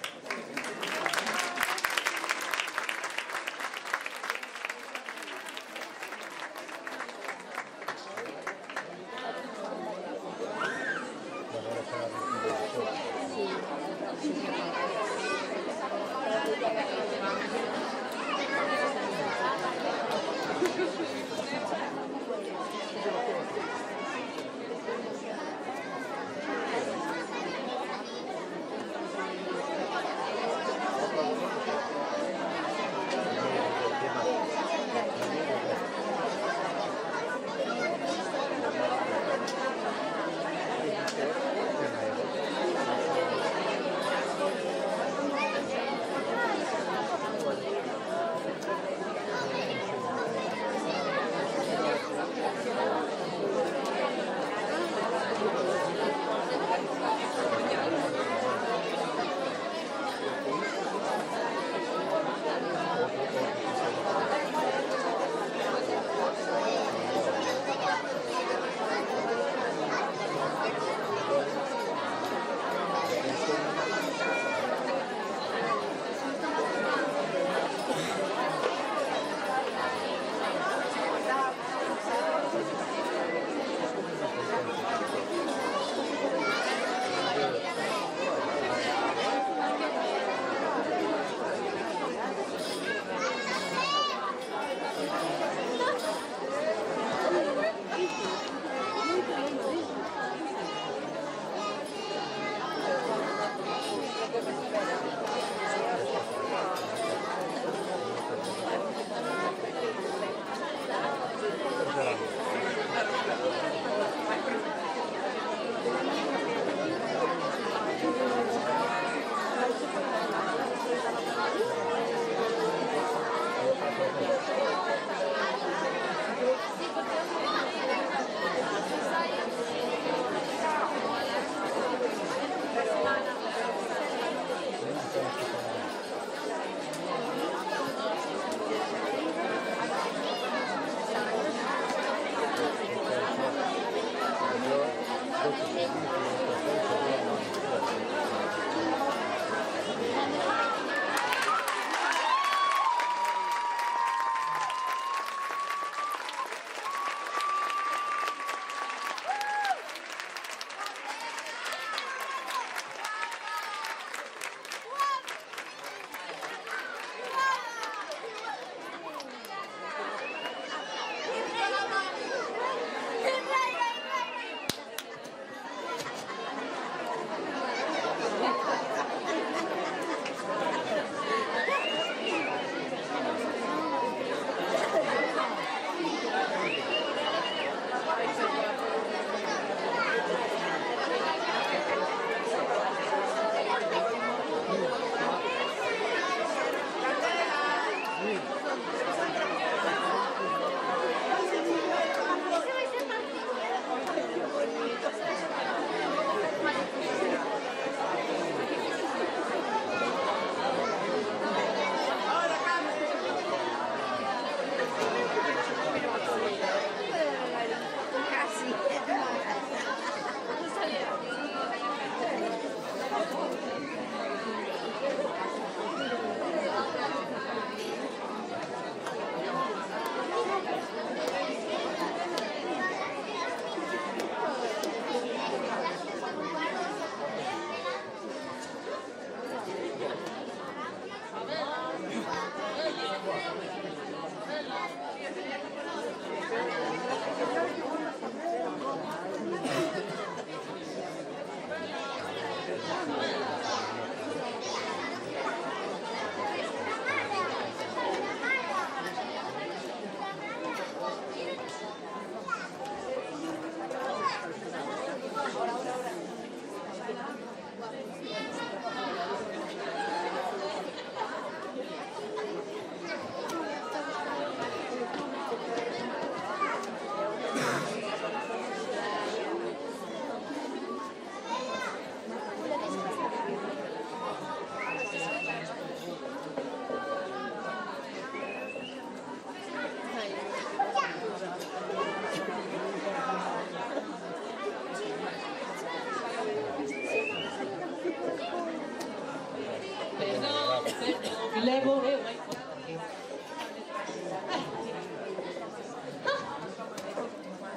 Speaker 2: Levo eu aí.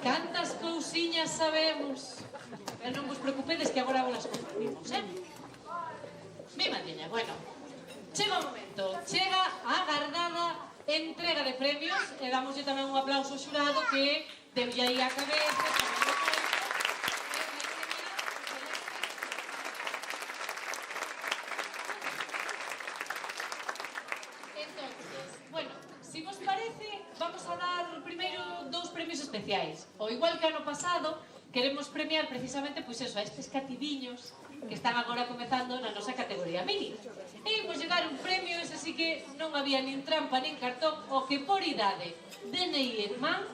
Speaker 2: Cantas cousiñas sabemos. Pero non vos preocupedes que agora vos compartimos, Mi matiña, bueno. Chega o momento, chega a agardada entrega de premios e damoslle tamén un aplauso ao xurado que deulle aí a cabeza. O igual que ano pasado, queremos premiar precisamente pois eso, a estes cativiños que están agora comezando na nosa categoría mini. E imos llegar un premio, ese sí que non había nin trampa nin cartón, o que por idade, DNI en man,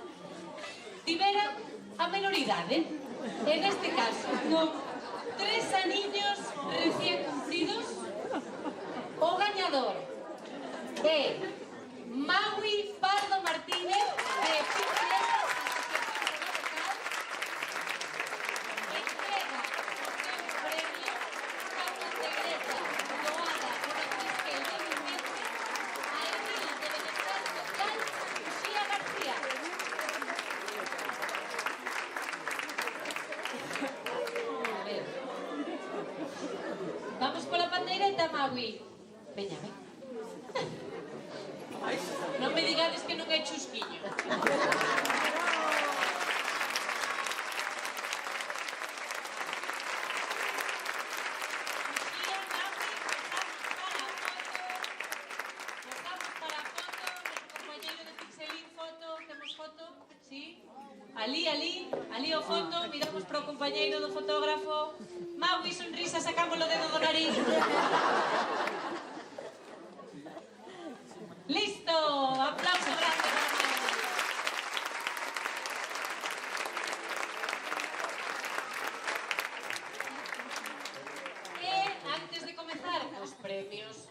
Speaker 2: tivera a menor idade. En este caso, con 3 aniños recién cumplidos, o gañador é Maui Pardo Martínez de Pinterest. Vamos pola pandeireta, Maui. Veña, ven. Non me digades que non é chusquiño. Ali o foto, miramos para o compañeiro do fotógrafo. Maui, sonrisa, sacamos o dedo do nariz. Listo, aplauso grande para Maui. E antes de comezar os premios,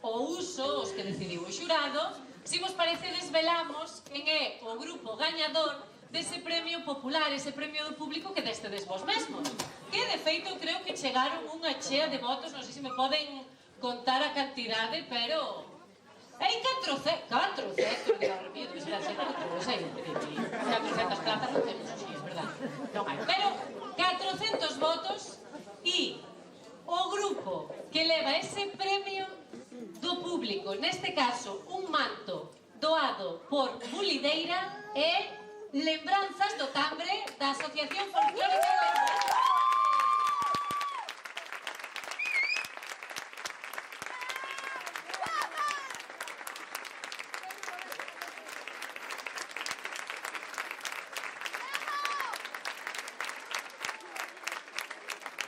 Speaker 2: o uso, os que decidiu o xurado, se vos parece desvelamos quen é o grupo gañador dese premio popular, ese premio do público que destedes vos mesmos. Que, de feito, creo que chegaron unha chea de votos, non sei se me poden contar a cantidade, pero... Hai 400, diga, repito, que será 400 plazas non temos, así, é verdade. Non hai, pero 400 votos e o grupo que leva ese premio do público, neste caso, un manto doado por Bulideira e Lembranzas do Tambre da Asociación Folclórica de Lembranzas.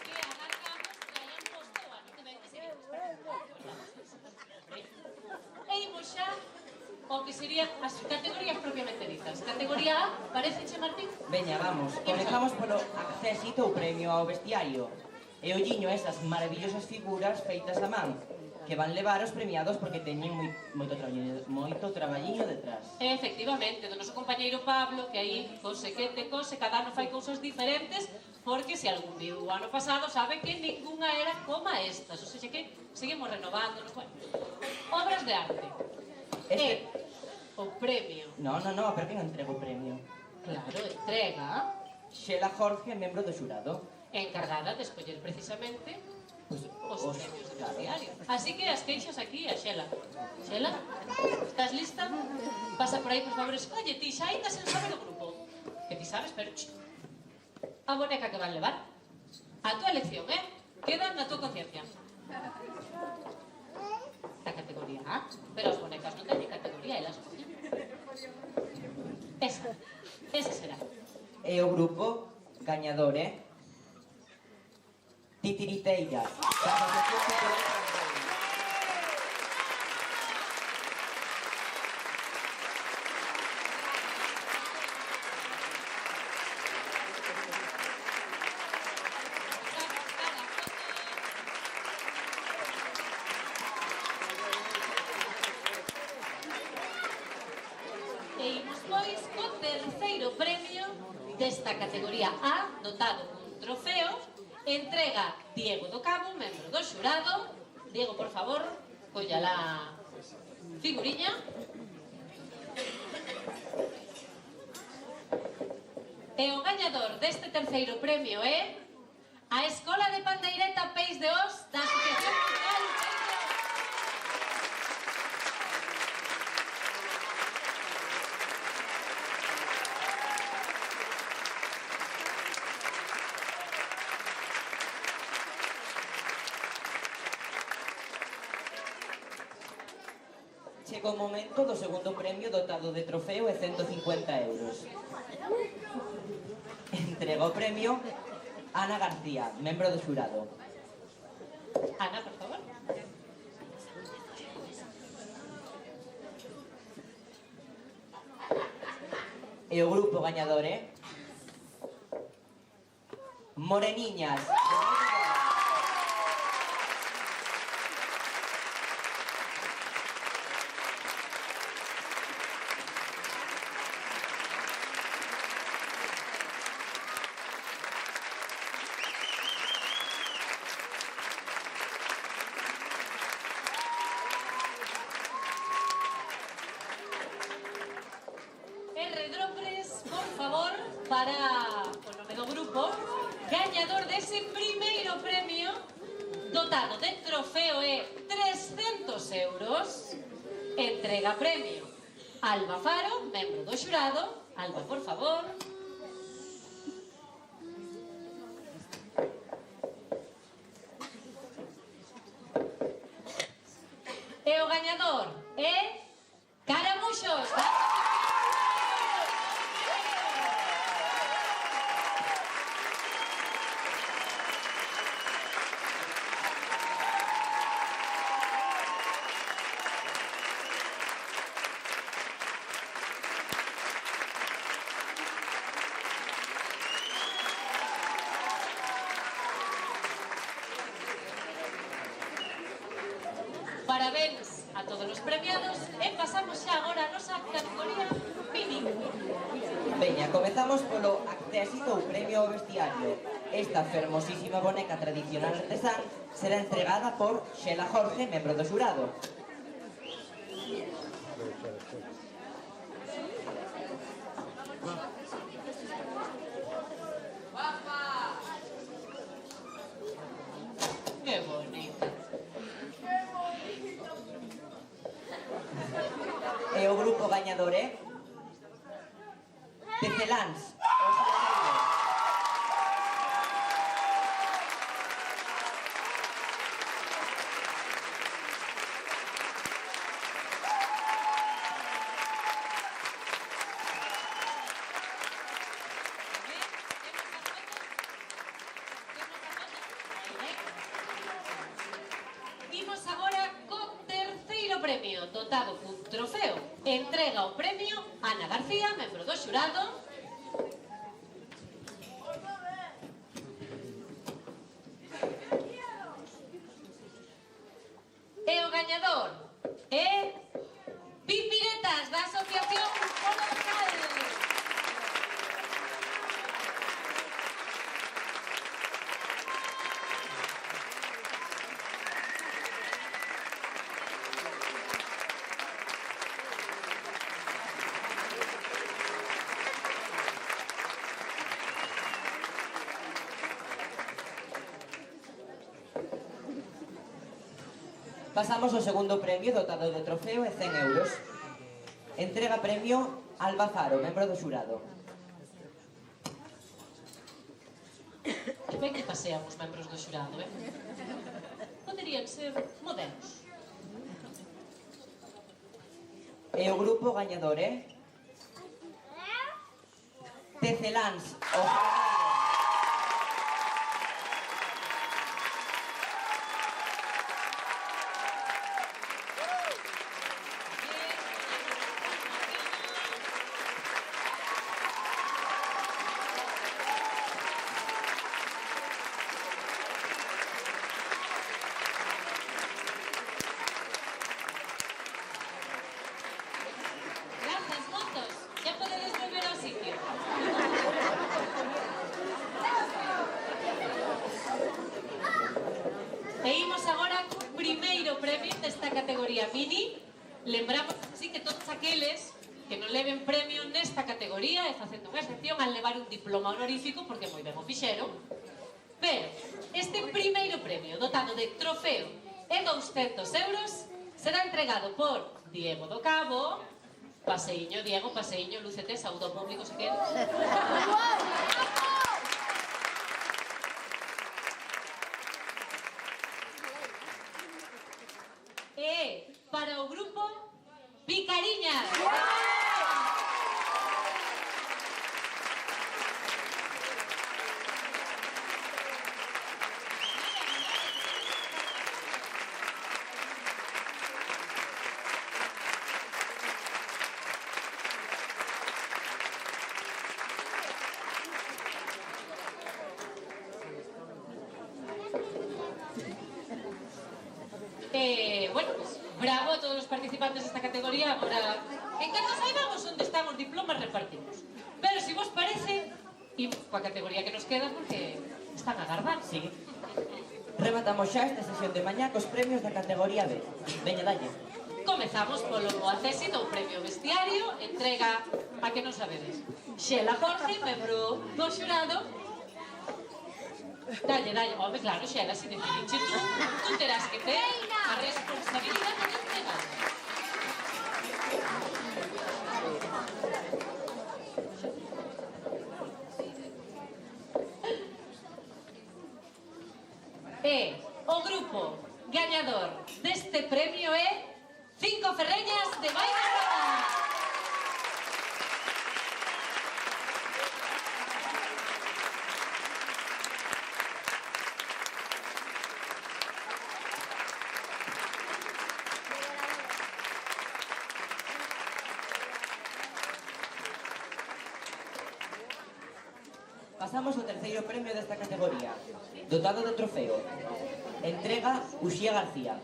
Speaker 2: Que alargamos que hayan posto, non te vendes e imos xa o que serían as categorías propiamente ditas. Categoría A, paréceche, Martín?
Speaker 3: Veña, vamos. Comezamos polo accésito ou premio ao vestiario. E olliño esas maravillosas figuras feitas a man, que van levar os premiados porque teñen moito traballiño detrás.
Speaker 2: Efectivamente, do noso compañeiro Pablo, que aí cose, cada ano fai cousas diferentes, porque se algún viu o ano pasado sabe que ninguna era como estas, ou seja que seguimos renovándonos, bueno. Obras de arte.
Speaker 3: Este...
Speaker 2: O premio.
Speaker 3: No, pero quen entrega o premio?
Speaker 2: Claro, entrega,
Speaker 3: Xela Jorge, membro do xurado.
Speaker 2: encargada de escoller precisamente
Speaker 3: Pues,
Speaker 2: os premios do vestiario. Así que as queixas aquí a Xela. Xela, estás lista? Pasa por aí, por favor, escolle ti, xa ainda sen saber o grupo. Que ti sabes, pero... A boneca que van levar. A túa elección, queda na túa conciencia. A categoría A, pero as bonecas non teñen categoría, elas coñen. Esa será.
Speaker 3: E o grupo gañador, Titiriteiras.
Speaker 2: E imos, pois, co terceiro premio desta categoría A, dotado cun trofeo, entrega Diego do Cabo, membro do xurado. Diego, por favor, colla la figuriña. E o gañador deste terceiro premio é a Escola de Pandeireta Peis de Os da Asociación Cultural Peis de Os.
Speaker 3: Chega o momento do segundo premio dotado de trofeo e 150 euros. Entrega o premio Ana García, membro do xurado.
Speaker 2: Ana, por favor.
Speaker 3: E o grupo gañador Moreniñas.
Speaker 2: Redropres, por favor, para o nome do grupo, gañador dese primeiro premio, dotado de trofeo e 300 euros, entrega premio Alba Faro, membro do xurado. Alba, por favor. E o gañador é Caramuxos. Parabéns a todos os premiados e pasamos xa agora a nosa categoría mini.
Speaker 3: Veña, comezamos polo accésito ou premio ao vestiario. Esta fermosísima boneca tradicional artesán será entregada por Xela Jorge, membro do xurado.
Speaker 2: Que bonita.
Speaker 3: E o grupo gañador Teceláns.
Speaker 2: Imos agora co terceiro premio, dotado cun trofeo entrega o premio Ana García, membro do xurado. E o gañador é Pipiretas, da Asociación Polo Local.
Speaker 3: Pasamos ao segundo premio dotado de trofeo e 100 euros. Entrega premio Alba Faro, membro do xurado.
Speaker 2: Que ben que pasean os membros do xurado, Poderían ser modernos.
Speaker 3: E o grupo gañador é... Tecelans, o Faro.
Speaker 2: Grazas, mozos, xa podedes volver ao sitio. E imos agora co primeiro premio desta categoría mini. Lembramos así que todos aqueles que non leven premio nesta categoría e facendo unha excepción al levar un diploma honorífico porque moi ben o fixeron. Pero este primeiro premio dotado de trofeo e 200 euros será entregado por Diego do Cabo. Paseiño, Diego, paseiño, lúcete, saúdo ao público se queres. E para o grupo Picariñas. Bueno, pues bravo a todos os participantes desta categoría. Agora, en canto saibamos onde están os diplomas, repartimos. Pero, se vos parece, imos coa categoría que nos queda porque están agardando.
Speaker 3: Sí. Rematamos xa esta sesión de mañá cos premios da categoría B. Veña, dalle.
Speaker 2: Comezamos polo acésito ao premio vestiario, entrega a que non sabedes. Xela Jorge, membro do xurado. Dalle, home, claro, Xela, se decidiche tú terás que ter a responsabilidade de entregar. E o grupo gañador deste premio é 5 Ferreñas de Baile Roda.
Speaker 3: Pasamos ao terceiro premio desta categoría, dotado de trofeo. Entrega Uxía García.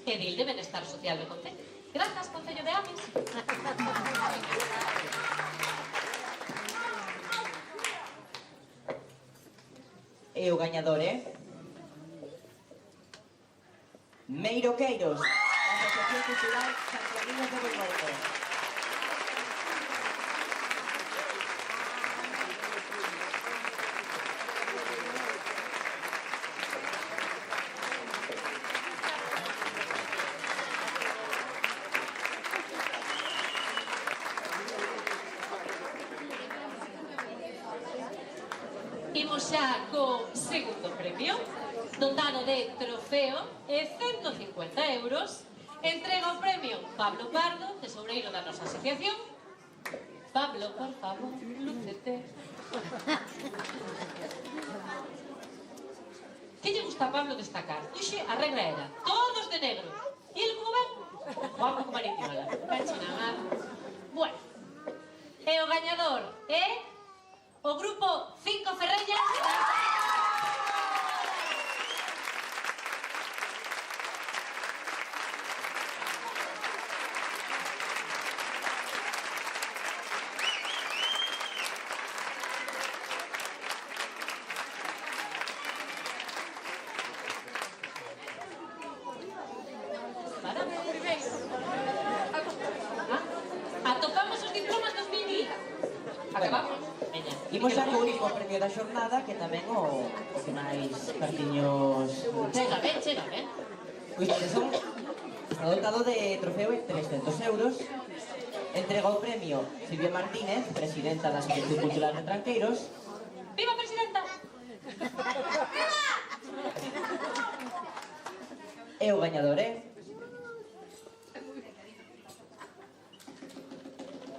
Speaker 2: Edil de Benestar Social do Concello. Grazas, Concello de Ames.
Speaker 3: E o gañador é... Meiro Queiros, da Asociación Cultural Santiaguiños de Boimorto.
Speaker 2: Imos xa co segundo premio, dotado de trofeo e 150 euros. Entrega o premio Pablo Pardo, tesoureiro da nosa asociación. Pablo, por favor, lúcete. Que lle gusta a Pablo destacar? Oxe, a regla era todos de negro. E el como ven, Guapo como Maritiola. Cachina, nada. Bueno. E o gañador é o grupo 5 Ferreñas. Atopamos os diplomas 2020. Acabamos. Veña.
Speaker 3: Imos xa co único premio da xornada, que tamén o que máis cartiños...
Speaker 2: Chega ben, chega ben.
Speaker 3: Pois que son está dotado de trofeo en 300 euros. Entrega o premio Silvia Martínez, presidenta da Asociación Cultural de Tranqueiros.
Speaker 2: Viva, presidenta!
Speaker 3: E o gañador é...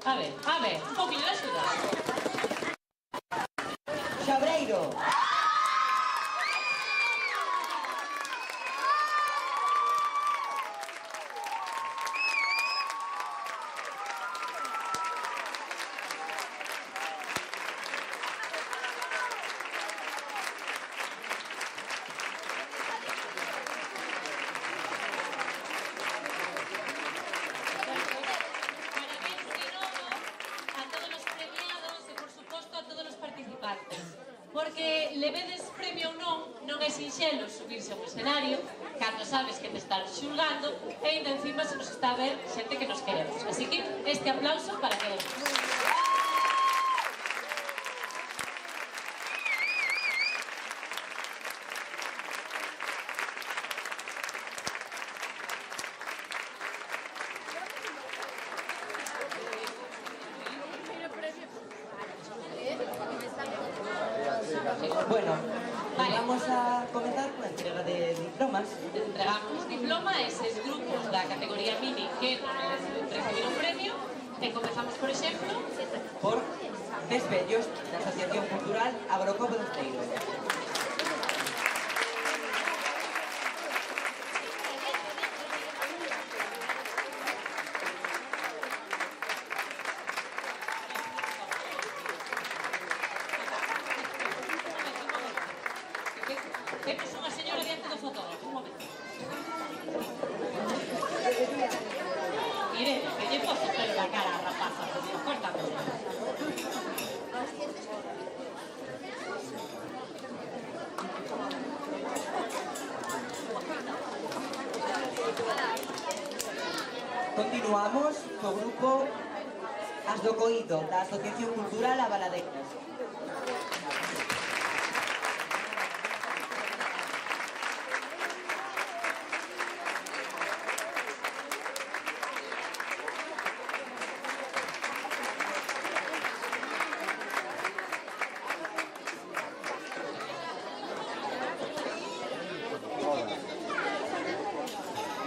Speaker 2: A ver, un poquinho de axuda.
Speaker 3: Xabreiro!
Speaker 2: Parabéns de novo a todos os premiados e, por suposto, a todos os participantes. Porque levedes premio ou non é sinxelo subirse a un escenario cando sabes que te están xulgando e ainda encima se nos está a ver xente que nos queremos. Así que este aplauso para todos.
Speaker 3: Bueno,
Speaker 2: Vale.
Speaker 3: vamos a comenzar con a entrega de diplomas.
Speaker 2: Entregamos diploma a eses grupos da categoría mini que recibiron premio e comezamos, por exemplo,
Speaker 3: Por Desvellos da Asociación Cultural Agrocopo do Esteiro.
Speaker 2: temos unha señora diante do fotógrafo, un momento. Mire, que lle poso pelo na cara a rapaza, por Dios, córtame.
Speaker 3: Continuamos co grupo As do Coído, da Asociación Cultural A Baladeiras.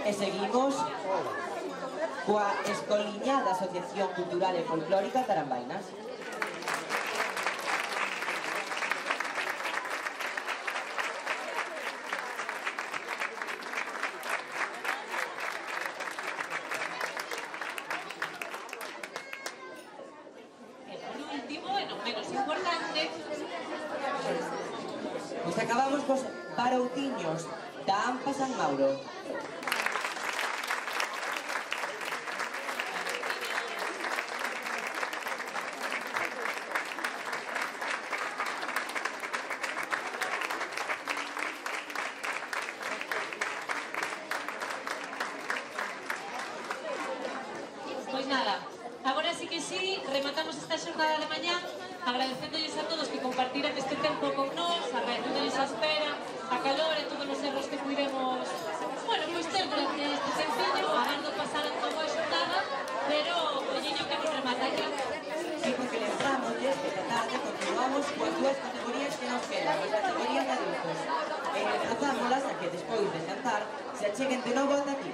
Speaker 3: E seguimos coa Escoliña da Asociación Cultural e Folclórica Tarambainas.
Speaker 2: E por último, e non menos importante,
Speaker 3: Pois acabamos cos Paroutiños da AMPA San Mauro.
Speaker 2: pois nada, agora sí que sí, rematamos esta xornada de mañá, agradecéndolles a todos que compartiran este tempo con nós, agradecéndolles a espera, a calor e todos os erros que pudemos, bueno, pois ter durante este tempinho, agardo pasaran toda a xornada, pero colliño que nos remata aquí.
Speaker 3: Sí, porque lembramosles que esta tarde continuamos coas dúas categorías que nos quedan, as categorías de adultos. Emplazámolas a que despois de xantar se acheguen de novo ata aquí.